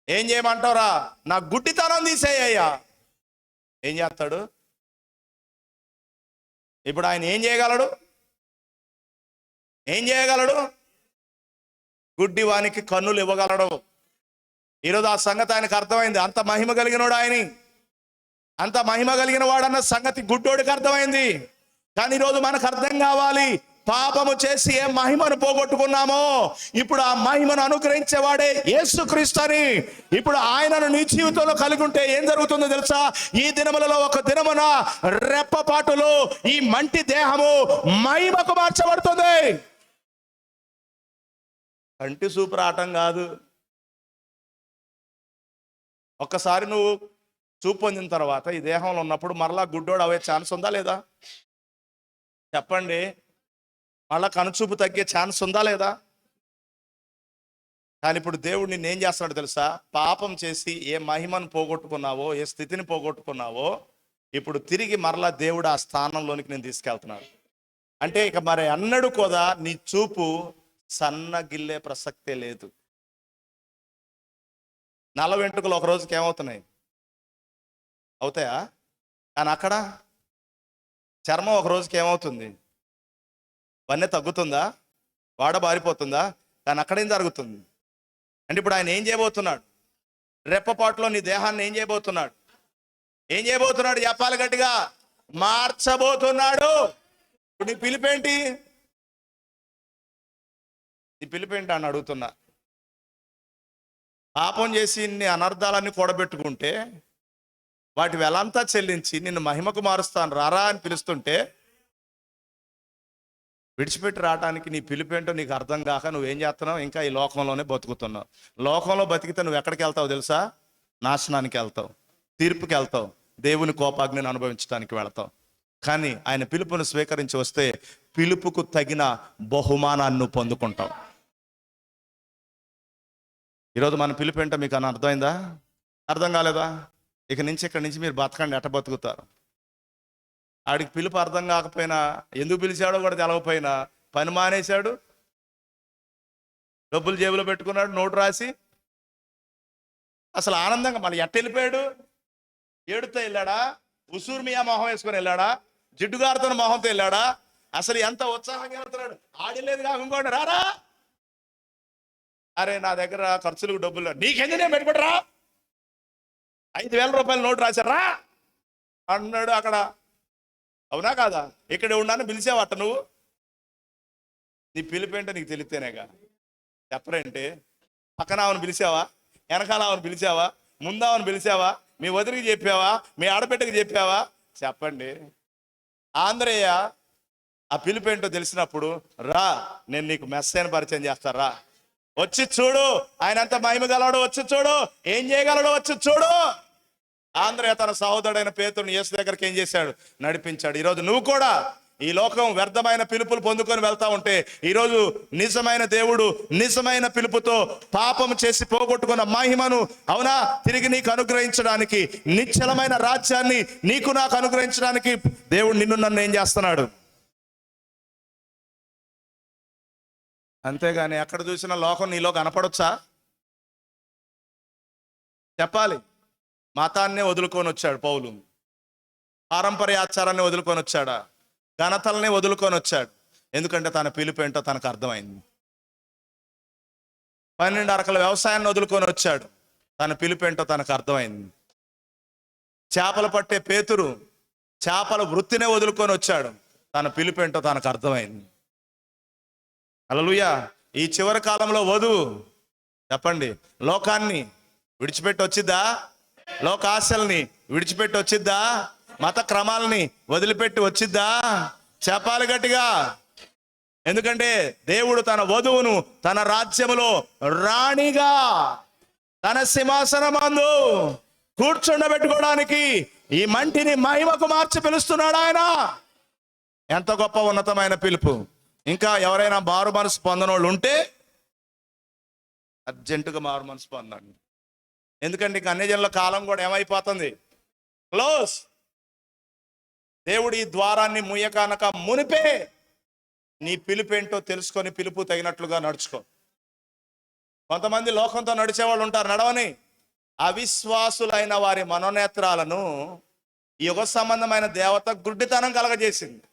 ఏం చేయమంటావురా? నా గుడ్డితనం తీసేయ్యా. ఏం చేస్తాడు ఇప్పుడు ఆయన? ఏం చేయగలడు? ఏం చేయగలడు? గుడ్డి వానికి కన్నులు ఇవ్వగలడు. ఈరోజు ఆ సంగతి ఆయనకు అర్థమైంది. అంత మహిమ కలిగినోడు ఆయన, అంత మహిమ కలిగిన వాడన్న సంగతి గుడ్డోడికి అర్థమైంది. కానీ ఈరోజు మనకు అర్థం కావాలి, పాపము చేసి ఏ మహిమను పోగొట్టుకున్నామో ఇప్పుడు ఆ మహిమను అనుగ్రహించేవాడే యేసుక్రీస్తు అని. ఇప్పుడు ఆయనను నీ జీవితంలో కలిగి ఉంటే ఏం జరుగుతుందో తెలుసా? ఈ దినములలో ఒక దినమున రెప్పపాటులో ఈ మంటి దేహము మహిమకు మార్చబడుతుంది. కంటి చూపు రావటం కాదు. ఒక్కసారి నువ్వు చూపు పొందిన తర్వాత ఈ దేహంలో ఉన్నప్పుడు మరలా గుడ్డోడు అవే ఛాన్స్ ఉందా లేదా? చెప్పండి. మళ్ళా కనుచూపు తగ్గే ఛాన్స్ ఉందా లేదా? కానీ ఇప్పుడు దేవుడు నిన్ను ఏం చేస్తున్నాడు తెలుసా? పాపం చేసి ఏ మహిమను పోగొట్టుకున్నావో, ఏ స్థితిని పోగొట్టుకున్నావో, ఇప్పుడు తిరిగి మరలా దేవుడు ఆ స్థానంలోనికి నేను తీసుకెళ్తున్నాడు. అంటే ఇక మరి అన్నడు కూడా నీ చూపు సన్నగిల్లే ప్రసక్తే లేదు. నల్ల వెంట్రుకలు ఒక రోజుకి ఏమవుతున్నాయి? అవుతాయా? కానీ అక్కడ చర్మం ఒక రోజుకి ఏమవుతుంది? వన్నె తగ్గుతుందా? వాడ బారిపోతుందా? కానీ అక్కడేం జరుగుతుంది అంటే ఇప్పుడు ఆయన ఏం చేయబోతున్నాడు? రెప్పపాటులో నీ దేహాన్ని ఏం చేయబోతున్నాడు? ఏం చేయబోతున్నాడు? చెప్పాలి గట్టిగా. మార్చబోతున్నాడు. ఇప్పుడు నీ పిలిపేంటి? నీ పిలిపేంటి అని అడుగుతున్నా. పాపం చేసి ఇన్ని అనర్థాలన్నీ కూడబెట్టుకుంటే వాటి వెలంతా చెల్లించి నిన్ను మహిమకు మారుస్తాను రారా అని పిలుస్తుంటే విడిచిపెట్టి రావడానికి నీ పిలిపేంటో నీకు అర్థం కాక నువ్వేం చేస్తున్నావు? ఇంకా ఈ లోకంలోనే బతుకుతున్నావు. లోకంలో బతికితే నువ్వు ఎక్కడికి వెళ్తావు తెలుసా? నాశనానికి వెళ్తావు, తీర్పుకి వెళ్తావు, దేవుని కోపాగ్నిని అనుభవించడానికి వెళతావు. కానీ ఆయన పిలుపును స్వీకరించి వస్తే పిలుపుకు తగిన బహుమానాన్ని నువ్వు పొందుకుంటావు. ఈరోజు మన పిలుపేంటో మీకు అని అర్థమైందా? అర్థం కాలేదా? ఇక్కడి నుంచి మీరు బతకండి. ఎట్ట బతుకుతారు? ఆడికి పిలుపు అర్థం కాకపోయినా, ఎందుకు పిలిచాడో కూడా తెలవకపోయినా పని మానేశాడు, డబ్బులు జేబులో పెట్టుకున్నాడు, నోటు రాసి అసలు ఆనందంగా మళ్ళీ ఎట్ట వెళ్ళిపోయాడు? ఏడుతో వెళ్ళాడా? ఉసూరు మియా మొహం వేసుకొని వెళ్ళాడా? జిడ్డుగారుతున్న మొహంతో వెళ్ళాడా? అసలు ఎంత ఉత్సాహంగా వెళ్తున్నాడు. ఆడలేదు కాక ఇంకోండి రారా, అరే నా దగ్గర ఖర్చులకు డబ్బులు నీకెందుకు, నేను పెట్టుకుంటారా, 5,000 రూపాయలు నోటు రాశారా అన్నాడు అక్కడ. అవునా కాదా? ఇక్కడ ఉన్నాను పిలిచావట నువ్వు. నీ పిలిపేంటో నీకు తెలిస్తేనేగా. చెప్పరంటే పక్కన ఆమెను పిలిచావా? వెనకాల ఆమెను పిలిచావా? ముందామని పిలిచావా? మీ వదిలికి చెప్పావా? మీ ఆడబిడ్డకి చెప్పావా? చెప్పండి. ఆంధ్రయ్య ఆ పిలిపేంటో తెలిసినప్పుడు రా, నేను నీకు మెస్సైన పరిచయం చేస్తారా, వచ్చి చూడు, ఆయన అంత మహిమ గలవాడు, వచ్చి చూడు, ఏం చేయగలడు, వచ్చి చూడు. ఆంధ్రయ్య తన సహోదరుడైన పేతురుని యేసు దగ్గరికి ఏం చేశాడు? నడిపించాడు. ఈరోజు నువ్వు కూడా ఈ లోకం వ్యర్థమైన పిలుపులు పొందుకొని వెళ్తా ఉంటే ఈరోజు నిజమైన దేవుడు నిజమైన పిలుపుతో పాపం చేసి పోగొట్టుకున్న మహిమను అవునా తిరిగి నీకు అనుగ్రహించడానికి, నిశ్చలమైన రాజ్యాన్ని నీకు నాకు అనుగ్రహించడానికి దేవుడు నిన్ను నన్ను ఏం చేస్తున్నాడు? అంతేగాని ఎక్కడ చూసినా లోకం నీలో కనపడొచ్చా? చెప్పాలి. మతాన్నే వదులుకొని వచ్చాడు పౌలు, పారంపర్య ఆచారాన్ని వదులుకొని వచ్చాడా? ఘనతల్ని వదులుకొని వచ్చాడు. ఎందుకంటే తన పిలుపేంటో తనకు అర్థమైంది. 12 అరకల వ్యవసాయాన్ని వదులుకొని వచ్చాడు. తన పిలుపేంటో తనకు అర్థమైంది. చేపలు పట్టే పేతురు చేపల వృత్తినే వదులుకొని వచ్చాడు. తన పిలుపేంటో తనకు అర్థమైంది. హల్లెలూయా. ఈ చివరి కాలంలో వధువు చెప్పండి లోకాన్ని విడిచిపెట్టి వచ్చిద్దా? లోకాశల్ని విడిచిపెట్టి వచ్చిద్దా? మత క్రమాలని వదిలిపెట్టి వచ్చిద్దా? చెప్పాలి గట్టిగా. ఎందుకంటే దేవుడు తన వధువును తన రాజ్యములో రాణిగా తన సింహాసనమందు కూర్చుండబెట్టుకోవడానికి ఈ మంటిని మహిమకు మార్చి పిలుస్తున్నాడు ఆయన. ఎంత గొప్ప ఉన్నతమైన పిలుపు. ఇంకా ఎవరైనా మారు మనసు పొందనోళ్ళు ఉంటే అర్జెంటుగా మారు మనసు పొందండి. ఎందుకంటే ఇక అన్యజనుల కాలం కూడా ఏమైపోతుంది? క్లోజ్. దేవుడు ఈ ద్వారాన్ని ముయ్యకానక మునిపే నీ పిలుపేంటో తెలుసుకొని పిలుపు తగినట్లుగా నడుచుకో. కొంతమంది లోకంతో నడిచేవాళ్ళు ఉంటారు, నడవని. అవిశ్వాసులైన వారి మనోనేత్రాలను ఈ యుగ సంబంధమైన దేవత గుడ్డితనం కలగజేసింది.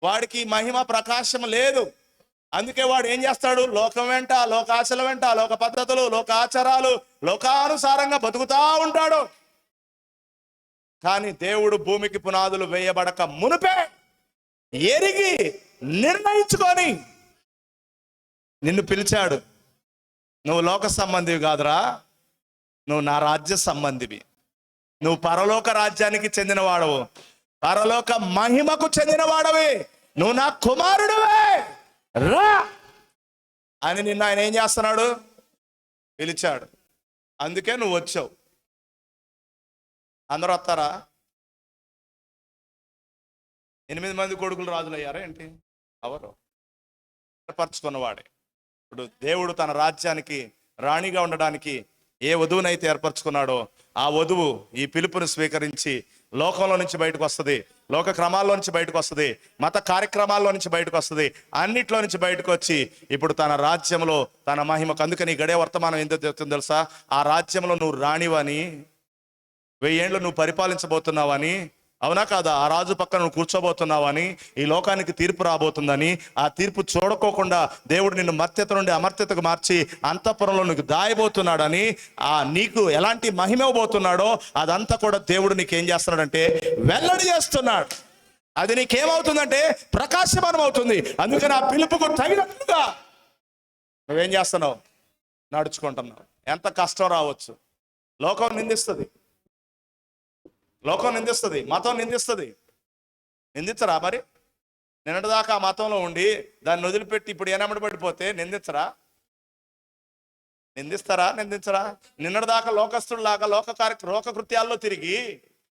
వాడికి మహిమ ప్రకాశం లేదు. అందుకే వాడు ఏం చేస్తాడు? లోకం వెంట, లోకాశల వెంట, లోక పద్ధతులు, లోక ఆచారాలు, లోకానుసారంగా బతుకుతా ఉంటాడు. కానీ దేవుడు భూమికి పునాదులు వేయబడక మునుపే ఎరిగి నిర్ణయించుకొని నిన్ను పిలిచాడు. నువ్వు లోక సంబంధివి కాదురా, నువ్వు నా రాజ్య సంబంధివి. నువ్వు పరలోక రాజ్యానికి చెందినవాడవు, పరలోక మహిమకు చెందినవాడవి. నువ్వు నా కుమారుడివే, రా అని నిన్ను ఆయన ఏం చేస్తున్నాడు? పిలిచాడు. అందుకే నువ్వు వచ్చావు. అందరూ వస్తారా? 8 మంది కొడుకులు రాజులు అయ్యారా ఏంటి? ఎవరు? ఏర్పరచుకున్నవాడే. ఇప్పుడు దేవుడు తన రాజ్యానికి రాణిగా ఉండడానికి ఏ వధువునైతే ఏర్పరచుకున్నాడో ఆ వధువు ఈ పిలుపుని స్వీకరించి లోకంలో నుంచి బయటకు వస్తుంది, లోక క్రమాల్లో నుంచి బయటకు వస్తుంది, మత కార్యక్రమాల్లో నుంచి బయటకు వస్తుంది, అన్నిట్లో నుంచి బయటకు వచ్చి ఇప్పుడు తన రాజ్యంలో తన మహిమకు. అందుకని గడే వర్తమానం ఏంటో చెప్తుంది తెలుసా? ఆ రాజ్యంలో నువ్వు రాణివని, 1000 ఏళ్ళు నువ్వు పరిపాలించబోతున్నావని, అవునా కాదా? ఆ రాజు పక్కన నువ్వు కూర్చోబోతున్నావని, ఈ లోకానికి తీర్పు రాబోతుందని, ఆ తీర్పు చూడకోకుండా దేవుడు నిన్ను మర్త్యత నుండి అమర్త్యతకు మార్చి అంతఃపురంలో నీకు దాయబోతున్నాడని, నీకు ఎలాంటి మహిమ ఇవ్వబోతున్నాడో అదంతా కూడా దేవుడు నీకేం చేస్తున్నాడంటే వెల్లడి చేస్తున్నాడు. అది నీకేమవుతుందంటే ప్రకాశమానం అవుతుంది. అందుకని ఆ పిలుపుకు తగినట్లుగా నువ్వేం చేస్తున్నావు? నడుచుకుంటున్నావు. ఎంత కష్టం రావచ్చు, లోకం నిందిస్తుంది, లోకం నిందిస్తుంది, మతం నిందిస్తుంది. నిందించరా మరి? నిన్నటిదాకా ఆ మతంలో ఉండి దాన్ని వదిలిపెట్టి ఇప్పుడు ఏనమ్మడి పడిపోతే నిందించరా? నిందిస్తారా? నిందించరా? నిన్నటిదాకా లోకస్తుడిలాగా లోక కృత్యాల్లో తిరిగి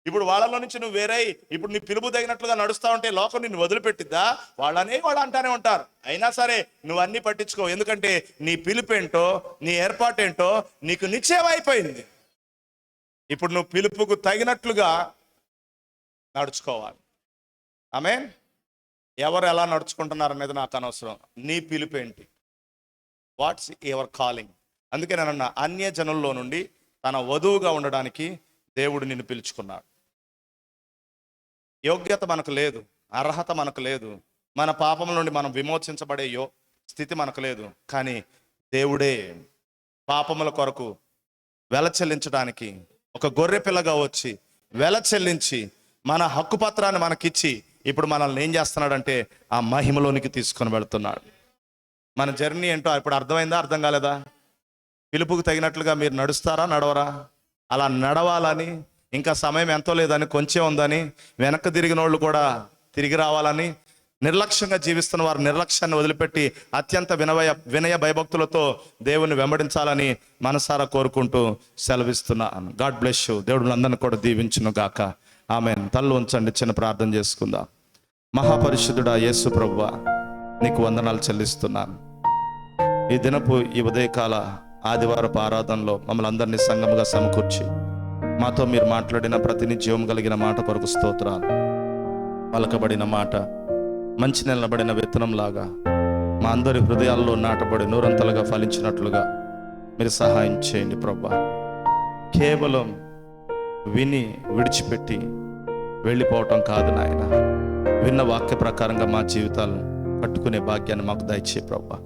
ఇప్పుడు వాళ్ళలో నుంచి నువ్వు వేరై ఇప్పుడు నీ పిలుపు తగినట్లుగా నడుస్తా ఉంటే లోకం నిన్ను వదిలిపెట్టిద్దా? వాళ్ళు అంటానే ఉంటారు. అయినా సరే నువ్వు అన్ని పట్టించుకో. ఎందుకంటే నీ పిలుపేంటో, నీ ఏర్పాటేంటో నీకు నిశ్చయం అయిపోయింది. ఇప్పుడు నువ్వు పిలుపుకు తగినట్లుగా నడుచుకోవాలి. ఆమేన్. ఎవరు ఎలా నడుచుకుంటున్నారు అనేది నాకు అనవసరం. నీ పిలుపేంటి? What's your calling? అందుకే నేను అన్య జనుల్లో నుండి తన వధువుగా ఉండడానికి దేవుడు నిన్ను పిలుచుకున్నాడు. యోగ్యత మనకు లేదు, అర్హత మనకు లేదు, మన పాపం నుండి మనం విమోచించబడే స్థితి మనకు లేదు. కానీ దేవుడే పాపముల కొరకు వెల చెల్లించడానికి ఒక గొర్రె పిల్లగా వచ్చి వెల చెల్లించి మన హక్కు పత్రాన్ని మనకిచ్చి ఇప్పుడు మనల్ని ఏం చేస్తున్నాడంటే ఆ మహిమలోనికి తీసుకొని వెళుతున్నాడు. మన జర్నీ ఏంటో ఇప్పుడు అర్థమైందా? అర్థం కాలేదా? పిలుపుకు తగినట్లుగా మీరు నడుస్తారా, నడవరా? అలా నడవాలని, ఇంకా సమయం ఎంతో లేదని, కొంచెం ఉందని, వెనక్కి తిరిగిన వాళ్ళు కూడా తిరిగి రావాలని, నిర్లక్ష్యంగా జీవిస్తున్న వారు నిర్లక్ష్యాన్ని వదిలిపెట్టి అత్యంత వినయ భయభక్తులతో దేవుని వెంబడించాలని మనసారా కోరుకుంటూ సెలవిస్తున్నాను. God bless you. దేవుడు అందరిని కూడా దీవించును గాక. ఆమేన్. తల్లు ఉంచండి, చిన్న ప్రార్థన చేసుకుందాం. మహాపరిశుద్ధుడా యేసు ప్రభువా, నీకు వందనాలు చెల్లిస్తున్నాను. ఈ దినపు ఈ ఉదయకాల ఆదివారపు ఆరాధనలో మమ్మల్ని అందరినీ సంఘముగా సమకూర్చి మాతో మీరు మాట్లాడిన ప్రతి జీవం కలిగిన మాట కొరకు స్తోత్రాలు. పలకబడిన మాట మంచి నిలబడిన విత్తనంలాగా మా అందరి హృదయాల్లో నాటబడి నూరంతలుగా ఫలించినట్లుగా మీరు సహాయం చేయండి ప్రభువా. కేవలం విని విడిచిపెట్టి వెళ్ళిపోవటం కాదు నాయన, విన్న వాక్య ప్రకారంగా మా జీవితాలను కట్టుకునే భాగ్యాన్ని మాకు దయచే ప్రభువా.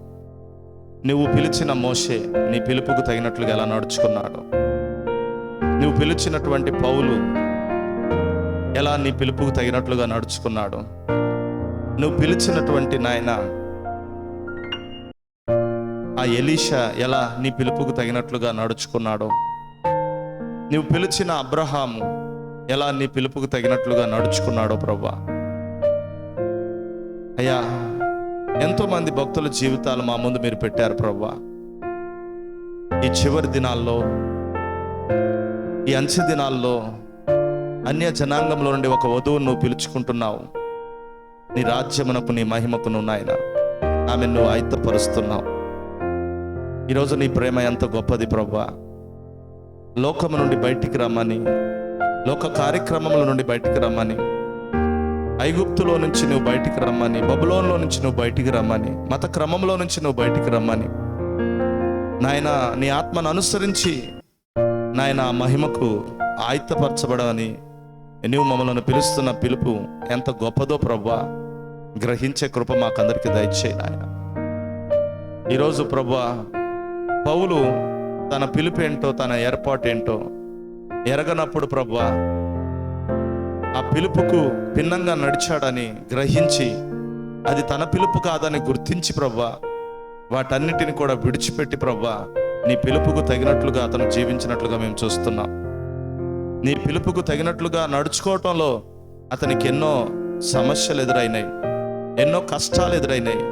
నువ్వు పిలిచిన మోషే నీ పిలుపుకు తగినట్లుగా ఎలా నడుచుకున్నాడు, నువ్వు పిలిచినటువంటి పౌలు ఎలా నీ పిలుపుకు తగినట్లుగా నడుచుకున్నాడు, నువ్వు పిలిచినటువంటి నాయన ఆ ఎలీషా ఎలా నీ పిలుపుకు తగినట్లుగా నడుచుకున్నాడో, నువ్వు పిలిచిన అబ్రహాము ఎలా నీ పిలుపుకు తగినట్లుగా నడుచుకున్నాడో ప్రభువా. అయ్యా, ఎంతోమంది భక్తుల జీవితాలు మా ముందు మీరు పెట్టారు ప్రభువా. ఈ చివరి దినాల్లో, ఈ అంచె దినాల్లో అన్య జనాంగంలో నుండి ఒక వధువును నువ్వు పిలుచుకుంటున్నావు. నీ రాజ్యమునకు, నీ మహిమకు నువ్వు నాయన ఆమె నువ్వు ఆయుధపరుస్తున్నావు. ఈరోజు నీ ప్రేమ ఎంత గొప్పది ప్రభువా. లోకము నుండి బయటికి రమ్మని, లోక కార్యక్రమముల నుండి బయటికి రమ్మని, ఐగుప్తులో నుంచి నువ్వు బయటికి రమ్మని, బబులోన్లో నుంచి నువ్వు బయటికి రమ్మని, మత క్రమంలో నుంచి నువ్వు బయటికి రమ్మని నాయన నీ ఆత్మను అనుసరించి నాయన మహిమకు ఆయుధపరచబడని నువ్వు మమ్మల్ని పిలుస్తున్న పిలుపు ఎంత గొప్పదో ప్రభువా. గ్రహించే కృప మాకందరికి దయచేయి నాయన. ఈరోజు ప్రభువా, పౌలు తన పిలుపేంటో తన ఏర్పాటేంటో ఎరగనప్పుడు ప్రభువా, ఆ పిలుపుకు భిన్నంగా నడిచాడని గ్రహించి అది తన పిలుపు కాదని గుర్తించి ప్రభువా, వాటన్నిటిని కూడా విడిచిపెట్టి ప్రభువా, నీ పిలుపుకు తగినట్లుగా అతను జీవించినట్లుగా మేము చూస్తున్నాం. నీ పిలుపుకు తగినట్లుగా నడుచుకోవటంలో అతనికి ఎన్నో సమస్యలు ఎదురైనాయి, ఎన్నో కష్టాలు ఎదురైనాయి,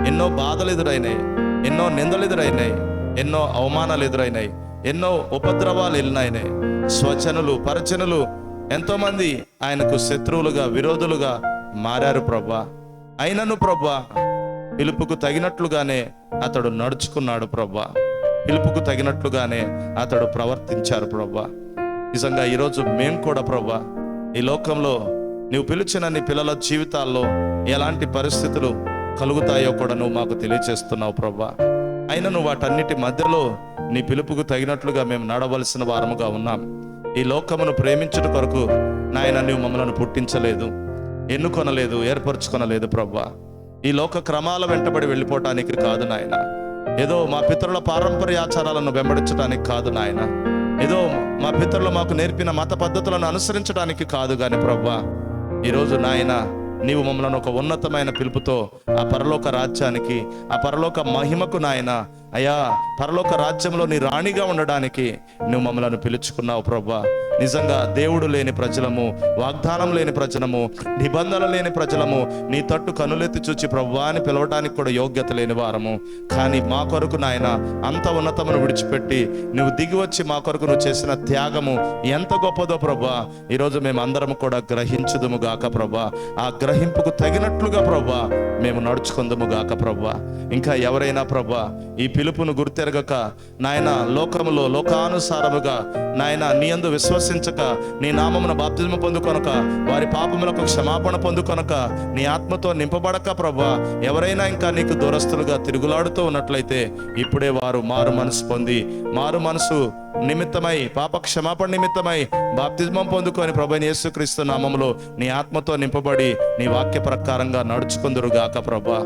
ఎన్నో బాధలు ఎదురైనాయి, ఎన్నో నిందలు ఎదురైనాయి, ఎన్నో అవమానాలు ఎదురైనాయి, ఎన్నో ఉపద్రవాలు ఎదురైనాయి. స్వజనులు పరజనులు ఎంతోమంది ఆయనకు శత్రువులుగా విరోధులుగా మారారు ప్రభా. అయినను ప్రభా, పిలుపుకు తగినట్లుగానే అతడు నడుచుకున్నాడు ప్రభా. పిలుపుకు తగినట్లుగానే అతడు ప్రవర్తించారు ప్రభా. నిజంగా ఈరోజు మేము కూడా ప్రభా, ఈ లోకంలో నువ్వు పిలిచిన నీ పిల్లల జీవితాల్లో ఎలాంటి పరిస్థితులు కలుగుతాయో కూడా నువ్వు మాకు తెలియజేస్తున్నావు ప్రభా. అయినా నువ్వు వాటన్నిటి మధ్యలో నీ పిలుపుకు తగినట్లుగా మేము నడవలసిన వారముగా ఉన్నాం. ఈ లోకమును ప్రేమించుట కొరకు నాయన నువ్వు మమ్మల్ని పుట్టించలేదు, ఎన్నుకొనలేదు, ఏర్పరచుకొనలేదు ప్రభా. ఈ లోక క్రమాల వెంటబడి వెళ్ళిపోవటానికి కాదు నాయన, ఏదో మా పితరుల పారంపర్య ఆచారాలను వెంబడించడానికి కాదు నాయన, ఏదో మా పితరులు మాకు నేర్పిన మత పద్ధతులను అనుసరించడానికి కాదు కానీ ప్రభా, ఈరోజు నాయన నీవు మమ్మల్ని ఒక ఉన్నతమైన పిలుపుతో ఆ పరలోక రాజ్యానికి, ఆ పరలోక మహిమకు నాయన, అయ్యా పరలోక రాజ్యంలో నీ రాణిగా ఉండడానికి నువ్వు మమ్మల్ని పిలుచుకున్నావు ప్రభా. నిజంగా దేవుడు లేని ప్రజలము, వాగ్దానం లేని ప్రజలము, నిబంధన లేని ప్రజలము, నీ తట్టు కనులెత్తి చూచి ప్రభువా అని పిలవడానికి కూడా యోగ్యత లేని వారము. కానీ మా కొరకు నాయన అంత ఉన్నతమును విడిచిపెట్టి నువ్వు దిగి వచ్చి మా కొరకు నువ్వు చేసిన త్యాగము ఎంత గొప్పదో ప్రభా. ఈరోజు మేము అందరం కూడా గ్రహించుదుము గాక ప్రభా. ఆ గ్రహింపుకు తగినట్లుగా ప్రభా మేము నడుచుకుందుము గాక ప్రభా. ఇంకా ఎవరైనా ప్రభా ఈ పిలుపును గుర్తెరగక నాయన లోకములో లోకానుసారముగా నాయన నీ యందు విశ్వసించక, నీ నామమున బాప్తిజము పొందుకొనక, వారి పాపములకు క్షమాపణ పొందుకొనక, నీ ఆత్మతో నింపబడక ప్రభా ఎవరైనా ఇంకా నీకు దూరస్తులుగా తిరుగులాడుతూ ఉన్నట్లయితే ఇప్పుడే వారు మారు మనసు పొంది, మారు మనసు నిమిత్తమై, పాప క్షమాపణ నిమిత్తమై బాప్తిజమం పొందుకొని ప్రభువైన యేసుక్రీస్తు నామములో నీ ఆత్మతో నింపబడి నీ వాక్య ప్రకారంగా నడుచుకుందురుగాక ప్రభా.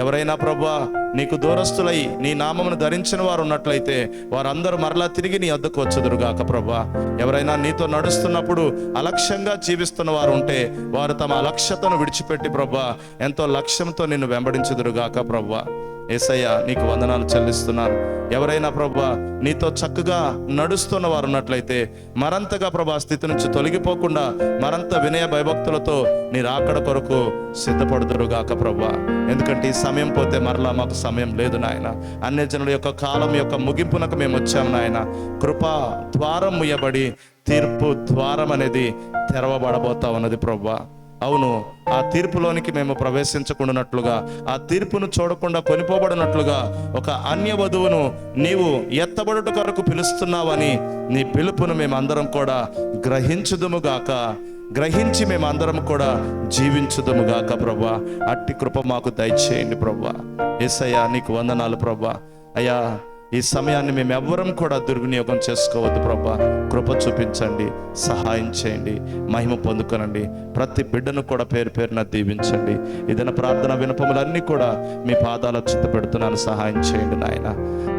ఎవరైనా ప్రభా నీకు దూరస్తులై నీ నామమును ధరించిన వారు ఉన్నట్లయితే వారందరూ మరలా తిరిగి నీ వద్దకు వచ్చుదురుగాక ప్రభా. ఎవరైనా నీతో నడుస్తున్నప్పుడు అలక్ష్యంగా జీవిస్తున్న వారు ఉంటే వారు తమ అలక్ష్యతను విడిచిపెట్టి ప్రభా ఎంతో లక్ష్యంతో నిన్ను వెంబడించుదురుగాక ప్రభా. యేసయ్య నీకు వందనాలు చెల్లిస్తున్నాను. ఎవరైనా ప్రభా నీతో చక్కగా నడుస్తున్న వారు ఉన్నట్లయితే మరంతగా ప్రభా స్థితి నుంచి తొలగిపోకుండా మరంత వినయ భయభక్తులతో నీ రాకడ కొరకు సిద్ధపడుదురుగాక ప్రభా. ఎందుకంటే ఈ సమయం పోతే మరలా మాకు సమయం లేదు నాయన. అన్యజనుల యొక్క కాలం యొక్క ముగింపునకు మేము వచ్చాము నాయన. కృపా ద్వారం ముయ్యబడి తీర్పు ద్వారం అనేది తెరవబడబోతా ఉన్నది ప్రభా. అవును, ఆ తీర్పులోనికి మేము ప్రవేశించకుండానట్లుగా, ఆ తీర్పును చూడకుండా కొనిపోబడినట్లుగా ఒక అన్య వధువును నీవు ఎత్తబడుట కొరకు పిలుస్తున్నావని నీ పిలుపును మేమందరం కూడా గ్రహించుదుముగాక, గ్రహించి మేమందరం కూడా జీవించుదుముగాక ప్రభా. అట్టి కృప మాకు దయచేయండి ప్రభా. యేసయ్యా నీకు వందనాలు ప్రభా. అయ్యా ఈ సమయాన్ని మేము ఎవ్వరం కూడా దుర్వినియోగం చేసుకోవద్దు ప్రభా. కృప చూపించండి, సహాయం చేయండి, మహిమ పొందుకొనండి. ప్రతి బిడ్డను కూడా పేరు పేరున దీవించండి. ఏదైనా ప్రార్థన వినపములన్నీ కూడా మీ పాదాల చుట్ట పెడుతున్నాను, సహాయం చేయండి నాయన.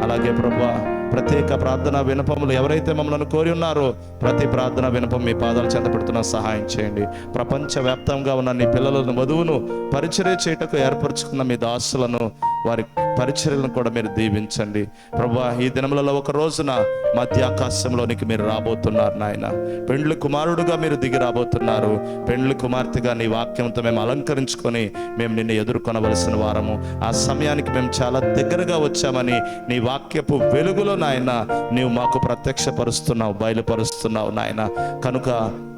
అలాగే ప్రభా ప్రత్యేక ప్రార్థన వినపములు ఎవరైతే మమ్మల్ని కోరి ఉన్నారో ప్రతి ప్రార్థన వినపం మీ పాదాలు చెంత పెడుతున్నా, సహాయం చేయండి. ప్రపంచవ్యాప్తంగా ఉన్న నీ పిల్లలను వధువును పరిచర్య చేయటకు ఏర్పరచుకున్న మీ దాసులను, వారి పరిచర్యలను కూడా మీరు దీవించండి ప్రభా. ఈ దినములలో ఒక రోజున మధ్యాకాశంలోనికి మీరు రాబోతున్నారు నాయన. పెండ్లి కుమారుడుగా మీరు దిగి రాబోతున్నారు. పెండ్లి కుమార్తెగా నీ వాక్యంతో మేము అలంకరించుకొని మేము నిన్ను ఎదుర్కొనవలసిన వారము. ఆ సమయానికి మేము చాలా దగ్గరగా వచ్చామని నీ వాక్యపు వెలుగులో నాయన నీవు మాకు ప్రత్యక్షపరుస్తున్నావు, బయలుపరుస్తున్నావు నాయన. కనుక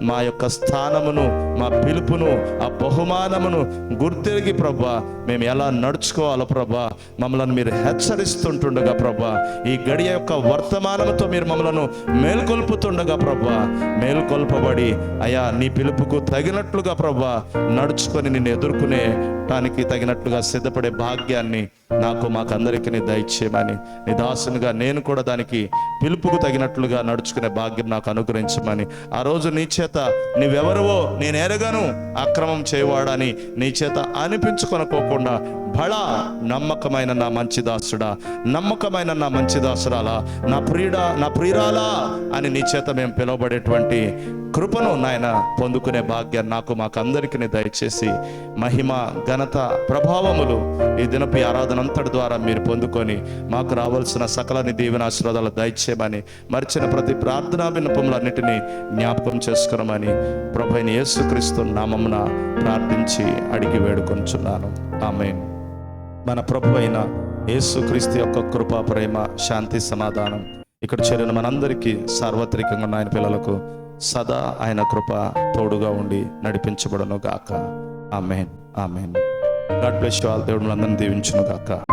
మా యొక్క స్థానమును, మా పిలుపును, ఆ బహుమానమును గుర్తిరిగి ప్రభా మేము ఎలా నడుచుకోవాలో ప్రభా మమ్మల్ని మీరు హెచ్చరిస్తుంటుండగా ప్రభా, ఈ గడియ యొక్క వర్తమానముతో మీరు మమ్మలను మేల్కొల్పుతుండగా ప్రభా, మేల్కొల్పబడి అయా నీ పిలుపుకు తగినట్లుగా ప్రభా నడుచుకొని నిన్ను ఎదుర్కొనేటానికి తగినట్లుగా సిద్ధపడే భాగ్యాన్ని నాకు మాకందరికీ దయచేయమని, నీ దాసునిగా నేను కూడా దానికి పిలుపుకు తగినట్లుగా నడుచుకునే భాగ్యం నాకు అనుగ్రహించమని, ఆ రోజు నీ చేత నీవెవరవో నేను ఎరగను, అక్రమం చేయవాడని నీ చేత అనిపించుకొనుకోకుండా బళ నమ్మకమైన నా మంచి దాసుడా, నమ్మకమైన నా మంచి దాసురాలా, నా ప్రియురాలా అని నీ చేత మేము పిలువబడేటువంటి కృపను నాయన పొందుకునే భాగ్యాన్ని నాకు మాకందరికీ దయచేసి మహిమ, ఘనత, ప్రభావములు ఈ దినపు ఆరాధన అంతటి ద్వారా మీరు పొందుకొని మాకు రావాల్సిన సకలని దీవెన ఆశీర్వాదాలు దయచేయమని, మరిచిన ప్రతి ప్రార్థనా విన్నపములన్నిటినీ జ్ఞాపకం చేసుకున్నామని ప్రభువైన యేసుక్రీస్తు నామమున ప్రార్థించి అడిగి వేడుకొంచున్నాను. ఆమేన్. మన ప్రభువైన యేసుక్రీస్తు యొక్క కృపా, ప్రేమ, శాంతి, సమాధానం ఇక్కడ చేరిన మనందరికీ సార్వత్రికంగా ఆయన పిల్లలకు సదా ఆయన కృప తోడుగా ఉండి నడిపించబడును గాక. ఆమేన్. ఆమేన్. God bless you all. దేవుడు మనందరిని దీవించును గాక.